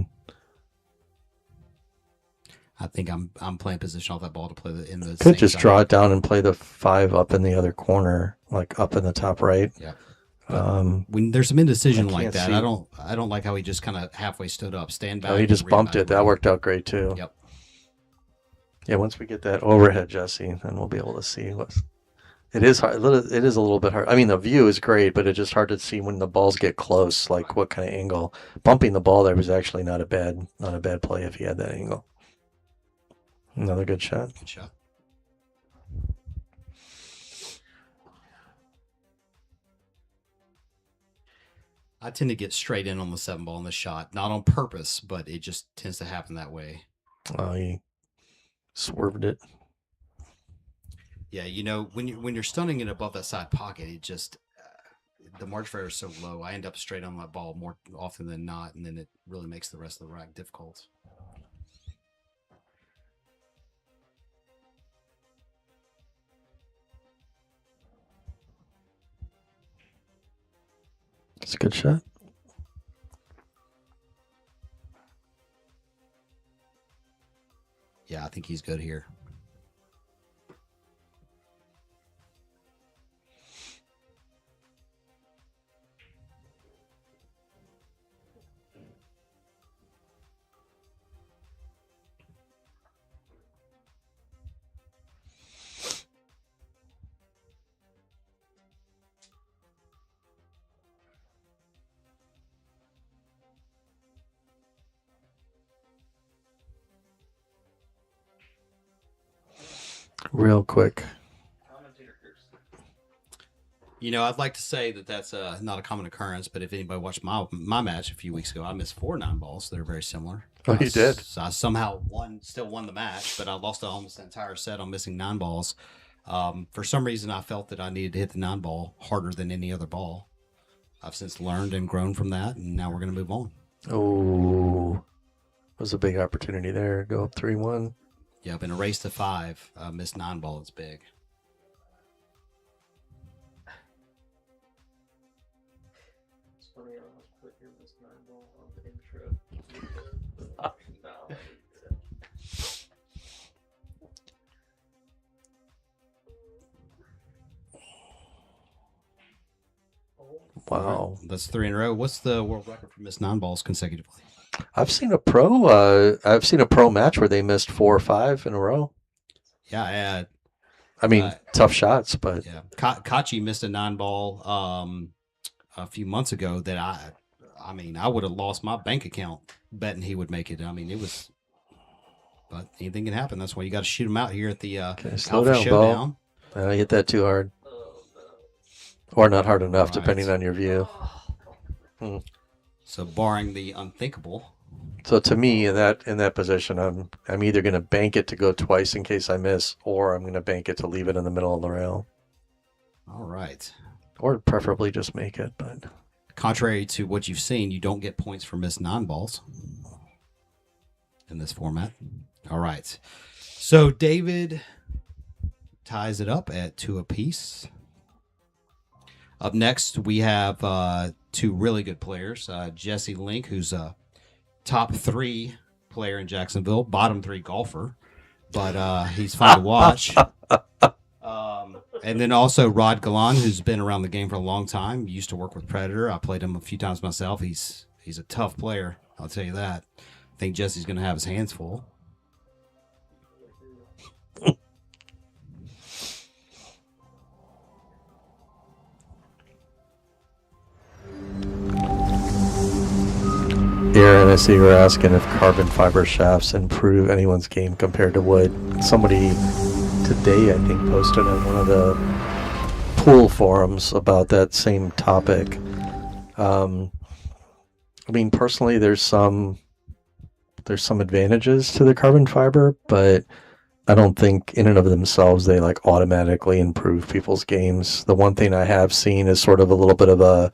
I think I'm playing position off that ball to play in the Could same just side. draw it down and play the 5 up in the other corner, like up in the top right. Yeah. Um, When there's some indecision I like can't that, see. I don't like how he just kind of halfway stood up, stand back. oh, he and just bumped it. That reevaluate. worked out great too. Yep. Yeah, once we get that overhead, Jesse, then we'll be able to see what's. It is hard. It is a little bit hard. I mean, the view is great, but it's just hard to see when the balls get close, like what kind of angle. Bumping the ball there was actually not a bad play if he had that angle. Another good shot. Good shot. I tend to get straight in on the 7 ball in the shot, not on purpose, but it just tends to happen that way. Oh, he swerved it. Yeah, you know, when you're stunning it above that side pocket, it just the margin for error is so low. I end up straight on that ball more often than not, and then it really makes the rest of the rack difficult. It's a good shot. Yeah, I think he's good here. Real quick. You know, I'd like to say that that's not a common occurrence, but if anybody watched my match a few weeks ago, I missed 4 9-balls. They're very similar. Oh, you did? So I somehow still won the match, but I lost almost the entire set on missing 9-balls. For some reason, I felt that I needed to hit the 9-ball harder than any other ball. I've since learned and grown from that, and now we're going to move on. Oh, was a big opportunity there. Go up 3-1. Yeah, in a race to 5, missed 9-ball. It's big. It's funny, I almost put your missed 9-ball on the intro. No. Wow. That's 3 in a row. What's the world record for missed 9-balls consecutively? I've seen a pro match where they missed 4 or 5 in a row. Yeah, I mean, tough shots, but yeah. Kachi missed a 9-ball a few months ago that I mean, I would have lost my bank account betting he would make it. I mean, it was, but anything can happen. That's why you got to shoot him out here at the slow Alpha down, Showdown. Bo. I hit that too hard, or not hard enough, depending on your view. So, barring the unthinkable. So to me, in that position, I'm either going to bank it to go twice in case I miss, or I'm going to bank it to leave it in the middle of the rail, All right. or preferably just make it. But Contrary to what you've seen, you don't get points for missed 9-balls in this format. All right. So David ties it up at 2 apiece. Up next, we have 2 really good players. Jesse Link, who's a top 3 player in Jacksonville, bottom 3 golfer, but he's fun to watch. And then also Rod Galan, who's been around the game for a long time. Used to work with Predator. I played him a few times myself. He's a tough player, I'll tell you that. I think Jesse's going to have his hands full. Aaron, I see you're asking if carbon fiber shafts improve anyone's game compared to wood. Somebody today, I think, posted on one of the pool forums about that same topic. I mean, personally, there's some advantages to the carbon fiber, but I don't think in and of themselves they like automatically improve people's games. The one thing I have seen is sort of a little bit of a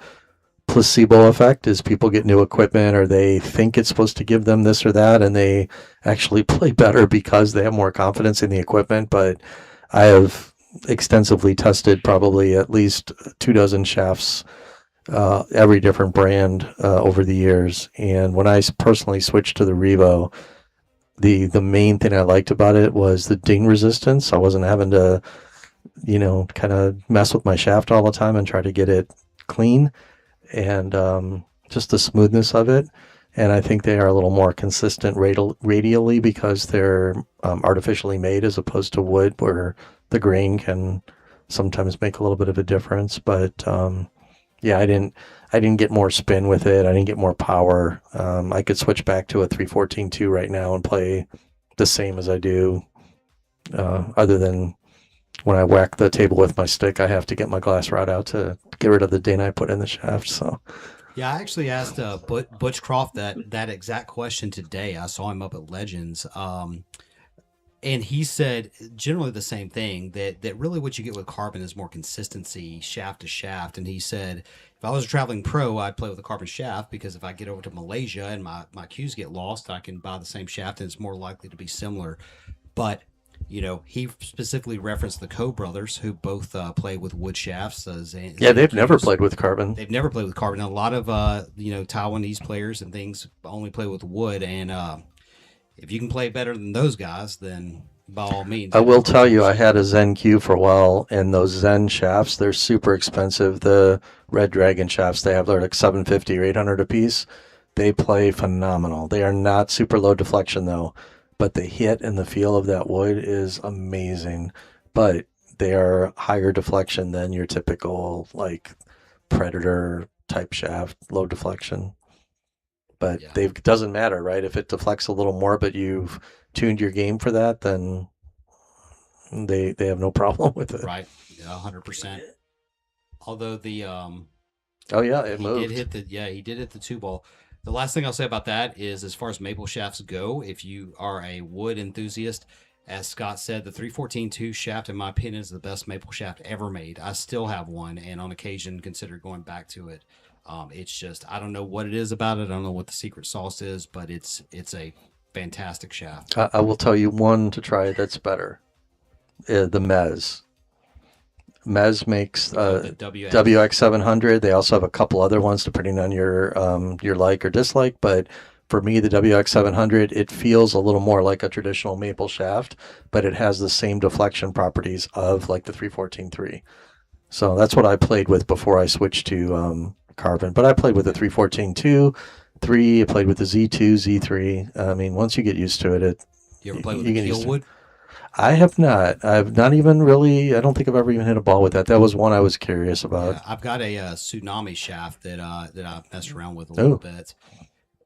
placebo effect is people get new equipment or they think it's supposed to give them this or that and they actually play better because they have more confidence in the equipment. But I have extensively tested probably at least 24 shafts, every different brand over the years. And when I personally switched to the Revo, the main thing I liked about it was the ding resistance. I wasn't having to, kind of mess with my shaft all the time and try to get it clean, and just the smoothness of it. And I think they are a little more consistent radially because they're artificially made as opposed to wood, where the grain can sometimes make a little bit of a difference. But yeah, I didn't get more spin with it. I didn't get more power. I could switch back to a 314-2 right now and play the same as I do, other than when I whack the table with my stick, I have to get my glass rod out to get rid of the ding I put in the shaft. So Yeah, I actually asked Butch Croft that exact question today. I saw him up at Legends, and he said generally the same thing, that really what you get with carbon is more consistency shaft to shaft. And he said if I was a traveling pro, I'd play with a carbon shaft because if I get over to Malaysia and my cues get lost, I can buy the same shaft and it's more likely to be similar. But he specifically referenced the Coe brothers, who both play with wood shafts. yeah, they've never played with carbon. They've never played with carbon. A lot of Taiwanese players and things only play with wood. And if you can play better than those guys, then by all means. I will tell you, I had a Zen Q for a while, and those Zen shafts, they're super expensive. The Red Dragon shafts they have, they're like $750 or $800 a piece. They play phenomenal. They are not super low deflection though, but the hit and the feel of that wood is amazing. But they are higher deflection than your typical like Predator type shaft, low deflection. But Yeah. they doesn't matter, right? If it deflects a little more, but you've tuned your game for that, then they have no problem with it. Right. Yeah, 100%. Although the Oh yeah, it he moved. he did hit the two ball. The last thing I'll say about that is, as far as maple shafts go, if you are a wood enthusiast, as Scott said, the 314-2 shaft, in my opinion, is the best maple shaft ever made. I still have one, and on occasion consider going back to it. It's just, I don't know what it is about it. I don't know what the secret sauce is, but it's a fantastic shaft. I will tell you one to try that's better. The Mez. Mez makes The WX. WX 700. They also have a couple other ones depending on your like or dislike. But for me, the WX 700, it feels a little more like a traditional maple shaft, but it has the same deflection properties of like the 314-3. So that's what I played with before I switched to carbon. But I played with the 314-2, 3. I played with the Z2, Z3. I mean, once you get used to it, You ever play with you the can use keel it. wood? I have not. I've not even really. I don't think I've ever even hit a ball with that. That was one I was curious about. Yeah, I've got a tsunami shaft that I messed around with a little bit.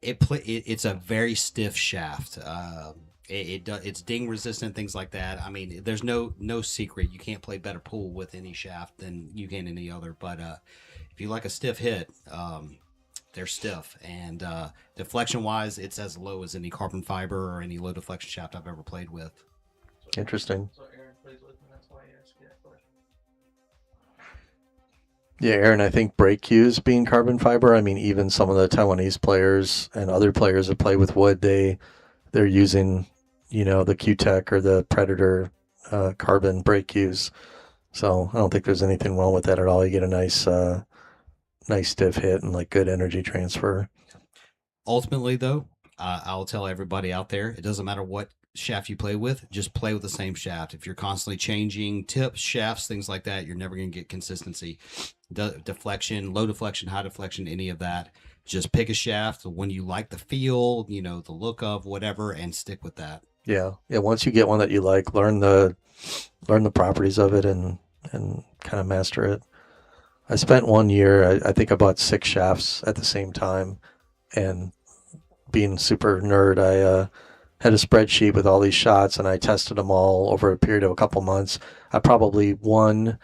It's a very stiff shaft. It's ding resistant, things like that. I mean, there's no secret. You can't play better pool with any shaft than you can any other. But if you like a stiff hit, they're stiff. And deflection wise, it's as low as any carbon fiber or any low deflection shaft I've ever played with. Interesting. So Aaron plays with, and that's why he asked you that question. Yeah, Aaron, I think brake cues being carbon fiber. I mean, even some of the Taiwanese players and other players that play with wood, they're using, the Q-Tech or the Predator carbon brake cues. So I don't think there's anything wrong with that at all. You get a nice stiff hit and like good energy transfer. Ultimately, though, I'll tell everybody out there, it doesn't matter what shaft you play with, just play with the same shaft. If you're constantly changing tips, shafts, things like that, you're never going to get consistency. Deflection, low deflection, high deflection, any of that. Just pick a shaft when you like the feel, the look of whatever, and stick with that. Yeah. Once you get one that you like, learn the properties of it and kind of master it. I spent 1 year. I think I bought 6 shafts at the same time, and being super nerd, I had a spreadsheet with all these shots, and I tested them all over a period of a couple months. I probably won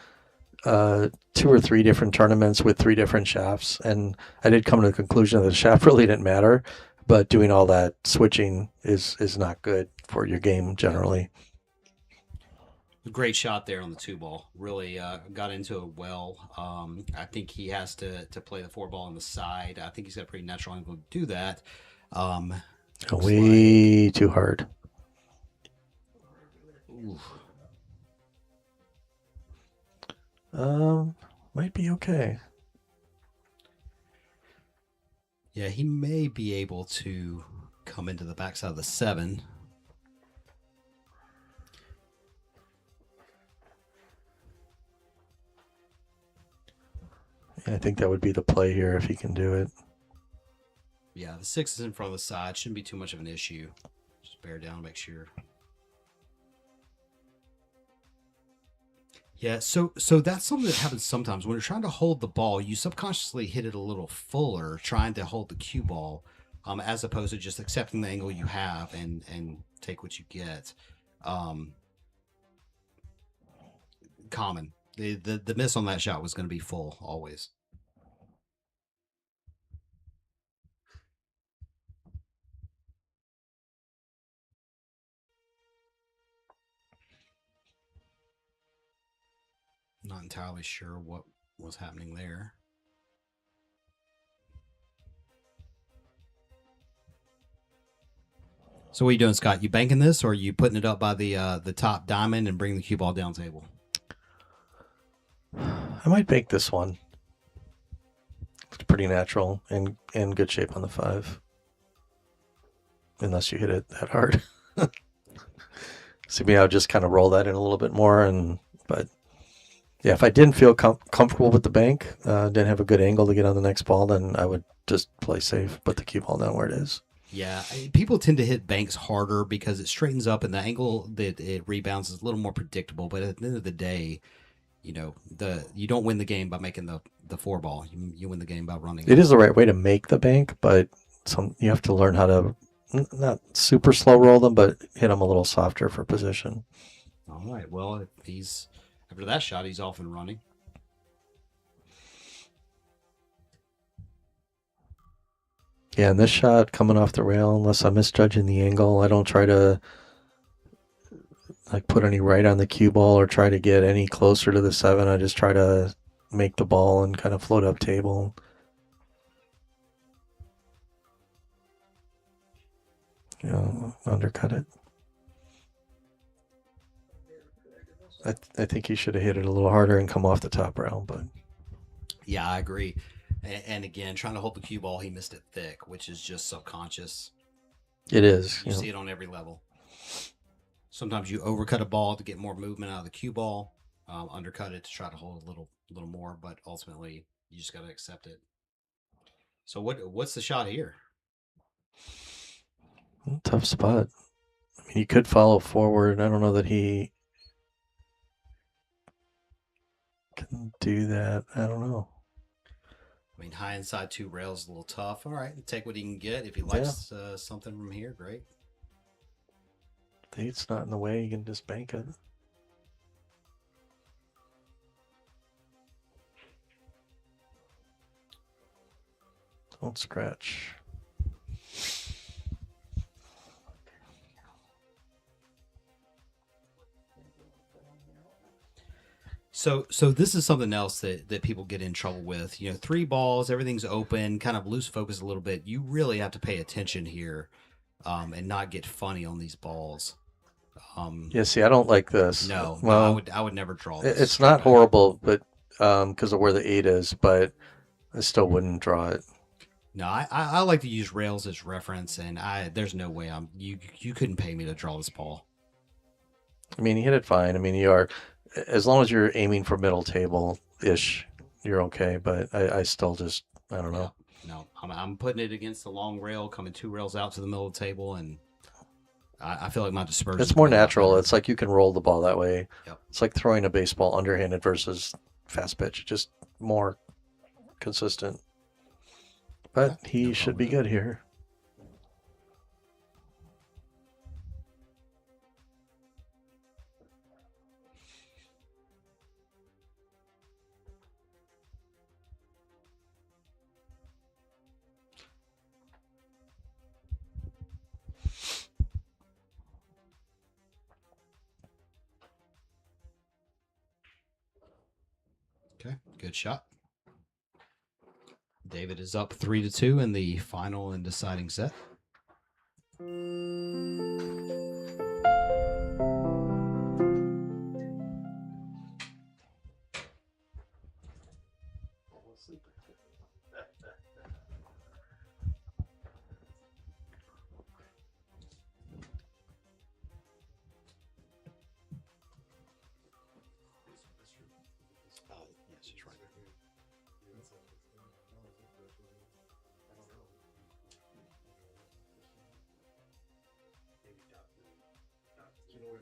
2 or 3 different tournaments with 3 different shafts, and I did come to the conclusion that the shaft really didn't matter, but doing all that switching is not good for your game generally. Great shot there on the 2 ball. Really got into it well. I think he has to play the 4 ball on the side. I think he's got a pretty natural angle to do that. Way too hard. Might be okay. Yeah, he may be able to come into the backside of the 7. Yeah, I think that would be the play here if he can do it. Yeah, the 6 is in front of the side. Shouldn't be too much of an issue. Just bear down, make sure. Yeah, so that's something that happens sometimes. When you're trying to hold the ball, you subconsciously hit it a little fuller, trying to hold the cue ball, as opposed to just accepting the angle you have and take what you get. Common. The miss on that shot was going to be full always. Not entirely sure what was happening there. So what are you doing, Scott? You banking this, or are you putting it up by the top diamond and bring the cue ball down table? I might bank this one. It's pretty natural and in good shape on the 5. Unless you hit it that hard. So maybe I'll just kind of roll that in a little bit more. But yeah, if I didn't feel comfortable with the bank, didn't have a good angle to get on the next ball, then I would just play safe, put the cue ball down where it is. Yeah, people tend to hit banks harder because it straightens up and the angle that it rebounds is a little more predictable. But at the end of the day, you don't win the game by making the 4-ball. You win the game by running. It is the right way to make the bank, but you have to learn how to not super slow roll them, but hit them a little softer for position. All right. Well, after that shot, he's off and running. Yeah, and this shot coming off the rail, unless I'm misjudging the angle, I don't try to put any right on the cue ball or try to get any closer to the 7. I just try to make the ball and kind of float up table. Undercut it. I think he should have hit it a little harder and come off the top rail, but yeah, I agree. And again, trying to hold the cue ball, he missed it thick, which is just subconscious. It is. You see it on every level. Sometimes you overcut a ball to get more movement out of the cue ball, undercut it to try to hold a little more, but ultimately you just got to accept it. So what's the shot here? Tough spot. I mean, he could follow forward. I don't know that he can do that. I don't know. I mean, high inside 2 rails is a little tough. All right, take what he can get. If he likes something from here, great. If the 8's not in the way, you can just bank it. Don't scratch. So this is something else that people get in trouble with. 3 balls, everything's open, kind of lose focus a little bit. You really have to pay attention here, and not get funny on these balls. Yeah, see, I don't like this. No, well, I would never draw this. It's not horrible, but because of where the 8 is, but I still wouldn't draw it. No, I like to use rails as reference, and there's no way you couldn't pay me to draw this ball. I mean, you hit it fine. I mean, you are, as long as you're aiming for middle table-ish, you're okay, but I still just, I don't know. No, I'm putting it against the long rail, coming 2 rails out to the middle of the table, and I feel like my dispersion. It's more natural. It's like you can roll the ball that way. Yep. It's like throwing a baseball underhanded versus fast pitch, just more consistent. But he should be good here. Okay, good shot. David is up 3-2 in the final and deciding set.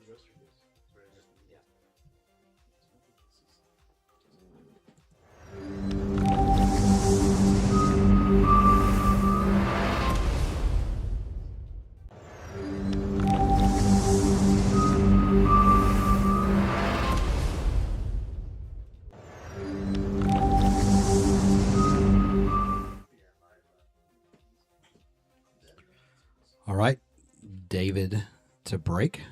Yes, he's right. All right, David to break.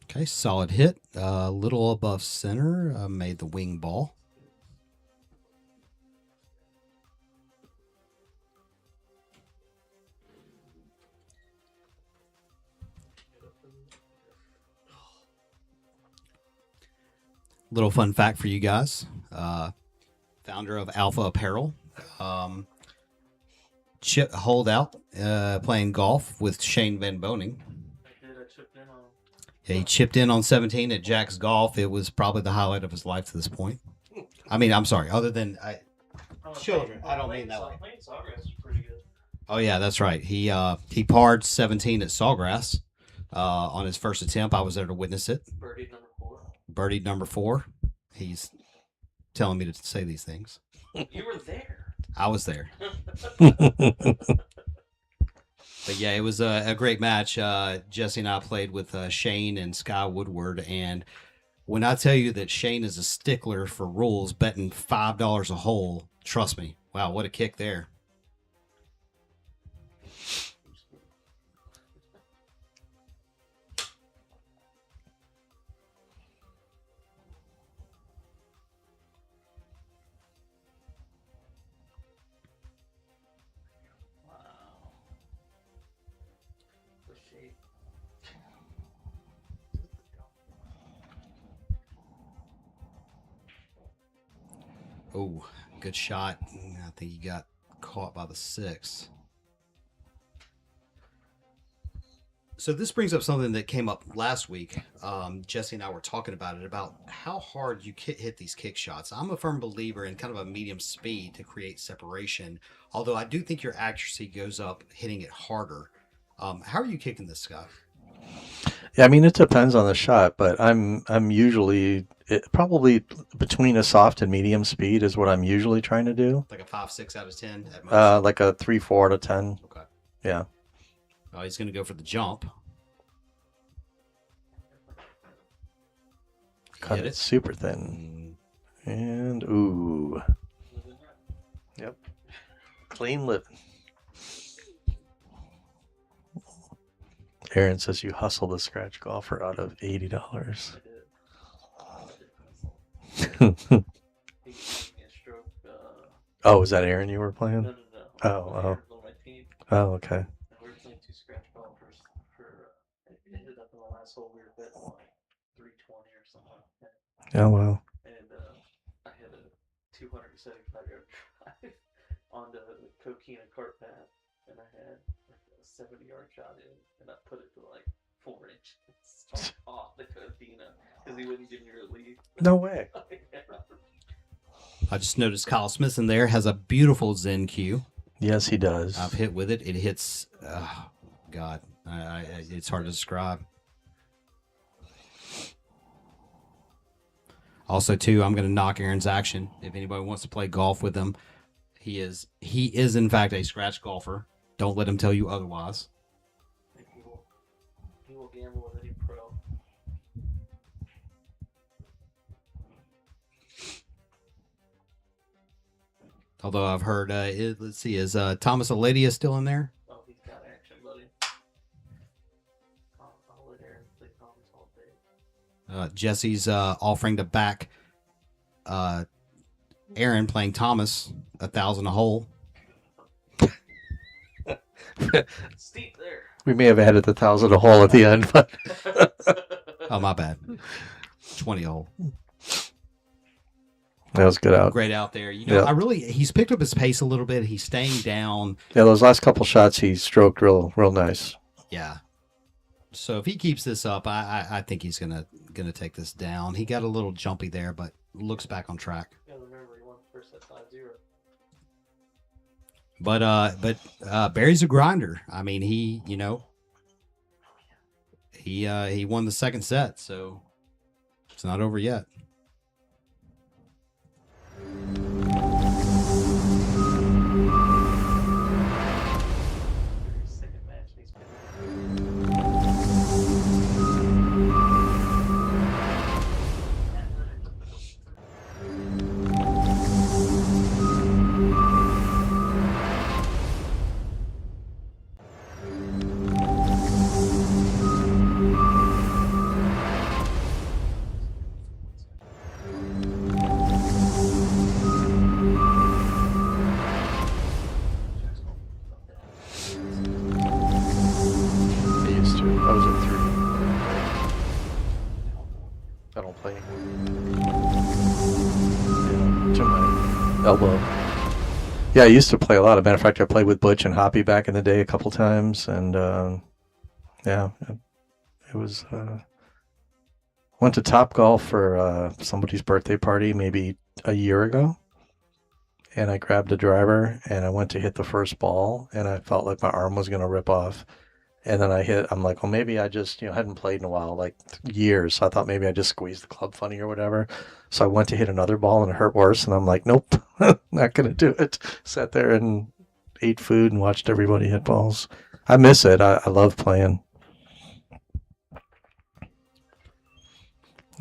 Okay, solid hit. A little above center. Made the wing ball. Little fun fact for you guys. Founder of Alpha Apparel. Chip holdout playing golf with Shane Van Boning. I did. I chipped in on. Yeah, he chipped in on 17 at Jack's Golf. It was probably the highlight of his life to this point. I mean, I'm sorry. Other than children, I don't mean that way. Playing Sawgrass is pretty good. Oh yeah, that's right. He parred 17 at Sawgrass on his first attempt. I was there to witness it. Birdie number 4. Birdied number 4. He's telling me to say these things. You were there. I was there. But yeah, it was a great match. Jesse and I played with Shane and Sky Woodward, and when I tell you that Shane is a stickler for rules, betting $5 a hole, trust me. Wow, what a kick there. Wow. The shape. Oh, good shot. I think he got caught by the 6. So this brings up something that came up last week. Jesse and I were talking about it, about how hard you hit these kick shots. I'm a firm believer in kind of a medium speed to create separation, although I do think your accuracy goes up hitting it harder. How are you kicking this, Scott? Yeah, I mean it depends on the shot, but I'm usually probably between a soft and medium speed is what I'm usually trying to do. Like a 5-6 out of 10 at most? Like a 3-4 out of 10. Okay. Yeah. Oh, he's going to go for the jump. Cut Hit it it. super thin. And ooh. Yep. Clean living. Aaron says you hustled a scratch golfer out of $80. I did. He gave me a stroke. Oh, was that Aaron you were playing? No. Oh, On my team. Oh, okay. And we were playing 2 scratch golfers for. It ended up in the last hole we were betting like 320 or something like that. Oh, wow. And I had a 275-yard drive onto the Coquina cart path, and I had like a 70-yard shot in, and I put it to like 4 inches off the Coquina because he wouldn't give me relief. No way. I just noticed Kyle Smith in there has a beautiful Zen cue. Yes, he does. I've hit with it. It hits, God, it's hard to describe. Also, too, I'm going to knock Aaron's action. If anybody wants to play golf with him, he is in fact a scratch golfer. Don't let him tell you otherwise. He will gamble with any pro. Although I've heard, let's see, is Thomas Aladia still in there? Oh, he's got action, buddy. I'll let Aaron play Thomas all day. Jesse's offering to back Aaron playing Thomas 1,000 a hole. Steep there. We may have added the 1,000 a hole at the end, but Oh, my bad. 20 a hole. that was good out. Great out there. You know, Yeah. he's picked up his pace a little bit. He's staying down. Yeah, those last couple shots he stroked real nice. Yeah. So if he keeps this up, I think he's gonna take this down. He got a little jumpy there, but looks back on track. Yeah, remember he won the first set 5-0. But Barry's a grinder. I mean, he won the second set, so it's not over yet. Second match, and he's been I used to. I was at 3. I don't play anymore. Yeah, to my elbow. Yeah, I used to play a lot. As a matter of fact, I played with Butch and Hoppy back in the day a couple times, and yeah, it was. Went to Top Golf for somebody's birthday party maybe a year ago, and I grabbed a driver and I went to hit the first ball, and I felt like my arm was going to rip off. And then I'm like, well, maybe I just, hadn't played in a while, like years. So I thought maybe I just squeezed the club funny or whatever. So I went to hit another ball and it hurt worse. And I'm like, nope, not going to do it. Sat there and ate food and watched everybody hit balls. I miss it. I love playing.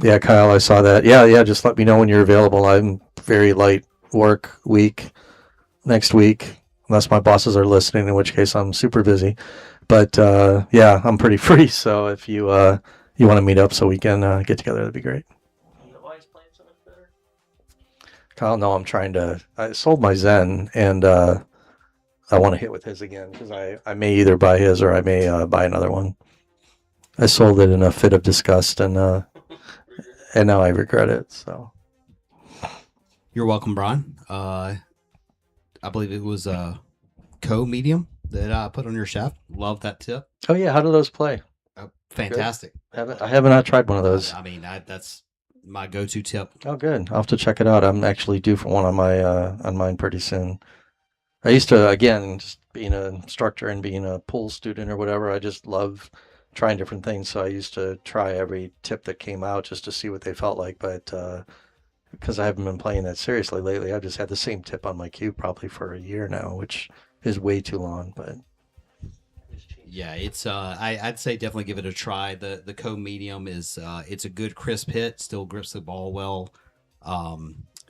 Yeah, Kyle, I saw that. Yeah, just let me know when you're available. I'm very light work week next week, unless my bosses are listening, in which case I'm super busy. But yeah, I'm pretty free. So if you want to meet up so we can get together, that'd be great. You know why he's playing so much better? Kyle, no, I sold my Zen, and I want to hit with his again because I may either buy his or I may buy another one. I sold it in a fit of disgust, and now I regret it. So You're welcome, Brian. I believe it was medium that I put on your shaft. Love that tip. oh yeah, how do those play? Fantastic. I have not tried one of those. I mean, that's my go-to tip. Oh, good. I'll have to check it out. I'm actually due for one on mine pretty soon. I used to, again, just being an instructor and being a pool student or whatever, I just love trying different things. So I used to try every tip that came out just to see what they felt like. But because I haven't been playing that seriously lately, I've just had the same tip on my cube probably for a year now, which is way too long. But Yeah, it's I'd say definitely give it a try. The medium is it's a good crisp hit, still grips the ball well.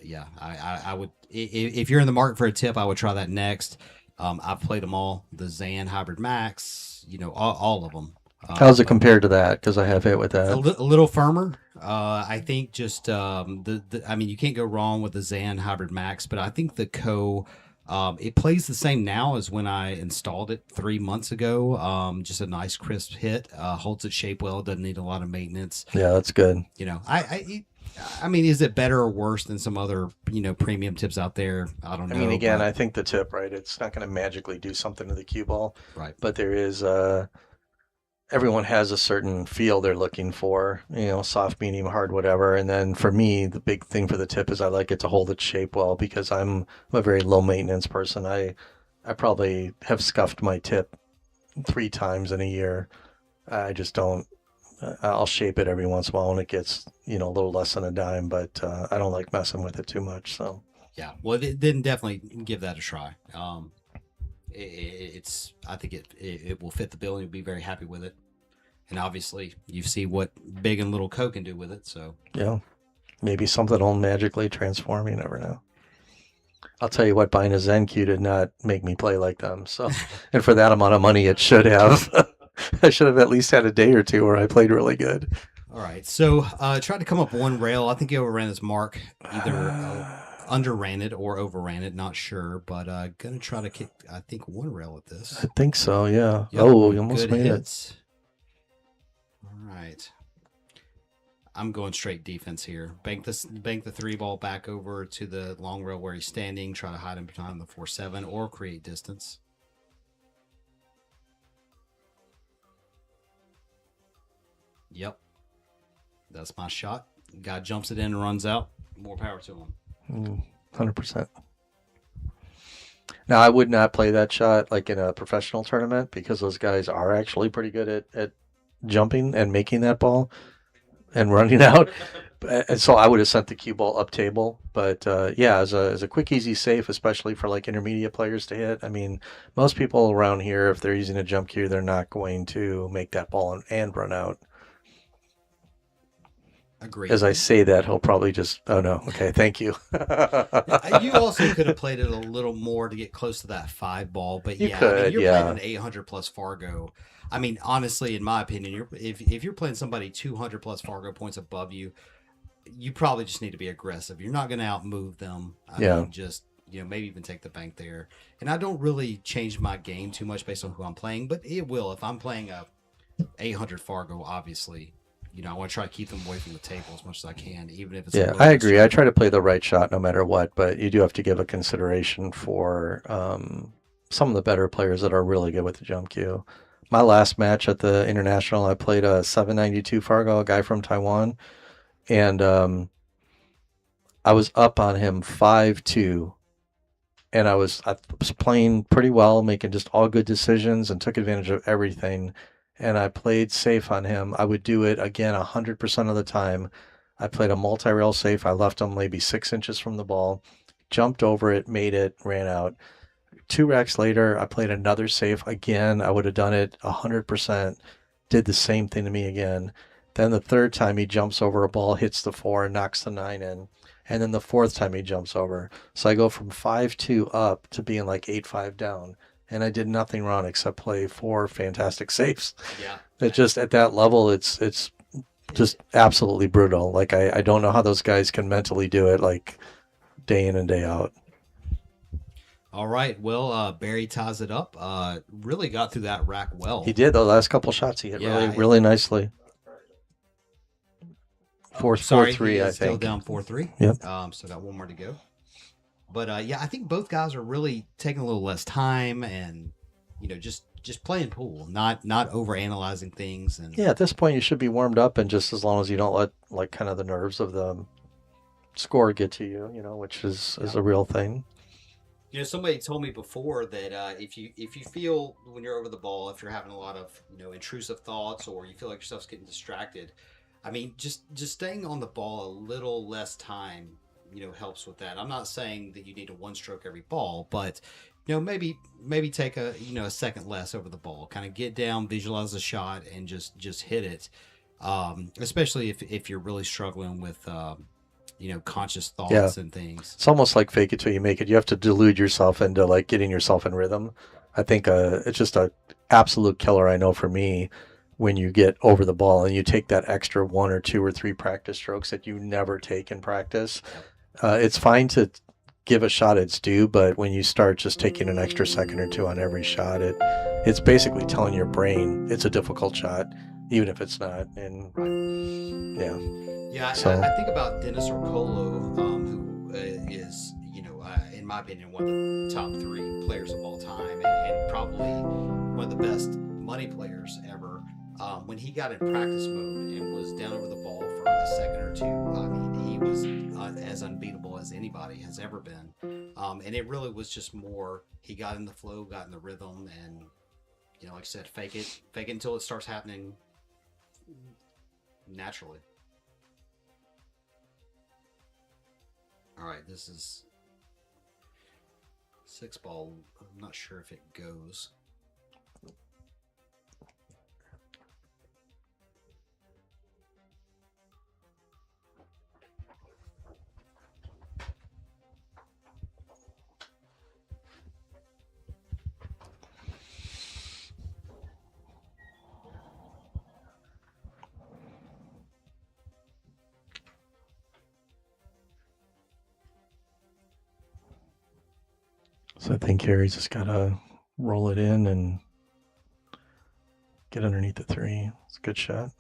Yeah, I would if you're in the market for a tip, I would try that next. I've played them all, the Zan Hybrid Max, all of them. how's it compared to that? Because I have hit with that. A little firmer. I think just I mean, you can't go wrong with the Zan Hybrid Max, but I think the it plays the same now as when I installed it 3 months ago. Just a nice crisp hit. Holds its shape well. Doesn't need a lot of maintenance. Yeah, that's good. I mean, is it better or worse than some other premium tips out there? I don't know. I mean, again, I think the tip, right? It's not going to magically do something to the cue ball, right? But there is everyone has a certain feel they're looking for, soft, medium, hard, whatever. And then for me, the big thing for the tip is I like it to hold its shape well because I'm a very low maintenance person. I probably have scuffed my tip 3 times in a year. I just don't. I'll shape it every once in a while when it gets, a little less than a dime, but I don't like messing with it too much. So yeah, well, then definitely give that a try. I think it will fit the bill and you'll be very happy with it. And obviously you see what big and little Co can do with it. So yeah, maybe something will magically transform. You never know. I'll tell you what, buying a Zen Q did not make me play like them. So, and for that amount of money, it should have. I should have at least had a day or two where I played really good. All right. So tried to come up one rail. I think he overran his mark, either underran it or overran it. Not sure, but gonna try to kick. I think one rail at this. I think so. Yeah. Yep, Oh, you almost good made it. hits. All right. I'm going straight defense here. Bank the 3 ball back over to the long rail where he's standing. Try to hide him behind the 4-7 or create distance. Yep. That's my shot. Guy jumps it in and runs out. More power to him. 100%. Now, I would not play that shot like in a professional tournament because those guys are actually pretty good at jumping and making that ball and running out. And so I would have sent the cue ball up table. But yeah, as a quick, easy safe, especially for like intermediate players to hit. I mean, most people around here, if they're using a jump cue, they're not going to make that ball and run out. Agreed. As I say that, he'll probably just, oh no, okay, thank you. You also could have played it a little more to get close to that 5 ball, but You yeah, I could, mean, you're yeah. playing an 800 plus Fargo. I mean, honestly, in my opinion, if you're playing somebody 200 plus Fargo points above you, you probably just need to be aggressive. You're not going to outmove them. I mean, just maybe even take the bank there. And I don't really change my game too much based on who I'm playing, but it will if I'm playing a 800 Fargo. Obviously, I want to try to keep them away from the table as much as I can, even if it's a little I agree. I distracting. try to play the right shot no matter what, but you do have to give a consideration for some of the better players that are really good with the jump cue. My last match at the International, I played a 792 Fargo, a guy from Taiwan, and I was up on him 5-2, and I was playing pretty well, making just all good decisions and took advantage of everything. And I played safe on him. I would do it again 100% of the time. I played a multi-rail safe. I left him maybe 6 inches from the ball, jumped over it, made it, ran out. 2 racks later, I played another safe again. I would have done it 100%. Did the same thing to me again. Then the third time he jumps over a ball, hits the 4, and knocks the 9 in. And then the fourth time he jumps over. So I go from 5-2 up to being like 8-5 down. And I did nothing wrong except play 4 fantastic saves. Yeah. It just at that level, it's just absolutely brutal. Like I don't know how those guys can mentally do it like day in and day out. All right. Well, Barry ties it up. Really got through that rack well. He did the last couple shots. He hit Yeah, really nicely. Sorry, 4-3, he I is still think. down 4-3. Yep. So got one more to go. But yeah, I think both guys are really taking a little less time and just playing pool, not over analyzing things. And Yeah, at this point you should be warmed up, and just as long as you don't let like kind of the nerves of the score get to you, which is a real thing. Somebody told me before that if you feel when you're over the ball, if you're having a lot of intrusive thoughts or you feel like yourself's getting distracted, I mean, just staying on the ball a little less time, helps with that. I'm not saying that you need to one stroke every ball, but maybe take a a second less over the ball, kind of get down, visualize the shot, and just hit it. Especially if you're really struggling with conscious thoughts and things. It's almost like fake it till you make it. You have to delude yourself into like getting yourself in rhythm. I think it's just a absolute killer. I know for me, when you get over the ball and you take that extra 1 or 2 or 3 practice strokes that you never take in practice, it's fine to give a shot its due, but when you start just taking an extra second or 2 on every shot, it's basically telling your brain it's a difficult shot, even if it's not. And yeah, so I think about Dennis Orcolo, who is in my opinion one of the top 3 players of all time, and probably one of the best money players ever. When he got in practice mode and was down over the ball for a second or 2, I mean, he was as unbeatable as anybody has ever been. And it really was just more, he got in the flow, got in the rhythm, and, like I said, fake it until it starts happening naturally. All right, this is 6 ball. I'm not sure if it goes. So I think Harry's just gotta roll it in and get underneath the 3. It's a good shot.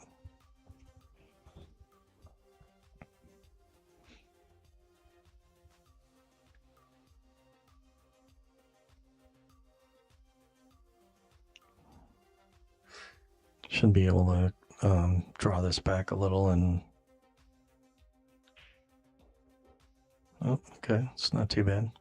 Should be able to draw this back a little and... Oh, okay. It's not too bad.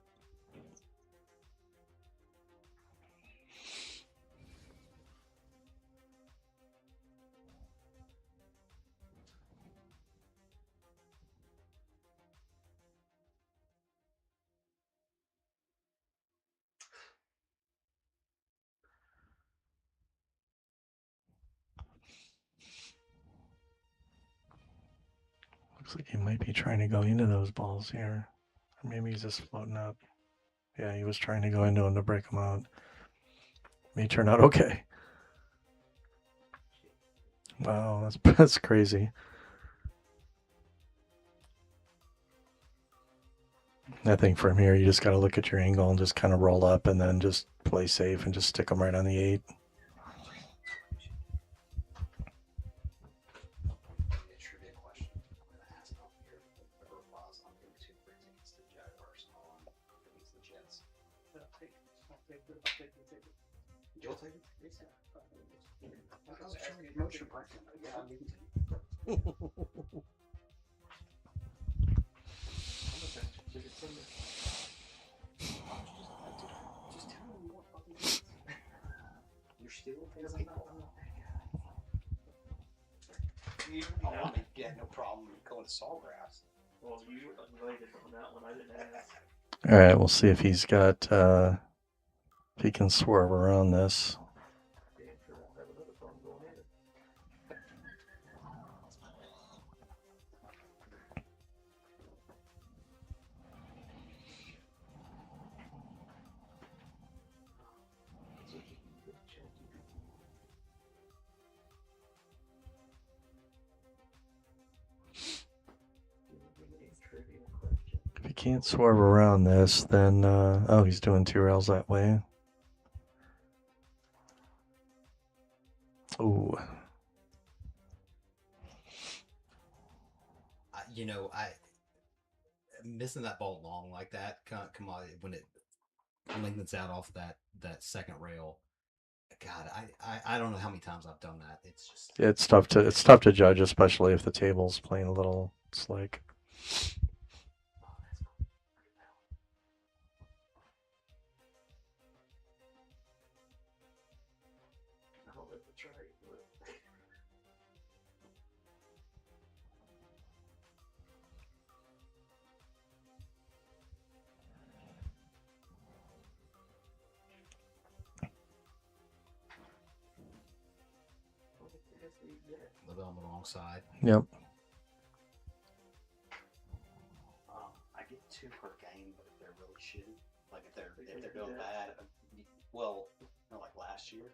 Looks like he might be trying to go into those balls here. Or maybe he's just floating up. Yeah, he was trying to go into them to break them out. May turn out okay. Wow, that's crazy. I think from here, you just got to look at your angle and just kind of roll up and then just play safe and just stick them right on the 8. Yeah, no problem going to Sawgrass. Well, you invited on that one. I didn't ask. All right, we'll see if he's got, if he can swerve around this. Damn sure won't have another problem going in. If he can't swerve around this, then, oh, he's doing 2 rails that way. Ooh. I missing that ball long like that. Come on, when it lengthens out off that second rail. God, I don't know how many times I've done that. It's just It's tough to judge, especially if the table's playing a little slick. a little bit on the wrong side. Yep. I get 2 per game, but if they're really shitty, like if they're doing bad, well, not like last year,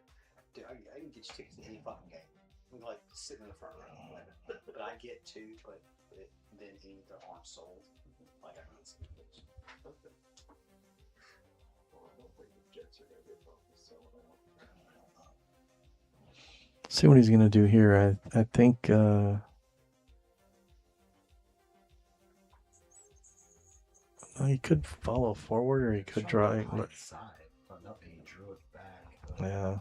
dude, I can get you tickets to any fucking game. We like sitting in the front row, but I get 2, but then any that aren't sold, like I can't see those. Okay. Well, I don't think the Jets are gonna get focused selling out. See what he's gonna do here. I think he could follow forward or he could drive. Side, but nothing. He drew it back. Yeah.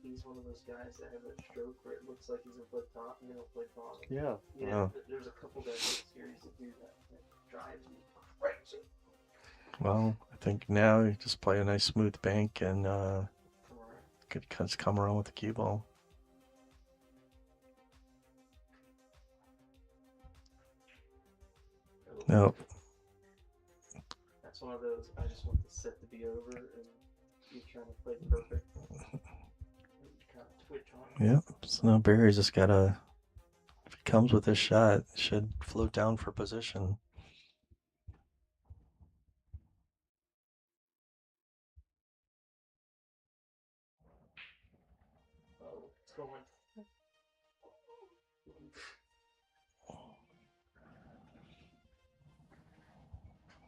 He's one of those guys that have that stroke where it looks like he's gonna play top and then he'll play bottom. Yeah. Yeah. There's a couple guys in the series that do that. That drives me crazy. Well, I think now you just play a nice smooth bank and could just come around with the cue ball. Nope. That's one of those. I just want the set to be over, and you're trying to play perfect. And you kind of twitch on it. Yep. So now Barry's just gotta. If he comes with this shot, should float down for position. Oh, it's going.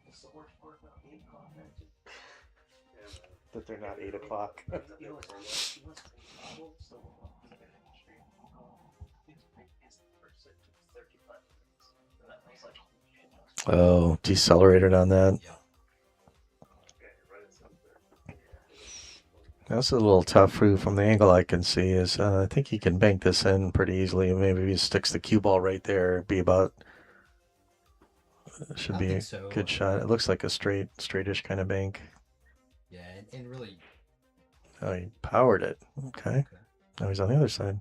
That's the worst part about being contact. that they're not 8 o'clock. He wants to bottle, so his first set took 35 minutes. And that was like, Oh, decelerated on that. Yeah. That's a little tough from the angle I can see. Is I think he can bank this in pretty easily. Maybe if he sticks the cue ball right there, it'd be about. Should I be a think so. good shot. It looks like a straightish kind of bank. Yeah, and really. Oh, he powered it. Okay. Now he's on the other side.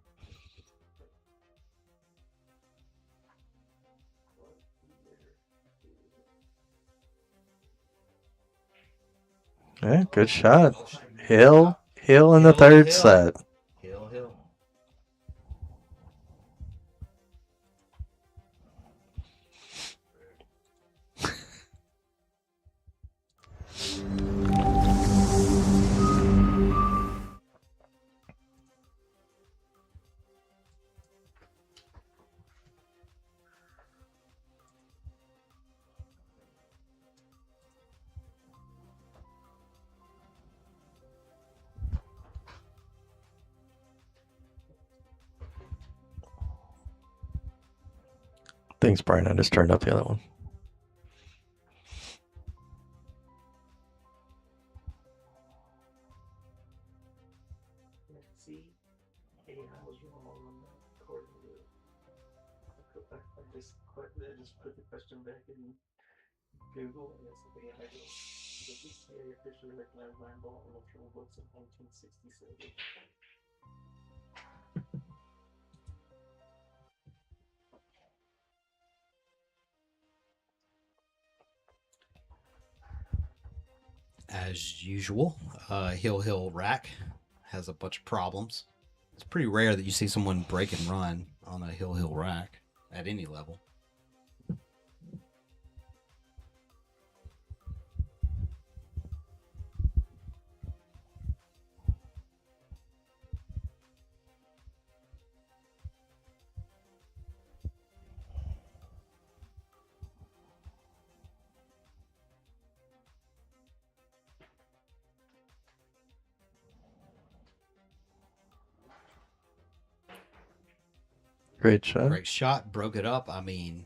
Yeah, good shot. Hill in the Hill, third Hill. set. Hill. Thanks, Brian. I just turned up the other one. let's see. Hey, I was wrong on that according to. I just put the question back in Google, and it's the AI goes, does this CIA officially recognize line ball in electoral books in 1967? As usual, Hill rack has a bunch of problems. It's pretty rare that you see someone break and run on a Hill rack at any level. Great shot. Great shot, broke it up. I mean,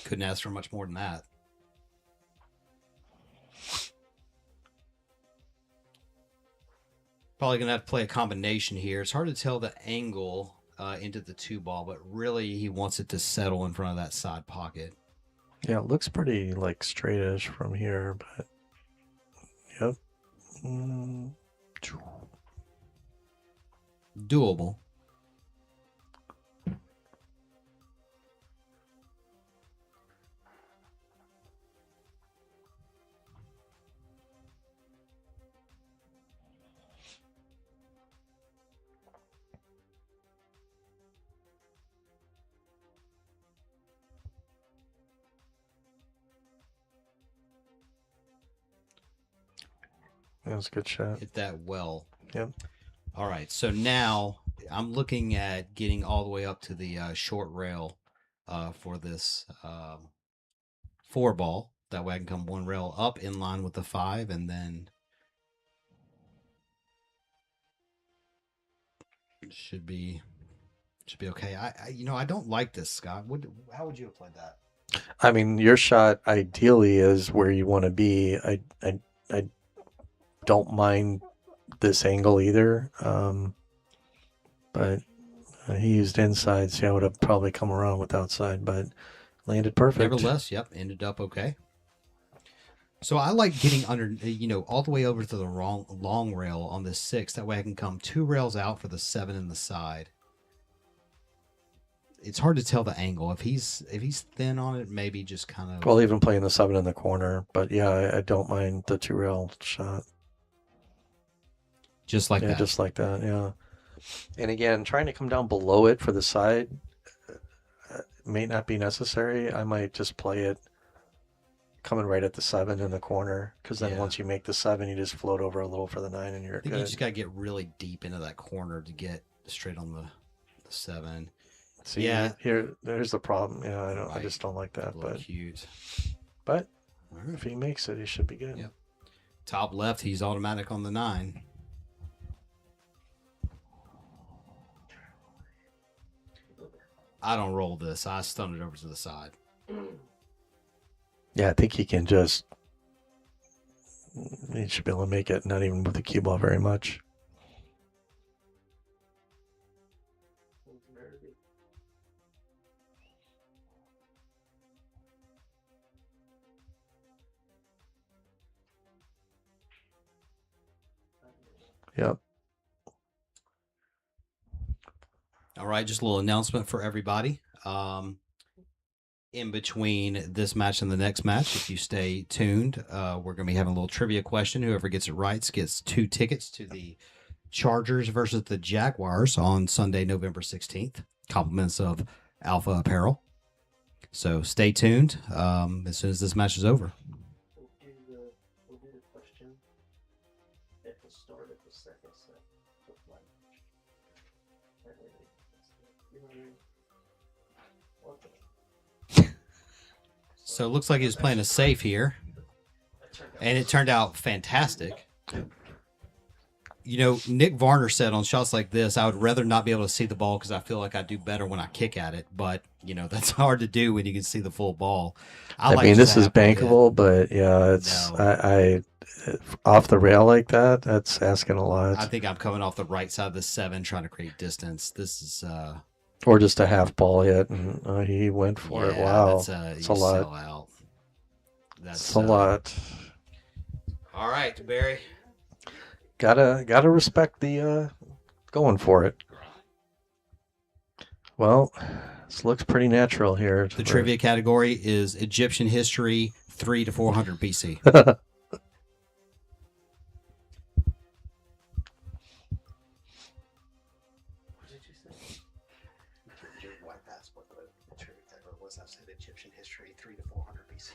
couldn't ask for much more than that. Probably going to have to play a combination here. It's hard to tell the angle into the 2 ball, but really he wants it to settle in front of that side pocket. Yeah, it looks pretty like straightish from here, but yep. Doable. That was a good shot. Hit that well. Yep. All right, so now I'm looking at getting all the way up to the short rail for this 4-ball. That way I can come 1 rail up in line with the 5, and then should be okay. I don't like this, Scott. How would you have played that? I mean, your shot ideally is where you want to be. I don't mind this angle either, but he used inside, so I would have probably come around with outside, but landed perfect. Nevertheless, yep, ended up okay. So I like getting under, all the way over to the long rail on this 6. That way I can come 2 rails out for the 7 in the side. It's hard to tell the angle. If he's thin on it, maybe just kind of. Well, even playing the 7 in the corner, but yeah, I don't mind the 2 rail shot. Just like Yeah, that. just like that. Yeah. And again, trying to come down below it for the side may not be necessary. I might just play it coming right at the 7 in the corner, because then Yeah. once you make the 7, you just float over a little for the 9 and you're I think good. you just got to get really deep into that corner to get straight on the 7. See, Yeah. there's the problem. Yeah, I Right. just don't like that, A little but cute. but All right. If he makes it, he should be good. Yep. Top left, he's automatic on the 9. I don't roll this. I stun it over to the side. Yeah, I think he can just. He should be able to make it, not even with the cue ball very much. Yep. All right, just a little announcement for everybody. In between this match and the next match, if you stay tuned, we're going to be having a little trivia question. Whoever gets it right gets 2 tickets to the Chargers versus the Jaguars on Sunday, November 16th. Compliments of Alpha Apparel. So stay tuned as soon as this match is over. We'll do the question at the start of the second set. Of like, that way you know what I mean? What the- So it looks like he was playing a safe here, and it turned out fantastic. You know, Nick Varner said on shots like this, I would rather not be able to see the ball because I feel like I do better when I kick at it. But, you know, that's hard to do when you can see the full ball. I like mean, this is just to hit. bankable, but yeah, it's No. I off the rail like that. That's asking a lot. I think I'm coming off the right side of the 7 trying to create distance. This is Or just a half ball hit, and he went for it. Wow, that's a lot. Sell out. That's a lot. All right, Barry. Gotta respect the going for it. Well, this looks pretty natural here. The trivia category is Egyptian history 3 to 400 BC. What did you say? Your white passport, the trivia category was, I said Egyptian history 3 to 400 BC.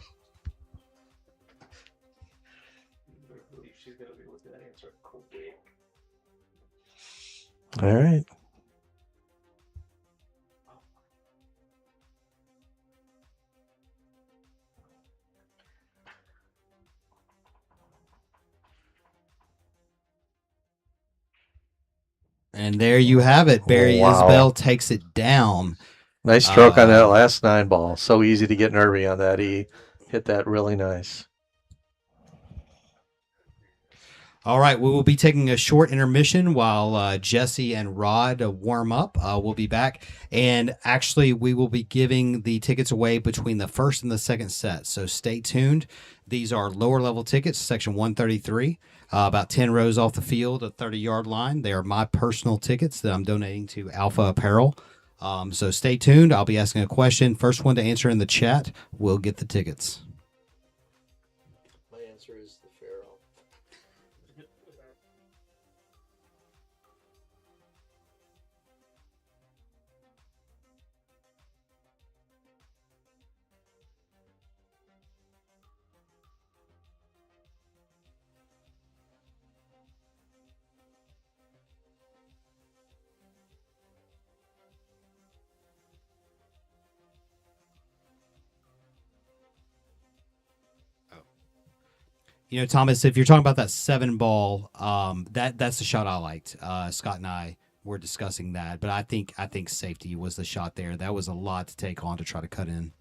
I believe she's gonna be looking at answer quick. All right. And there you have it. Barry Wow. Isbell takes it down. Nice stroke on that last 9 ball. So easy to get nervy on that. He hit that really nice. All right, we will be taking a short intermission while Jesse and Rod warm up. We'll be back. And actually, we will be giving the tickets away between the first and the second set. So stay tuned. These are lower level tickets, section 133, about 10 rows off the field, a 30-yard line. They are my personal tickets that I'm donating to Alpha Apparel. So stay tuned. I'll be asking a question. First one to answer in the chat will get the tickets. My answer is the Pharaoh. You know, Thomas, if you're talking about that 7 ball, that's the shot I liked. Scott and I were discussing that, but I think safety was the shot there. That was a lot to take on to try to cut in.